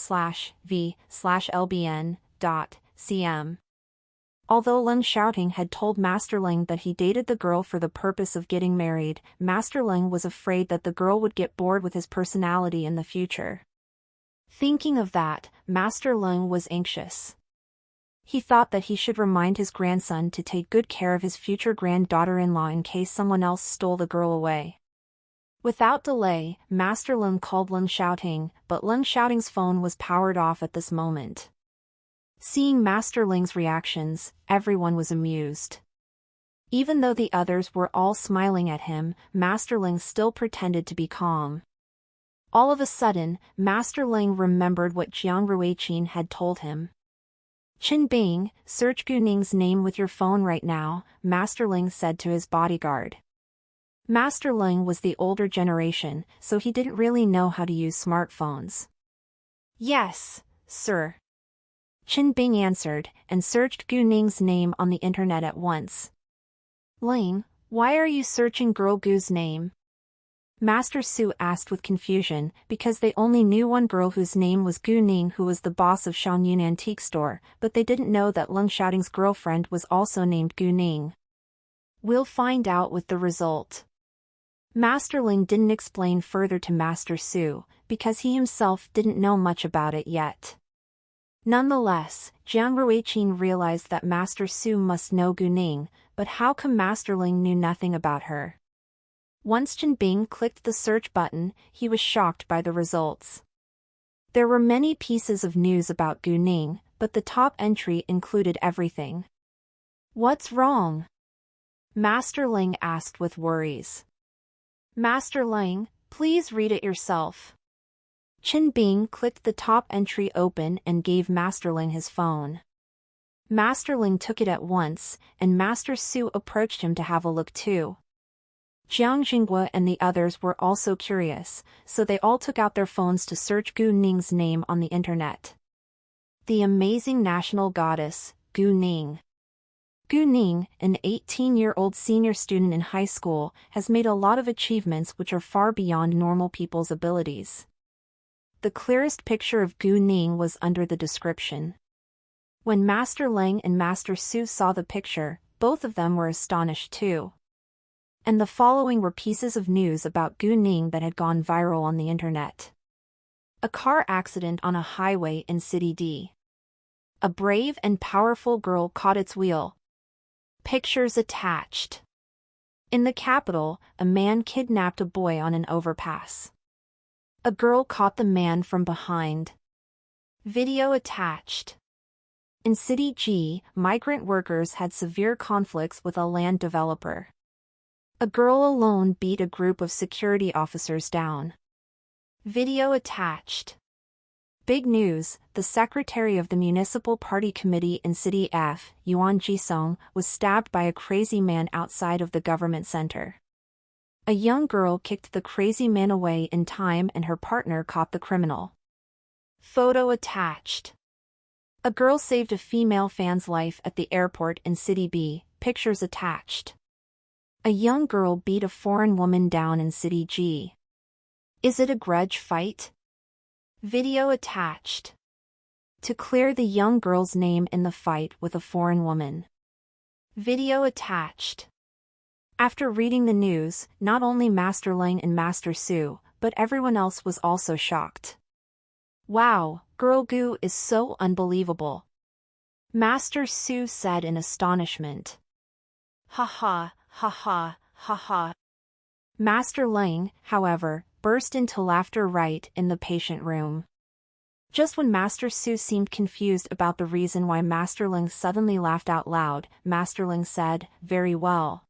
Although Leng Xiaoting had told Master Leng that he dated the girl for the purpose of getting married, Master Leng was afraid that the girl would get bored with his personality in the future. Thinking of that, Master Leng was anxious. He thought that he should remind his grandson to take good care of his future granddaughter-in-law in case someone else stole the girl away. Without delay, Master Leng called Leng Xiaoting, but Leng Xiaoting's phone was powered off at this moment. Seeing Master Leng's reactions, everyone was amused. Even though the others were all smiling at him, Master Leng still pretended to be calm. All of a sudden, Master Leng remembered what Jiang Ruiqin had told him. "Qin Bing, search Gu Ning's name with your phone right now," Master Leng said to his bodyguard. Master Leng was the older generation, so he didn't really know how to use smartphones. "Yes, sir." Qin Bing answered, and searched Gu Ning's name on the internet at once. "Leng, why are you searching girl Gu's name?" Master Su asked with confusion, because they only knew one girl whose name was Gu Ning, who was the boss of Xiaonyun Antique Store, but they didn't know that Leng Xiaoting's girlfriend was also named Gu Ning. "We'll find out with the result." Master Leng didn't explain further to Master Su, because he himself didn't know much about it yet. Nonetheless, Jiang Ruiqin realized that Master Su must know Gu Ning, but how come Master Leng knew nothing about her? Once Qin Bing clicked the search button, he was shocked by the results. There were many pieces of news about Gu Ning, but the top entry included everything. "What's wrong?" Master Leng asked with worries. "Master Leng, please read it yourself." Qin Bing clicked the top entry open and gave Master Leng his phone. Master Leng took it at once, and Master Su approached him to have a look too. Jiang Jinghua and the others were also curious, so they all took out their phones to search Gu Ning's name on the internet. The amazing national goddess, Gu Ning. Gu Ning, an 18-year-old senior student in high school, has made a lot of achievements which are far beyond normal people's abilities. The clearest picture of Gu Ning was under the description. When Master Leng and Master Su saw the picture, both of them were astonished too. And the following were pieces of news about Gu Ning that had gone viral on the internet. A car accident on a highway in City D. A brave and powerful girl caught its wheel. Pictures attached. In the capital, a man kidnapped a boy on an overpass. A girl caught the man from behind. Video attached. In City G, migrant workers had severe conflicts with a land developer. A girl alone beat a group of security officers down. Video attached. Big news, the secretary of the Municipal Party Committee in City F, Yuan Jisong, was stabbed by a crazy man outside of the government center. A young girl kicked the crazy man away in time and her partner caught the criminal. Photo attached. A girl saved a female fan's life at the airport in City B, pictures attached. A young girl beat a foreign woman down in City G. Is it a grudge fight? Video attached. to clear the young girl's name in the fight with a foreign woman. Video attached. After reading the news, not only Master Ling and Master Su, but everyone else was also shocked. Wow, Girl Goo is so unbelievable, Master Su said in astonishment. Ha ha, ha ha, ha ha. Master Ling, however, burst into laughter right in the patient room. Just when Master Su seemed confused about the reason why Master Ling suddenly laughed out loud, Master Ling said, "Very well.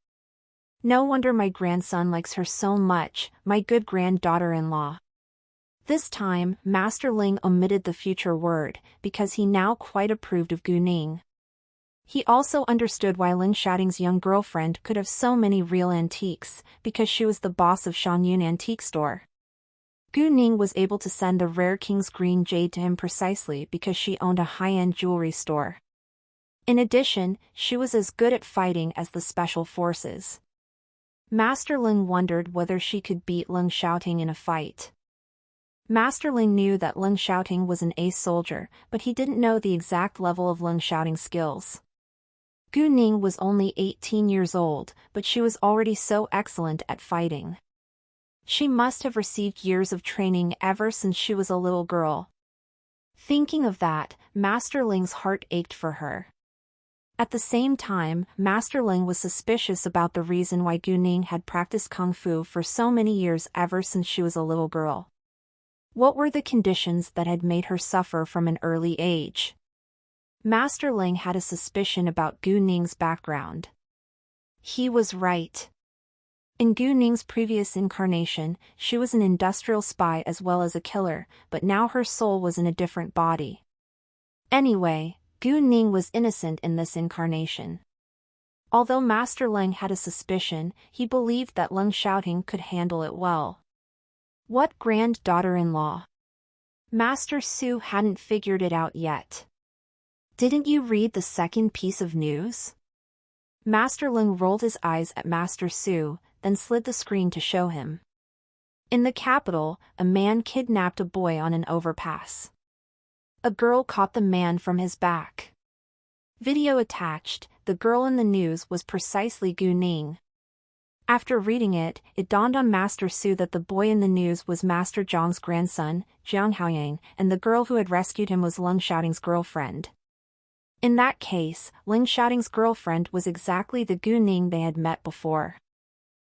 No wonder my grandson likes her so much, my good granddaughter-in-law." This time, Master Ling omitted the future word, because he now quite approved of Gu Ning. He also understood why Ling Xiaoting's young girlfriend could have so many real antiques, because she was the boss of Shangyun Antique Store. Gu Ning was able to send the rare King's Green Jade to him precisely because she owned a high-end jewelry store. In addition, she was as good at fighting as the special forces. Master Ling wondered whether she could beat Ling Xiaoting in a fight. Master Ling knew that Ling Xiaoting was an ace soldier, but he didn't know the exact level of Ling Xiaoting's skills. Gu Ning was only 18 years old, but she was already so excellent at fighting. She must have received years of training ever since she was a little girl. Thinking of that, Master Ling's heart ached for her. At the same time, Master Ling was suspicious about the reason why Gu Ning had practiced kung fu for so many years ever since she was a little girl. What were the conditions that had made her suffer from an early age? Master Ling had a suspicion about Gu Ning's background. He was right. In Gu Ning's previous incarnation, she was an industrial spy as well as a killer, but now her soul was in a different body. Anyway, Gu Ning was innocent in this incarnation. Although Master Ling had a suspicion, he believed that Ling Xiaoting could handle it well. What granddaughter-in-law? Master Su hadn't figured it out yet. Didn't you read the second piece of news? Master Ling rolled his eyes at Master Su, then slid the screen to show him. In the capital, a man kidnapped a boy on an overpass. A girl caught the man from his back. Video attached, the girl in the news was precisely Gu Ning. After reading it, it dawned on Master Su that the boy in the news was Master Zhang's grandson, Jiang Haoyang, and the girl who had rescued him was Ling Xiaoting's girlfriend. In that case, Ling Xiaoting's girlfriend was exactly the Gu Ning they had met before.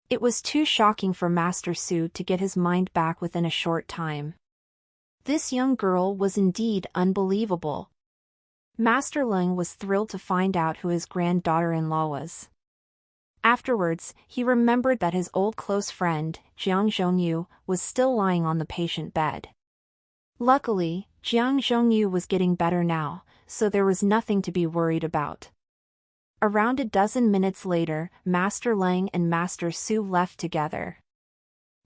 It was too shocking for Master Su to get his mind back within a short time. This young girl was indeed unbelievable. Master Ling was thrilled to find out who his granddaughter-in-law was. Afterwards, he remembered that his old close friend, Jiang Zhongyu, was still lying on the patient bed. Luckily, Jiang Zhongyu was getting better now, so there was nothing to be worried about. Around a dozen minutes later, Master Ling and Master Su left together.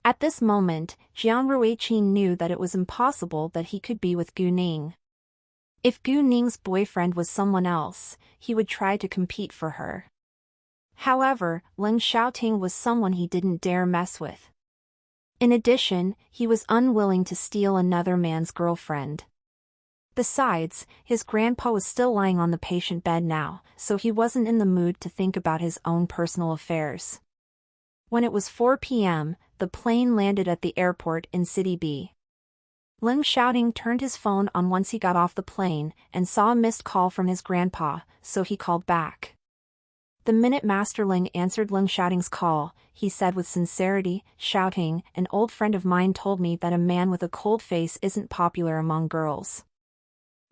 At this moment, Jiang Ruiqin knew that it was impossible that he could be with Gu Ning. If Gu Ning's boyfriend was someone else, he would try to compete for her. However, Ling Xiaoting was someone he didn't dare mess with. In addition, he was unwilling to steal another man's girlfriend. Besides, his grandpa was still lying on the patient bed now, so he wasn't in the mood to think about his own personal affairs. When it was 4 p.m., the plane landed at the airport in City B. Ling Xiaoting turned his phone on once he got off the plane and saw a missed call from his grandpa, so he called back. The minute Master Ling answered Ling Xiaoting's call, he said with sincerity, "Xiaoting, an old friend of mine told me that a man with a cold face isn't popular among girls.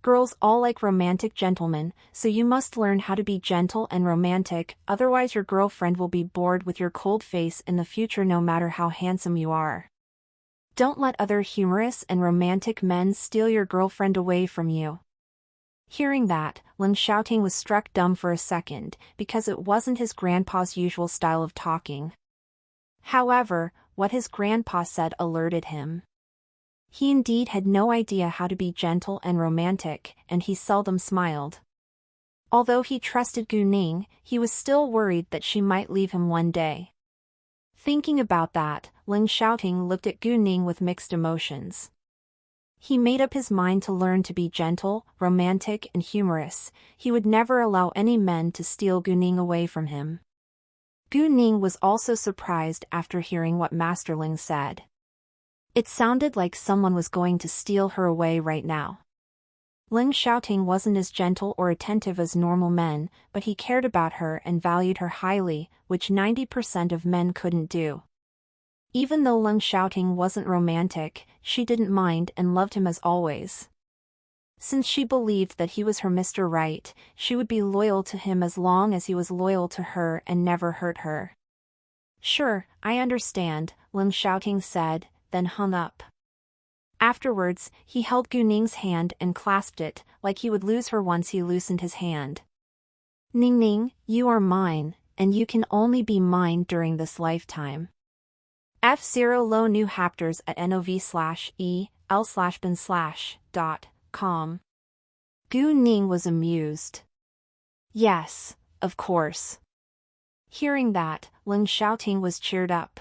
Girls all like romantic gentlemen, so you must learn how to be gentle and romantic, otherwise your girlfriend will be bored with your cold face in the future no matter how handsome you are. Don't let other humorous and romantic men steal your girlfriend away from you." Hearing that, Ling Xiaoting was struck dumb for a second, because it wasn't his grandpa's usual style of talking. However, what his grandpa said alerted him. He indeed had no idea how to be gentle and romantic, and he seldom smiled. Although he trusted Gu Ning, he was still worried that she might leave him one day. Thinking about that, Ling Xiaoting looked at Gu Ning with mixed emotions. He made up his mind to learn to be gentle, romantic, and humorous. He would never allow any men to steal Gu Ning away from him. Gu Ning was also surprised after hearing what Master Ling said. It sounded like someone was going to steal her away right now. Ling Xiaoting wasn't as gentle or attentive as normal men, but he cared about her and valued her highly, which 90% of men couldn't do. Even though Ling Xiaoting wasn't romantic, she didn't mind and loved him as always. Since she believed that he was her Mr. Right, she would be loyal to him as long as he was loyal to her and never hurt her. "Sure, I understand," Ling Xiaoting said, then hung up. Afterwards, he held Gu Ning's hand and clasped it, like he would lose her once he loosened his hand. "Ning Ning, you are mine, and you can only be mine during this lifetime." F0 Low New Chapters at nov/el/bin/.com. Gu Ning was amused. "Yes, of course." Hearing that, Ling Xiaoting was cheered up.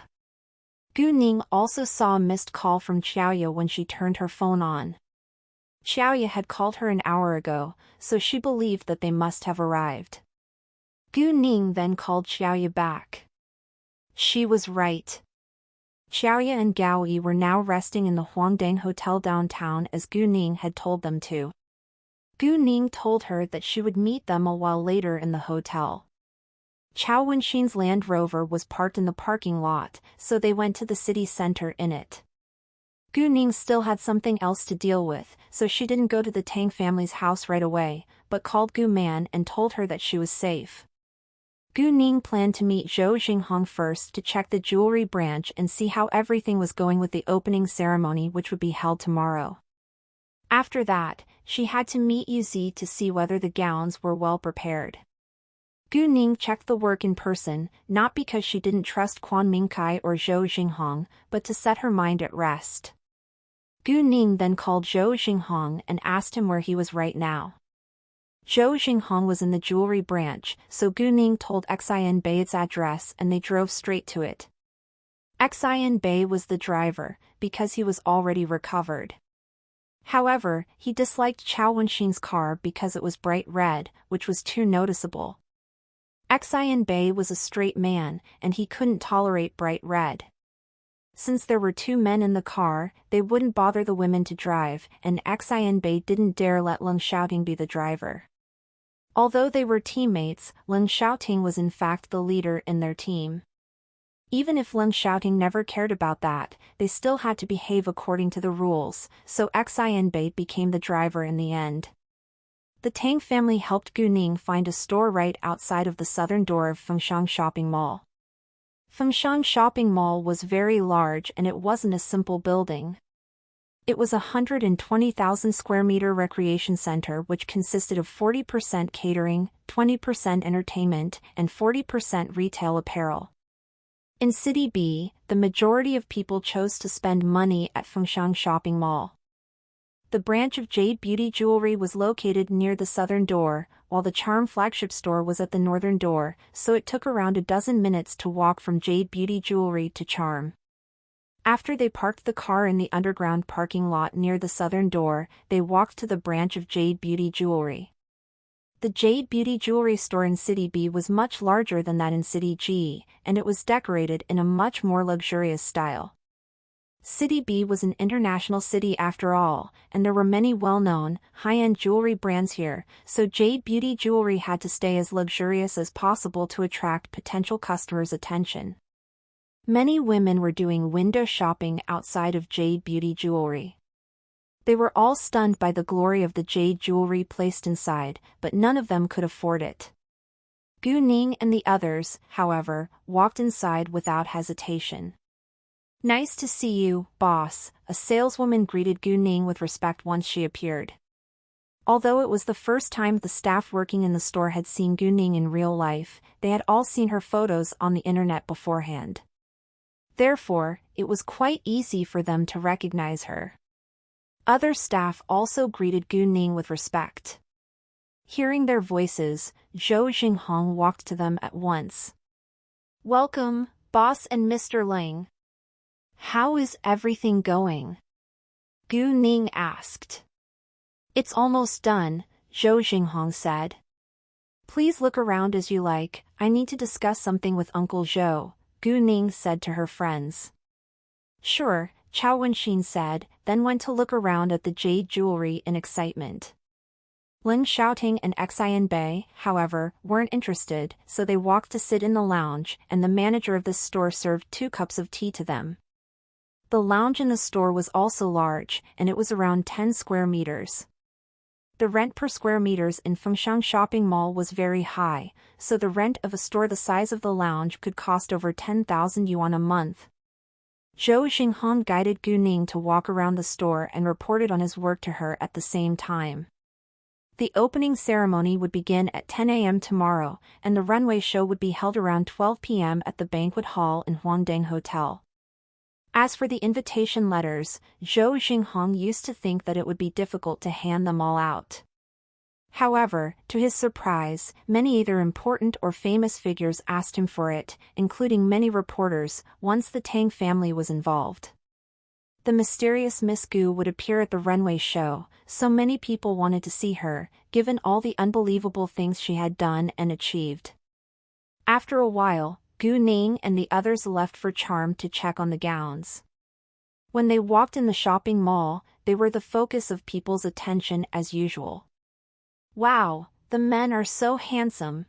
Gu Ning also saw a missed call from Xiaoya when she turned her phone on. Xiaoya had called her an hour ago, so she believed that they must have arrived. Gu Ning then called Xiaoya back. She was right. Xiaoya and Gao Yi were now resting in the Huangdang Hotel downtown as Gu Ning had told them to. Gu Ning told her that she would meet them a while later in the hotel. Chao Wenxin's Land Rover was parked in the parking lot, so they went to the city center in it. Gu Ning still had something else to deal with, so she didn't go to the Tang family's house right away, but called Gu Man and told her that she was safe. Gu Ning planned to meet Zhou Xinghong first to check the jewelry branch and see how everything was going with the opening ceremony, which would be held tomorrow. After that, she had to meet Yuzi to see whether the gowns were well prepared. Gu Ning checked the work in person, not because she didn't trust Quan Mingkai or Zhou Xinghong, but to set her mind at rest. Gu Ning then called Zhou Xinghong and asked him where he was right now. Zhou Xinghong was in the jewelry branch, so Gu Ning told Xian Bei its address and they drove straight to it. Xian Bei was the driver, because he was already recovered. However, he disliked Chao Wenxin's car because it was bright red, which was too noticeable. Xian Bei was a straight man, and he couldn't tolerate bright red. Since there were two men in the car, they wouldn't bother the women to drive, and Xian Bei didn't dare let Ling Xiaoting be the driver. Although they were teammates, Ling Xiaoting was in fact the leader in their team. Even if Ling Xiaoting never cared about that, they still had to behave according to the rules, so Xian Bei became the driver in the end. The Tang family helped Gu Ning find a store right outside of the southern door of Fengshan Shopping Mall. Fengshan Shopping Mall was very large and it wasn't a simple building. It was a 120,000 square meter recreation center which consisted of 40% catering, 20% entertainment, and 40% retail apparel. In City B, the majority of people chose to spend money at Fengshan Shopping Mall. The branch of Jade Beauty Jewelry was located near the southern door, while the Charm flagship store was at the northern door, so it took around a dozen minutes to walk from Jade Beauty Jewelry to Charm. After they parked the car in the underground parking lot near the southern door, they walked to the branch of Jade Beauty Jewelry. The Jade Beauty Jewelry store in City B was much larger than that in City G, and it was decorated in a much more luxurious style. City B was an international city after all, and there were many well-known, high-end jewelry brands here, so Jade Beauty Jewelry had to stay as luxurious as possible to attract potential customers' attention. Many women were doing window shopping outside of Jade Beauty Jewelry. They were all stunned by the glory of the jade jewelry placed inside, but none of them could afford it. Gu Ning and the others, however, walked inside without hesitation. "Nice to see you, boss," a saleswoman greeted Gu Ning with respect once she appeared. Although it was the first time the staff working in the store had seen Gu Ning in real life, they had all seen her photos on the internet beforehand. Therefore, it was quite easy for them to recognize her. Other staff also greeted Gu Ning with respect. Hearing their voices, Zhou Xinghong walked to them at once. "Welcome, boss and Mr. Ling. How is everything going?" Gu Ning asked. It's almost done, Zhou Xinghong said. Please look around as you like, I need to discuss something with Uncle Zhou, Gu Ning said to her friends. Sure, Chao Wenxin said, then went to look around at the jade jewelry in excitement. Ling Xiaoting and Xian Bei, however, weren't interested, so they walked to sit in the lounge, and the manager of this store served 2 cups of tea to them. The lounge in the store was also large, and it was around 10 square meters. The rent per square meters in Fengshan shopping mall was very high, so the rent of a store the size of the lounge could cost over 10,000 yuan a month. Zhou Xinghong guided Gu Ning to walk around the store and reported on his work to her at the same time. The opening ceremony would begin at 10 a.m. tomorrow, and the runway show would be held around 12 p.m. at the banquet hall in Huangdang Hotel. As for the invitation letters, Zhou Xinghong used to think that it would be difficult to hand them all out. However, to his surprise, many either important or famous figures asked him for it, including many reporters, once the Tang family was involved. The mysterious Miss Gu would appear at the runway show, so many people wanted to see her, given all the unbelievable things she had done and achieved. After a while, Gu Ning and the others left for Charm to check on the gowns. When they walked in the shopping mall, they were the focus of people's attention as usual. Wow, the men are so handsome.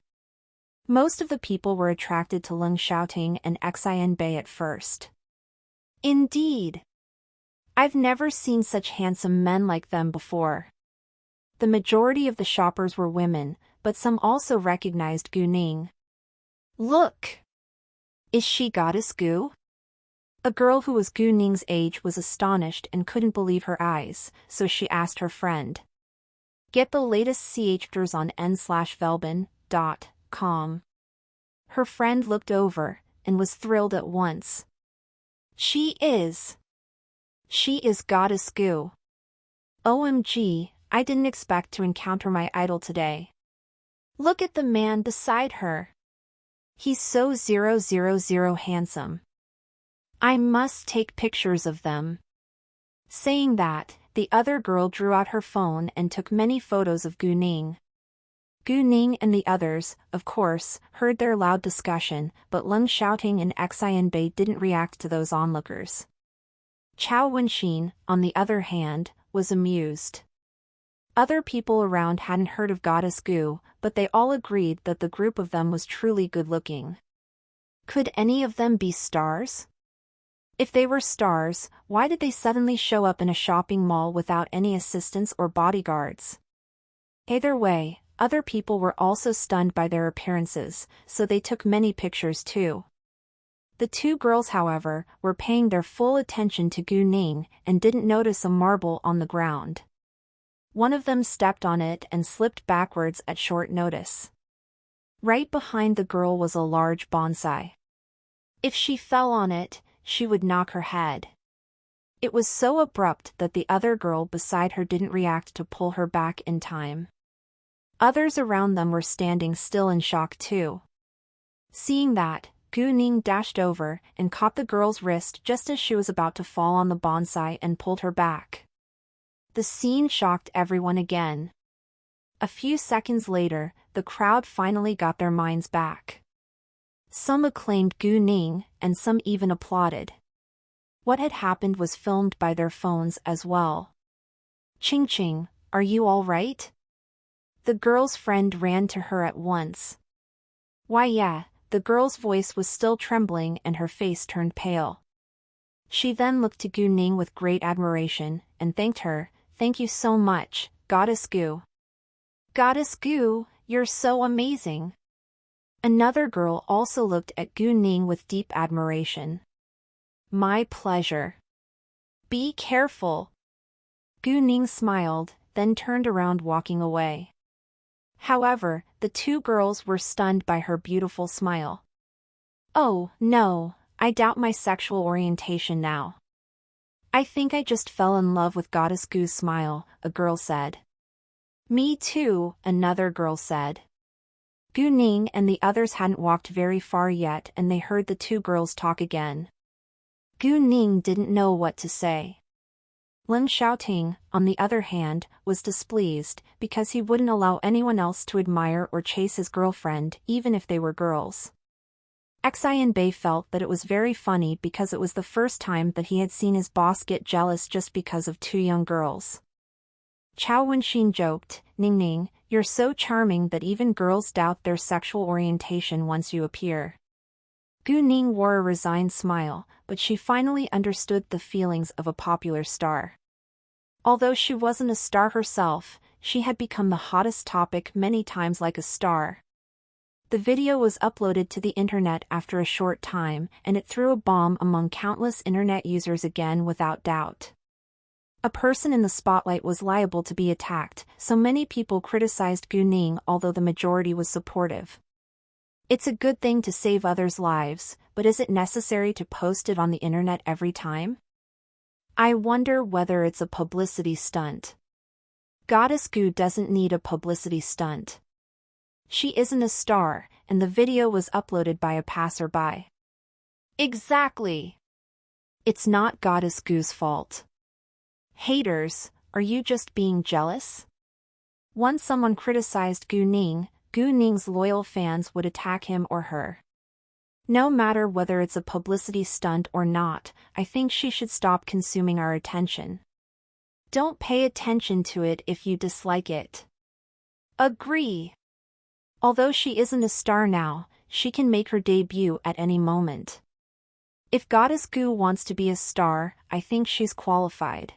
Most of the people were attracted to Ling Xiaoting and Xian Bei at first. Indeed. I've never seen such handsome men like them before. The majority of the shoppers were women, but some also recognized Gu Ning. Look! Is she Goddess Gu? A girl who was Gu Ning's age was astonished and couldn't believe her eyes, so she asked her friend. Get the latest CHDers on n/velbin.com. Her friend looked over, and was thrilled at once. She is Goddess Gu. OMG, I didn't expect to encounter my idol today. Look at the man beside her. He's so 000 handsome. I must take pictures of them. Saying that, the other girl drew out her phone and took many photos of Gu Ning. Gu Ning and the others, of course, heard their loud discussion, but Ling Xiaoting and Xian Bei didn't react to those onlookers. Chao Wenxin, on the other hand, was amused. Other people around hadn't heard of Goddess Gu, but they all agreed that the group of them was truly good-looking. Could any of them be stars? If they were stars, why did they suddenly show up in a shopping mall without any assistants or bodyguards? Either way, other people were also stunned by their appearances, so they took many pictures too. The 2 girls, however, were paying their full attention to Gu Ning and didn't notice a marble on the ground. One of them stepped on it and slipped backwards at short notice. Right behind the girl was a large bonsai. If she fell on it, she would knock her head. It was so abrupt that the other girl beside her didn't react to pull her back in time. Others around them were standing still in shock too. Seeing that, Gu Ning dashed over and caught the girl's wrist just as she was about to fall on the bonsai and pulled her back. The scene shocked everyone again. A few seconds later, the crowd finally got their minds back. Some acclaimed Gu Ning, and some even applauded. What had happened was filmed by their phones as well. Ching Ching, are you all right? The girl's friend ran to her at once. Why yeah, the girl's voice was still trembling and her face turned pale. She then looked to Gu Ning with great admiration, and thanked her. Thank you so much, Goddess Gu. Goddess Gu, you're so amazing. Another girl also looked at Gu Ning with deep admiration. My pleasure. Be careful. Gu Ning smiled, then turned around walking away. However, the 2 girls were stunned by her beautiful smile. Oh, no, I doubt my sexual orientation now. I think I just fell in love with Goddess Gu's smile, a girl said. Me too, another girl said. Gu Ning and the others hadn't walked very far yet and they heard the 2 girls talk again. Gu Ning didn't know what to say. Lin Xiaoting, on the other hand, was displeased because he wouldn't allow anyone else to admire or chase his girlfriend, even if they were girls. Xian Bei felt that it was very funny because it was the first time that he had seen his boss get jealous just because of two young girls. Chao Wenxin joked, "Ning Ning, you're so charming that even girls doubt their sexual orientation once you appear." Gu Ning wore a resigned smile, but she finally understood the feelings of a popular star. Although she wasn't a star herself, she had become the hottest topic many times like a star. The video was uploaded to the internet after a short time, and it threw a bomb among countless internet users again without doubt. A person in the spotlight was liable to be attacked, so many people criticized Gu Ning although the majority was supportive. It's a good thing to save others' lives, but is it necessary to post it on the internet every time? I wonder whether it's a publicity stunt. Goddess Gu doesn't need a publicity stunt. She isn't a star, and the video was uploaded by a passerby. Exactly. It's not Goddess Gu's fault. Haters, are you just being jealous? Once someone criticized Gu Ning's loyal fans would attack him or her. No matter whether it's a publicity stunt or not, I think she should stop consuming our attention. Don't pay attention to it if you dislike it. Agree. Although she isn't a star now, she can make her debut at any moment. If Goddess Gu wants to be a star, I think she's qualified.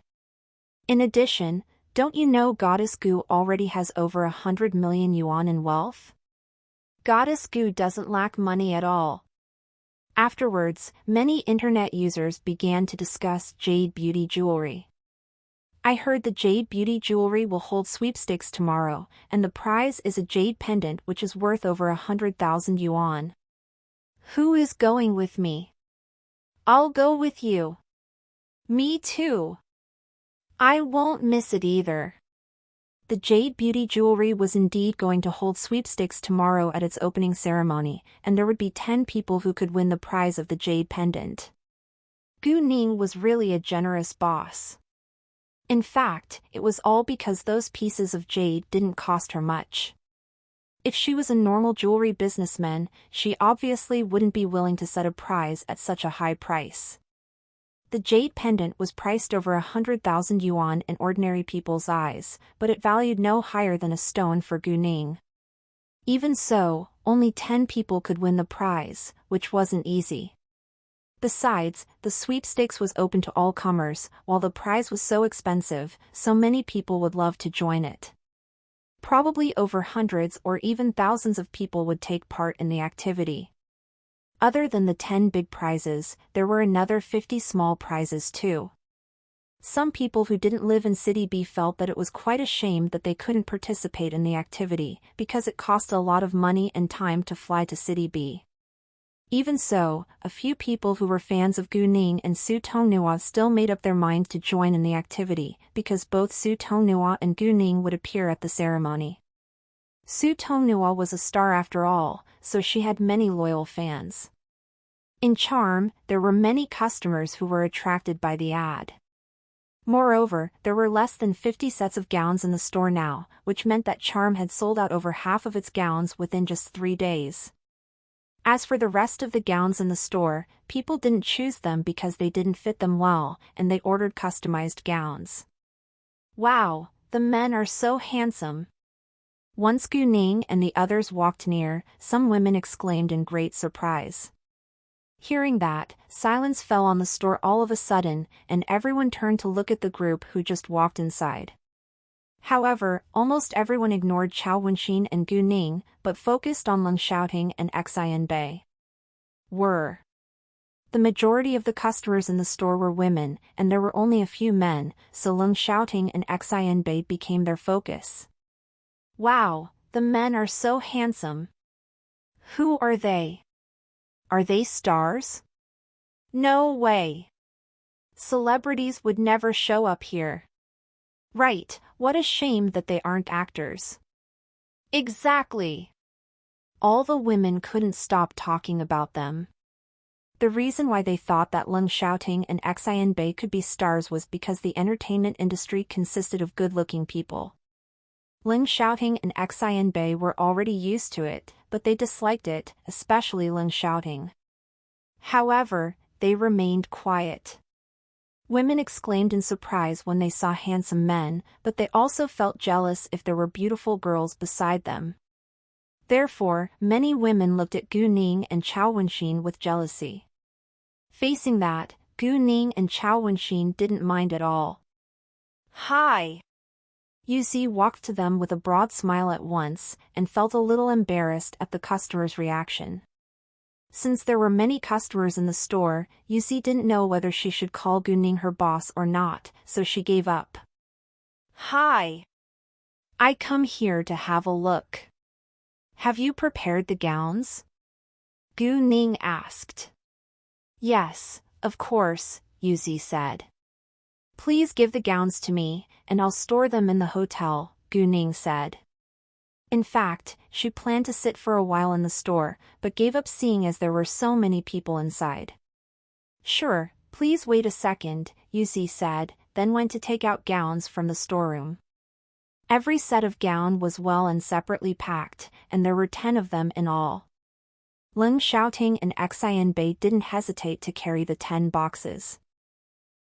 In addition, don't you know Goddess Gu already has over 100 million yuan in wealth? Goddess Gu doesn't lack money at all. Afterwards, many internet users began to discuss jade beauty jewelry. I heard the jade beauty jewelry will hold sweepstakes tomorrow, and the prize is a jade pendant which is worth over 100,000 yuan. Who is going with me? I'll go with you. Me too. I won't miss it either. The jade beauty jewelry was indeed going to hold sweepstakes tomorrow at its opening ceremony, and there would be 10 people who could win the prize of the jade pendant. Gu Ning was really a generous boss. In fact, it was all because those pieces of jade didn't cost her much. If she was a normal jewelry businessman, she obviously wouldn't be willing to set a prize at such a high price. The jade pendant was priced over 100,000 yuan in ordinary people's eyes, but it valued no higher than a stone for Gu Ning. Even so, only 10 people could win the prize, which wasn't easy. Besides, the sweepstakes was open to all comers, while the prize was so expensive, so many people would love to join it. Probably over hundreds or even thousands of people would take part in the activity. Other than the 10 big prizes, there were another 50 small prizes too. Some people who didn't live in City B felt that it was quite a shame that they couldn't participate in the activity, because it cost a lot of money and time to fly to City B. Even so, a few people who were fans of Gu Ning and Su Tonghua still made up their mind to join in the activity, because both Su Tonghua and Gu Ning would appear at the ceremony. Su Tonghua was a star after all, so she had many loyal fans. In charm, there were many customers who were attracted by the ad. Moreover, there were less than 50 sets of gowns in the store now, which meant that charm had sold out over half of its gowns within just 3 days. As for the rest of the gowns in the store, people didn't choose them because they didn't fit them well, and they ordered customized gowns. Wow, the men are so handsome. Once Gu Ning and the others walked near, some women exclaimed in great surprise. Hearing that, silence fell on the store all of a sudden, and everyone turned to look at the group who just walked inside. However, almost everyone ignored Chao Wenxin and Gu Ning, but focused on Lin Xiaoting and Xian Bei. The majority of the customers in the store were women, and there were only a few men, so Lin Xiaoting and Xian Bei became their focus. Wow, the men are so handsome. Who are they? Are they stars? No way. Celebrities would never show up here. Right, what a shame that they aren't actors. Exactly. All the women couldn't stop talking about them. The reason why they thought that Leng Xiaoting and Xian Bei could be stars was because the entertainment industry consisted of good-looking people. Leng Xiaoting and Xian Bei were already used to it, but they disliked it, especially Leng Xiaoting. However, they remained quiet. Women exclaimed in surprise when they saw handsome men, but they also felt jealous if there were beautiful girls beside them. Therefore, many women looked at Gu Ning and Chao Wenxin with jealousy. Facing that, Gu Ning and Chao Wenxin didn't mind at all. "Hi!" Yuzi walked to them with a broad smile at once, and felt a little embarrassed at the customer's reaction. Since there were many customers in the store, Yuzi didn't know whether she should call Gu Ning her boss or not, so she gave up. "Hi! I come here to have a look. Have you prepared the gowns?" Gu Ning asked. "Yes, of course," Yuzi said. "Please give the gowns to me, and I'll store them in the hotel," Gu Ning said. In fact, she planned to sit for a while in the store, but gave up seeing as there were so many people inside. "Sure, please wait a second," Yuzi said, then went to take out gowns from the storeroom. Every set of gown was well and separately packed, and there were 10 of them in all. Leng Xiaoting and Xian Bei didn't hesitate to carry the 10 boxes.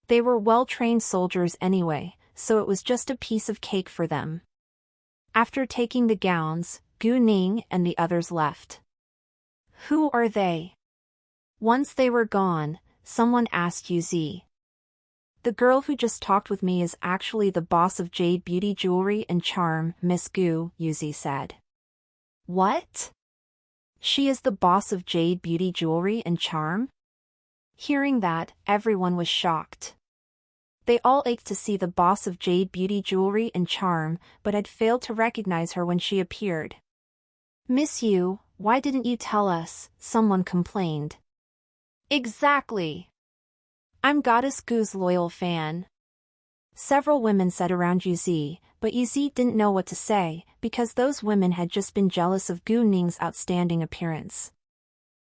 They were well-trained soldiers anyway, so it was just a piece of cake for them. After taking the gowns, Gu Ning and the others left. "Who are they?" Once they were gone, someone asked Yuzi. "The girl who just talked with me is actually the boss of Jade Beauty Jewelry and Charm, Miss Gu," Yuzi said. "What? She is the boss of Jade Beauty Jewelry and Charm?" Hearing that, everyone was shocked. They all ached to see the boss of Jade Beauty Jewelry and Charm, but had failed to recognize her when she appeared. "Miss Yu, why didn't you tell us?" someone complained. "Exactly. I'm Goddess Gu's loyal fan." Several women sat around Yuzi, but Yuzi didn't know what to say, because those women had just been jealous of Gu Ning's outstanding appearance.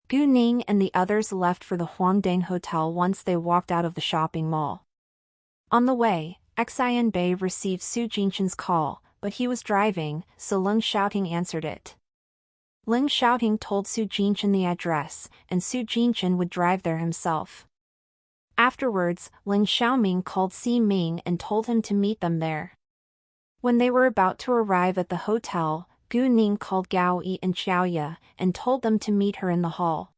Gu Ning and the others left for the Huangdang Hotel once they walked out of the shopping mall. On the way, Xian Bei received Su Jinqian's call, but he was driving, so Leng Xiaoting answered it. Leng Xiaoting told Su Jinqian the address, and Su Jinqian would drive there himself. Afterwards, Leng Xiaoming called Si Ming and told him to meet them there. When they were about to arrive at the hotel, Gu Ning called Gao Yi and Xiaoya, and told them to meet her in the hall.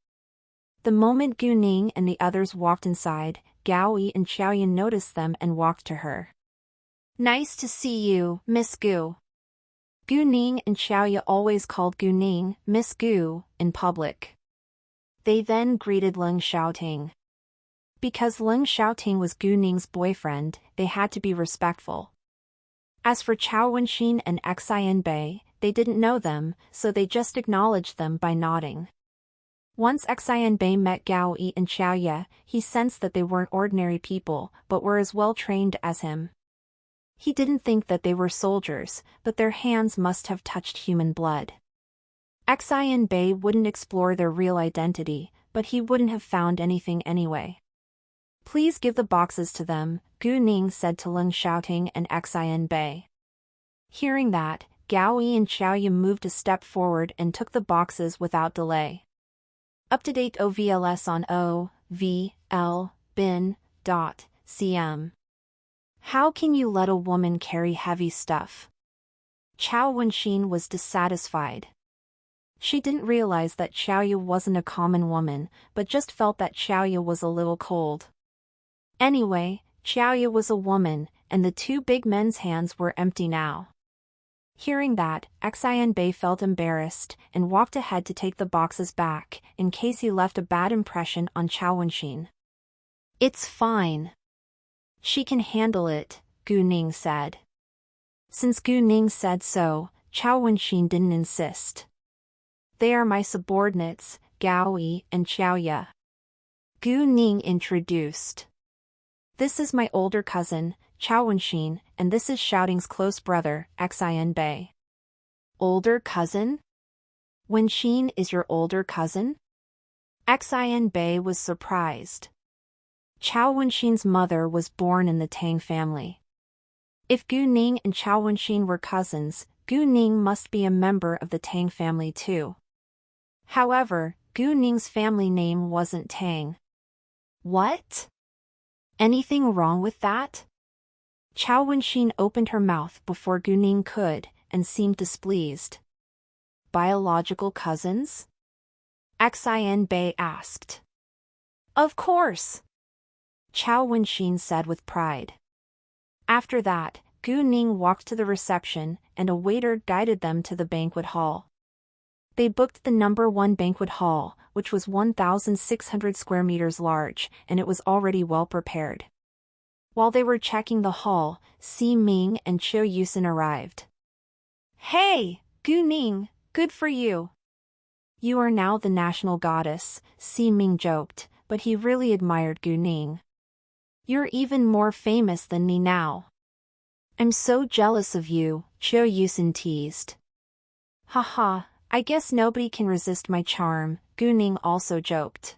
The moment Gu Ning and the others walked inside, Gao Yi and Xiaoya noticed them and walked to her. "Nice to see you, Miss Gu." Gu Ning and Xiaoya always called Gu Ning, Miss Gu, in public. They then greeted Leng Xiaoting. Because Leng Xiaoting was Gu Ning's boyfriend, they had to be respectful. As for Chao Wenxin and Xian Bei, they didn't know them, so they just acknowledged them by nodding. Once Xian Bei met Gao Yi and Xiaoya, he sensed that they weren't ordinary people, but were as well trained as him. He didn't think that they were soldiers, but their hands must have touched human blood. Xian Bei wouldn't explore their real identity, but he wouldn't have found anything anyway. "Please give the boxes to them," Gu Ning said to Leng Xiaoting and Xian Bei. Hearing that, Gao Yi and Xiaoya moved a step forward and took the boxes without delay. Up-to-date OVLS on OVL-bin.cm. How can you let a woman carry heavy stuff? Chao Wenxin was dissatisfied. She didn't realize that Xiaoya wasn't a common woman, but just felt that Xiaoya was a little cold. Anyway, Xiaoya was a woman, and the 2 big men's hands were empty now. Hearing that, Xian Bei felt embarrassed, and walked ahead to take the boxes back, in case he left a bad impression on Chao Wenxin. "It's fine. She can handle it," Gu Ning said. Since Gu Ning said so, Chao Wenxin didn't insist. "They are my subordinates, Gao Yi and Xiaoya." Gu Ning introduced. "This is my older cousin, Chao Wenxin, and this is Xiaoting's close brother, Xian Bei." "Older cousin? Wenxin is your older cousin?" Xin Bei was surprised. Chao Wenxin's mother was born in the Tang family. If Gu Ning and Chao Wenxin were cousins, Gu Ning must be a member of the Tang family too. However, Gu Ning's family name wasn't Tang. What? Anything wrong with that? Chao Wenxin opened her mouth before Gu Ning could, and seemed displeased. Biological cousins? Xin Bei asked. Of course, Chao Wenxin said with pride. After that, Gu Ning walked to the reception, and a waiter guided them to the banquet hall. They booked the number 1 banquet hall, which was 1,600 square meters large, and it was already well prepared. While they were checking the hall, Si Ming and Qiu Yusin arrived. Hey, Gu Ning, good for you. You are now the national goddess, Si Ming joked, but he really admired Gu Ning. You're even more famous than me now. I'm so jealous of you, Qiu Yusin teased. Haha, I guess nobody can resist my charm, Gu Ning also joked.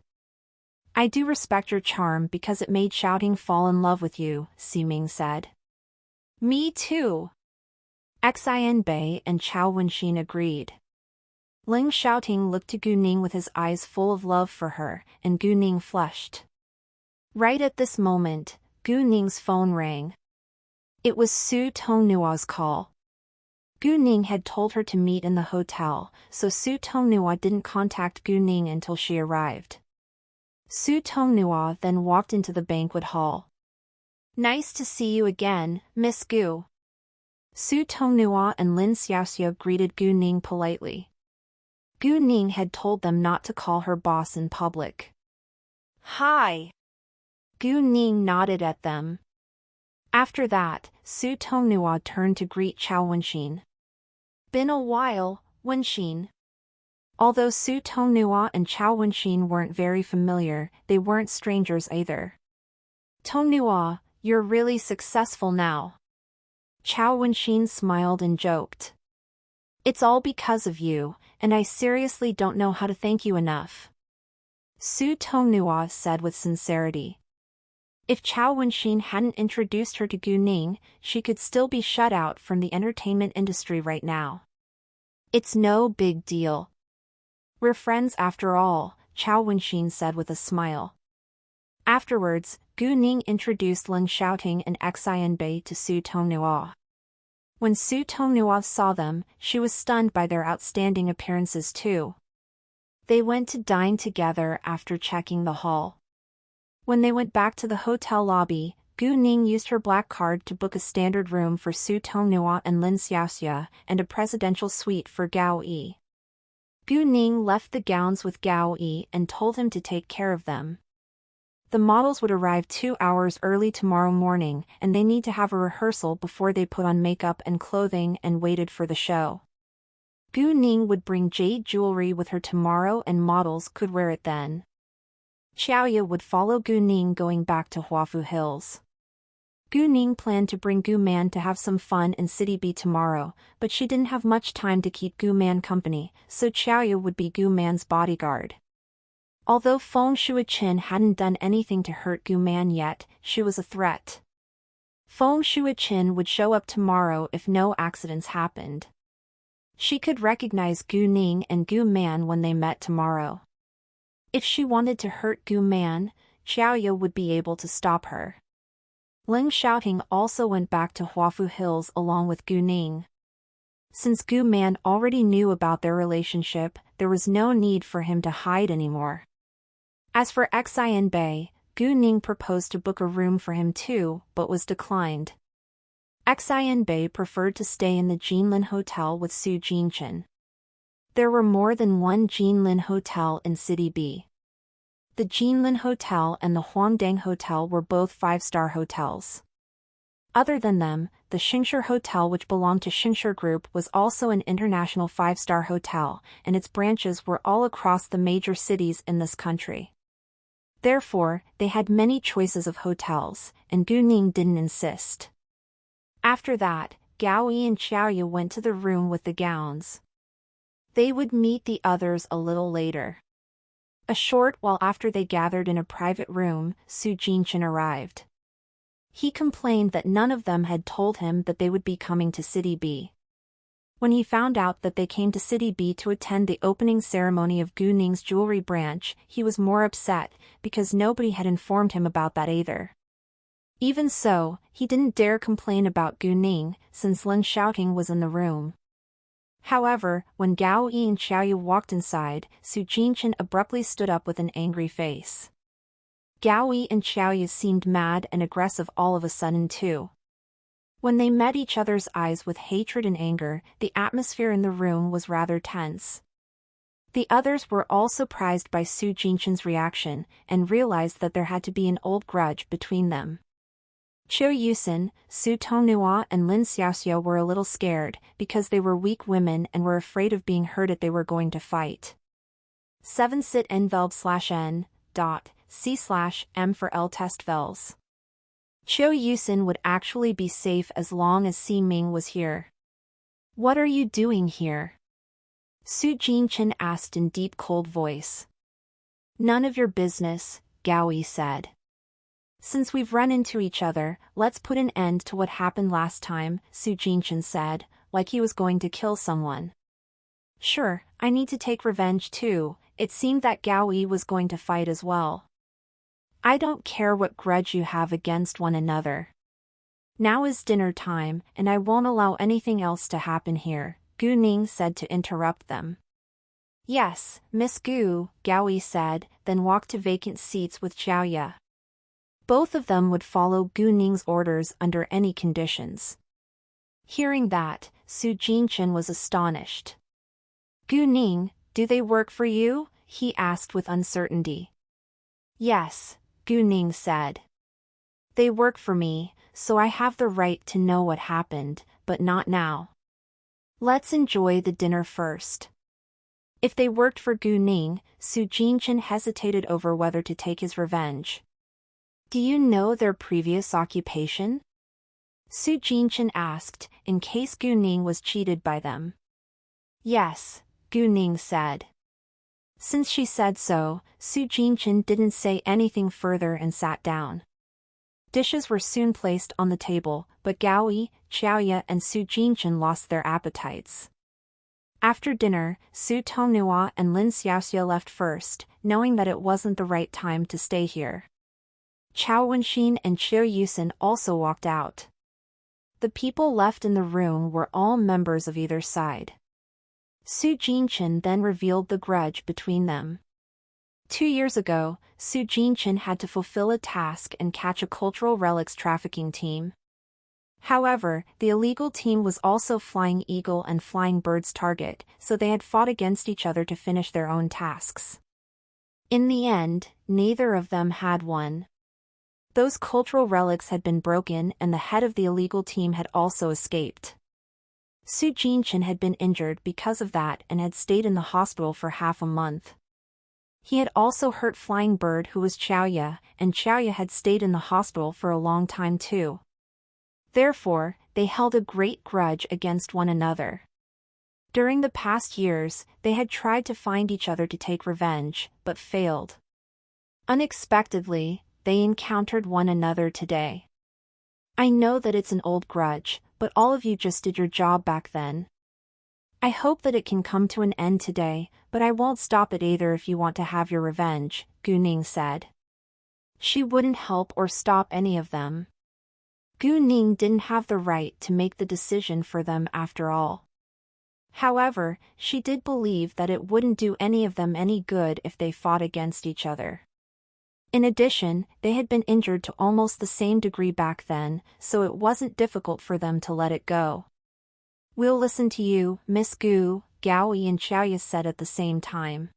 I do respect your charm because it made Shouting fall in love with you, Si Ming said. Me too. Xin Bei and Chao Wenxin agreed. Ling Shouting looked to Gu Ning with his eyes full of love for her, and Gu Ning flushed. Right at this moment, Gu Ning's phone rang. It was Su Tongnua's call. Gu Ning had told her to meet in the hotel, so Su Tongnua didn't contact Gu Ning until she arrived. Su Tongnua then walked into the banquet hall. Nice to see you again, Miss Gu. Su Tongnua and Lin Xiaoxia greeted Gu Ning politely. Gu Ning had told them not to call her boss in public. Hi. Gu Ning nodded at them. After that, Su Tongnua turned to greet Chao Wenxin. Been a while, Wenxin. Although Su Tongnua and Chao Wenxin weren't very familiar, they weren't strangers either. Tongnua, you're really successful now. Chao Wenxin smiled and joked. It's all because of you, and I seriously don't know how to thank you enough. Su Tongnua said with sincerity. If Chao Wenxin hadn't introduced her to Gu Ning, she could still be shut out from the entertainment industry right now. It's no big deal. We're friends after all, Chao Wenxin said with a smile. Afterwards, Gu Ning introduced Ling Shouting and Xin Bei to Su Tongnua. When Su Tongnua saw them, she was stunned by their outstanding appearances too. They went to dine together after checking the hall. When they went back to the hotel lobby, Gu Ning used her black card to book a standard room for Su Tongnua and Lin Xiaoxia, and a presidential suite for Gao Yi. Gu Ning left the gowns with Gao Yi and told him to take care of them. The models would arrive 2 hours early tomorrow morning, and they need to have a rehearsal before they put on makeup and clothing and waited for the show. Gu Ning would bring jade jewelry with her tomorrow and models could wear it then. Xiaoya would follow Gu Ning going back to Huafu Hills. Gu Ning planned to bring Gu Man to have some fun in City B tomorrow, but she didn't have much time to keep Gu Man company, so Xiaoya would be Gu Man's bodyguard. Although Feng Shuiqin hadn't done anything to hurt Gu Man yet, she was a threat. Feng Shuiqin would show up tomorrow if no accidents happened. She could recognize Gu Ning and Gu Man when they met tomorrow. If she wanted to hurt Gu Man, Xiaoya would be able to stop her. Ling Shouting also went back to Huafu Hills along with Gu Ning. Since Gu Man already knew about their relationship, there was no need for him to hide anymore. As for Xin Bei, Gu Ning proposed to book a room for him too, but was declined. Xin Bei preferred to stay in the Jinlin Hotel with Su Jinchen. There were more than one Jinlin Hotel in City B. The Jinlin Hotel and the Huangdang Hotel were both 5-star hotels. Other than them, the Xingshi Hotel, which belonged to Xingshi Group, was also an international 5-star hotel, and its branches were all across the major cities in this country. Therefore, they had many choices of hotels, and Gu Ning didn't insist. After that, Gao Yi and Xiaoya went to the room with the gowns. They would meet the others a little later. A short while after they gathered in a private room, Su Jinchen arrived. He complained that none of them had told him that they would be coming to City B. When he found out that they came to City B to attend the opening ceremony of Gu Ning's jewelry branch, he was more upset, because nobody had informed him about that either. Even so, he didn't dare complain about Gu Ning, since Lin Xiaoting was in the room. However, when Gao Yi and Xiaoyu walked inside, Su Jinchen abruptly stood up with an angry face. Gao Yi and Xiaoyu seemed mad and aggressive all of a sudden too. When they met each other's eyes with hatred and anger, the atmosphere in the room was rather tense. The others were all surprised by Su Jinchen's reaction, and realized that there had to be an old grudge between them. Qiu Yusin, Su Tonghua and Lin Xiaoxiao were a little scared, because they were weak women and were afraid of being hurt if they were going to fight. 7 sit envelb/n. C/m for L test vels. Qiu Yusin would actually be safe as long as Si Ming was here. What are you doing here? Su Jinchen asked in deep cold voice. None of your business, Gao Yi said. Since we've run into each other, let's put an end to what happened last time, Su Jinchen said, like he was going to kill someone. Sure, I need to take revenge too. It seemed that Gao Yi was going to fight as well. I don't care what grudge you have against one another. Now is dinner time, and I won't allow anything else to happen here, Gu Ning said to interrupt them. Yes, Miss Gu, Gao Yi said, then walked to vacant seats with Xiaoya. Both of them would follow Gu Ning's orders under any conditions. Hearing that, Su Jinchen was astonished. Gu Ning, do they work for you? He asked with uncertainty. Yes, Gu Ning said. They work for me, so I have the right to know what happened, but not now. Let's enjoy the dinner first. If they worked for Gu Ning, Su Jinchen hesitated over whether to take his revenge. Do you know their previous occupation? Su Jinchen asked, in case Gu Ning was cheated by them. Yes, Gu Ning said. Since she said so, Su Jinchen didn't say anything further and sat down. Dishes were soon placed on the table, but Gao Yi, Xiaoya and Su Jinchen lost their appetites. After dinner, Su Tonghua and Lin Xiaoxiao left first, knowing that it wasn't the right time to stay here. Chao Wenxin and Qiu Yusin also walked out. The people left in the room were all members of either side. Su Jinchen then revealed the grudge between them. 2 years ago, Su Jinchen had to fulfill a task and catch a cultural relics trafficking team. However, the illegal team was also Flying Eagle and Flying Bird's target, so they had fought against each other to finish their own tasks. In the end, neither of them had won. Those cultural relics had been broken and the head of the illegal team had also escaped. Su Jinchen had been injured because of that and had stayed in the hospital for half a month. He had also hurt Flying Bird, who was Xiaoya, and Xiaoya had stayed in the hospital for a long time too. Therefore, they held a great grudge against one another. During the past years, they had tried to find each other to take revenge, but failed. Unexpectedly, they encountered one another today. I know that it's an old grudge, but all of you just did your job back then. I hope that it can come to an end today, but I won't stop it either if you want to have your revenge, Gu Ning said. She wouldn't help or stop any of them. Gu Ning didn't have the right to make the decision for them after all. However, she did believe that it wouldn't do any of them any good if they fought against each other. In addition, they had been injured to almost the same degree back then, so it wasn't difficult for them to let it go. We'll listen to you, Miss Gu, Gao Yi and Xiaoya said at the same time.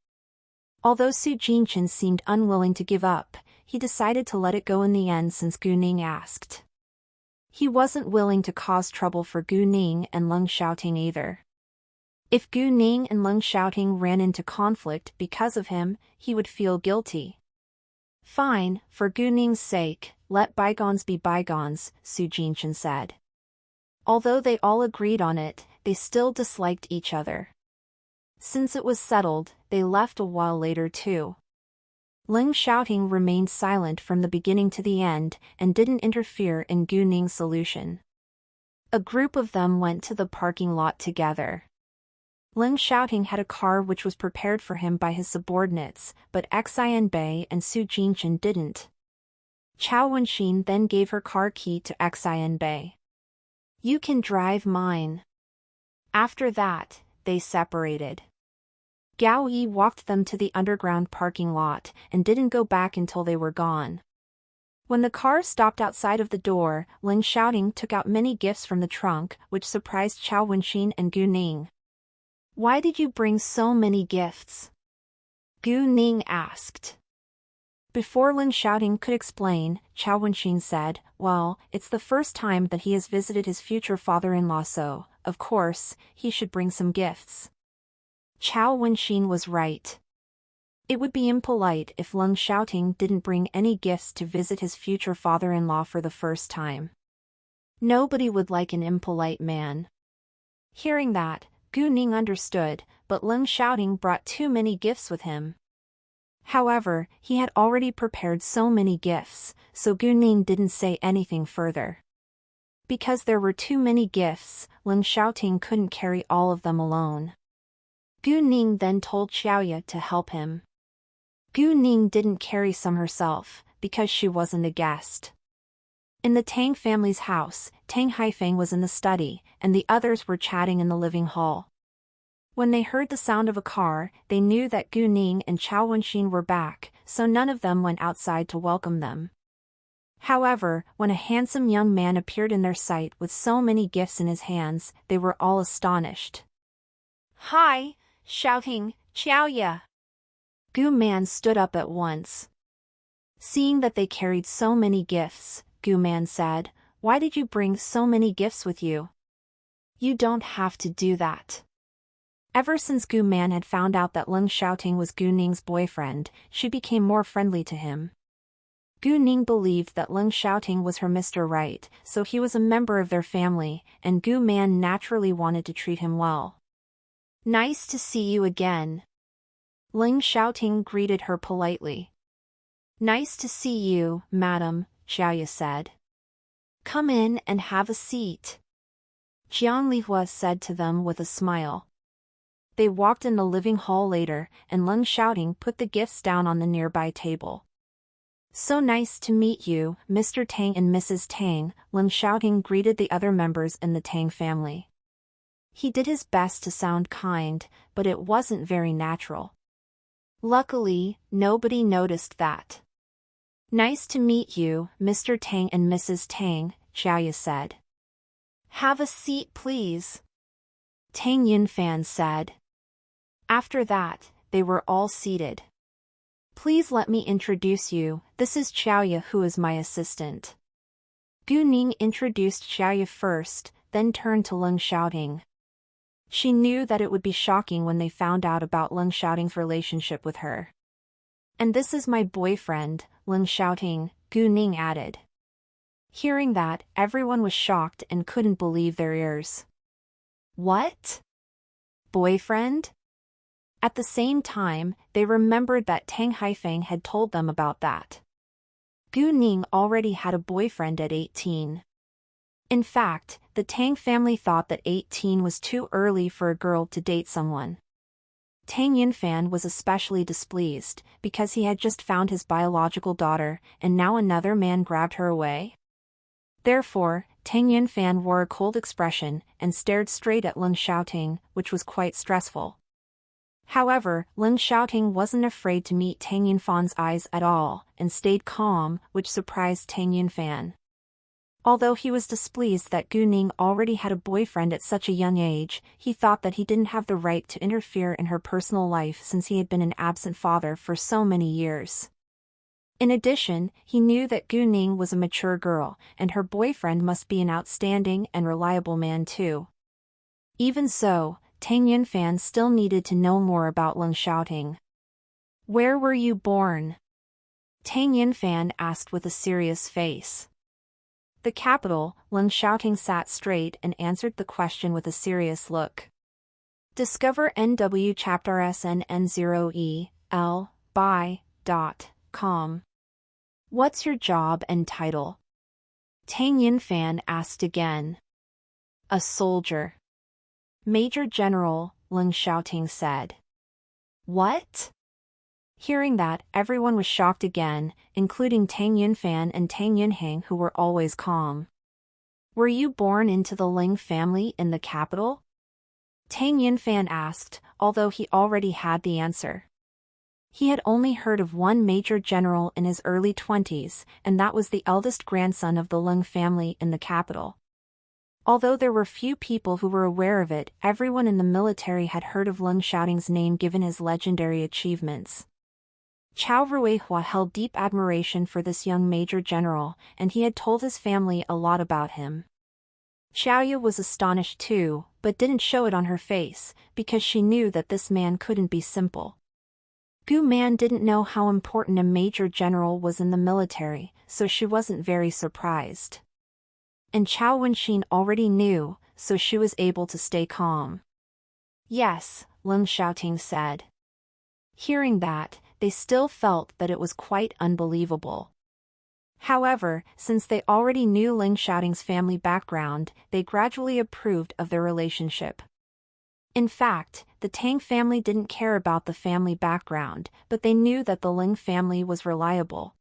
Although Su Jinchen seemed unwilling to give up, he decided to let it go in the end since Gu Ning asked. He wasn't willing to cause trouble for Gu Ning and Leng Xiaoting either. If Gu Ning and Leng Xiaoting ran into conflict because of him, he would feel guilty. Fine, for Gu Ning's sake, let bygones be bygones, Su Jinchen said. Although they all agreed on it, they still disliked each other. Since it was settled, they left a while later too. Ling Xiaoting remained silent from the beginning to the end and didn't interfere in Gu Ning's solution. A group of them went to the parking lot together. Ling Xiaoting had a car which was prepared for him by his subordinates, but Xian Bei and Su Jinchen didn't. Chao Wenxin then gave her car key to Xian Bei. "You can drive mine." After that, they separated. Gao Yi walked them to the underground parking lot and didn't go back until they were gone. When the car stopped outside of the door, Ling Xiaoting took out many gifts from the trunk, which surprised Chao Wenxin and Gu Ning. "Why did you bring so many gifts?" Gu Ning asked. Before Ling Xiaoting could explain, Chao Wenxin said, "Well, it's the first time that he has visited his future father-in-law, so, of course, he should bring some gifts." Chao Wenxin was right. It would be impolite if Ling Xiaoting didn't bring any gifts to visit his future father-in-law for the first time. Nobody would like an impolite man. Hearing that, Gu Ning understood, but Ling Xiaoting brought too many gifts with him. However, he had already prepared so many gifts, so Gu Ning didn't say anything further. Because there were too many gifts, Ling Xiaoting couldn't carry all of them alone. Gu Ning then told Xiaoya to help him. Gu Ning didn't carry some herself, because she wasn't a guest. In the Tang family's house, Tang Haifeng was in the study, and the others were chatting in the living hall. When they heard the sound of a car, they knew that Gu Ning and Chao Wenxin were back, so none of them went outside to welcome them. However, when a handsome young man appeared in their sight with so many gifts in his hands, they were all astonished. "Hi, shouting, Xiaoya!" Gu Man stood up at once. Seeing that they carried so many gifts, Gu Man said, "Why did you bring so many gifts with you? You don't have to do that." Ever since Gu Man had found out that Ling Xiaoting was Gu Ning's boyfriend, she became more friendly to him. Gu Ning believed that Ling Xiaoting was her Mr. Right, so he was a member of their family, and Gu Man naturally wanted to treat him well. "Nice to see you again." Ling Xiaoting greeted her politely. "Nice to see you, madam," Xiaoya said. "Come in and have a seat," Jiang Lihua said to them with a smile. They walked in the living hall later, and Ling Xiaoting put the gifts down on the nearby table. "So nice to meet you, Mr. Tang and Mrs. Tang," Ling Xiaoting greeted the other members in the Tang family. He did his best to sound kind, but it wasn't very natural. Luckily, nobody noticed that. "Nice to meet you, Mr. Tang and Mrs. Tang," Xiaoya said. "Have a seat please," Tang Yunfan said. After that, they were all seated. "Please let me introduce you, this is Xiaoya who is my assistant." Gu Ning introduced Xiaoya first, then turned to Ling Xiaoting. She knew that it would be shocking when they found out about Ling Xiaoting's relationship with her. "And this is my boyfriend, Ling Xiaoting," Gu Ning added. Hearing that, everyone was shocked and couldn't believe their ears. "What? Boyfriend?" At the same time, they remembered that Tang Haifeng had told them about that. Gu Ning already had a boyfriend at 18. In fact, the Tang family thought that 18 was too early for a girl to date someone. Tang Yunfan was especially displeased, because he had just found his biological daughter, and now another man grabbed her away. Therefore, Tang Yunfan wore a cold expression and stared straight at Ling Xiaoting, which was quite stressful. However, Ling Xiaoting wasn't afraid to meet Tang Yunfan's eyes at all, and stayed calm, which surprised Tang Yunfan. Although he was displeased that Gu Ning already had a boyfriend at such a young age, he thought that he didn't have the right to interfere in her personal life since he had been an absent father for so many years. In addition, he knew that Gu Ning was a mature girl, and her boyfriend must be an outstanding and reliable man too. Even so, Tang Yunfan still needed to know more about Ling Xiaoting. "Where were you born?" Tang Yunfan asked with a serious face. "The capital." Ling Xiaoting sat straight and answered the question with a serious look. Discover NW Chapter SNN0E, L, by Com. What's your job and title? Tang Yinfan asked again. A soldier. Major General, Ling Xiaoting said. What? Hearing that, everyone was shocked again, including Tang Yunfan and Tang Yunhang, who were always calm. Were you born into the Ling family in the capital? Tang Yunfan asked, although he already had the answer. He had only heard of one major general in his early 20s, and that was the eldest grandson of the Ling family in the capital. Although there were few people who were aware of it, everyone in the military had heard of Ling Xiaoting's name given his legendary achievements. Chao Ruihua held deep admiration for this young major general, and he had told his family a lot about him. Xiaoya was astonished too, but didn't show it on her face, because she knew that this man couldn't be simple. Gu Man didn't know how important a major general was in the military, so she wasn't very surprised. And Chao Wenxin already knew, so she was able to stay calm. Yes, Ling Xiaoting said. Hearing that, they still felt that it was quite unbelievable. However, since they already knew Ling Xiaoting's family background, they gradually approved of their relationship. In fact, the Tang family didn't care about the family background, but they knew that the Ling family was reliable.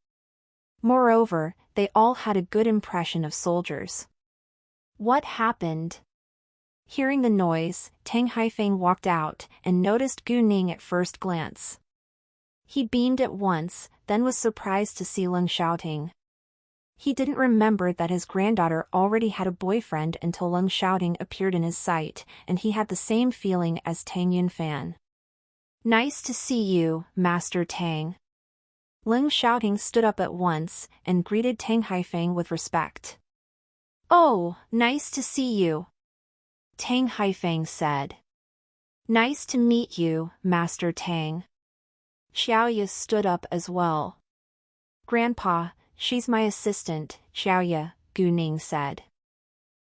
Moreover, they all had a good impression of soldiers. What happened? Hearing the noise, Tang Haifeng walked out and noticed Gu Ning at first glance. He beamed at once, then was surprised to see Ling Xiaoting. He didn't remember that his granddaughter already had a boyfriend until Ling Xiaoting appeared in his sight, and he had the same feeling as Tang Yunfan. Nice to see you, Master Tang. Ling Xiaoting stood up at once and greeted Tang Haifeng with respect. Oh, nice to see you. Tang Haifeng said. Nice to meet you, Master Tang. Xiaoya stood up as well. Grandpa, she's my assistant, Xiaoya, Gu Ning said.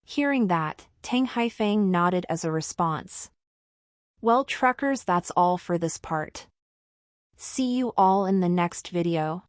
Hearing that, Tang Haifeng nodded as a response. Well, truckers, that's all for this part. See you all in the next video.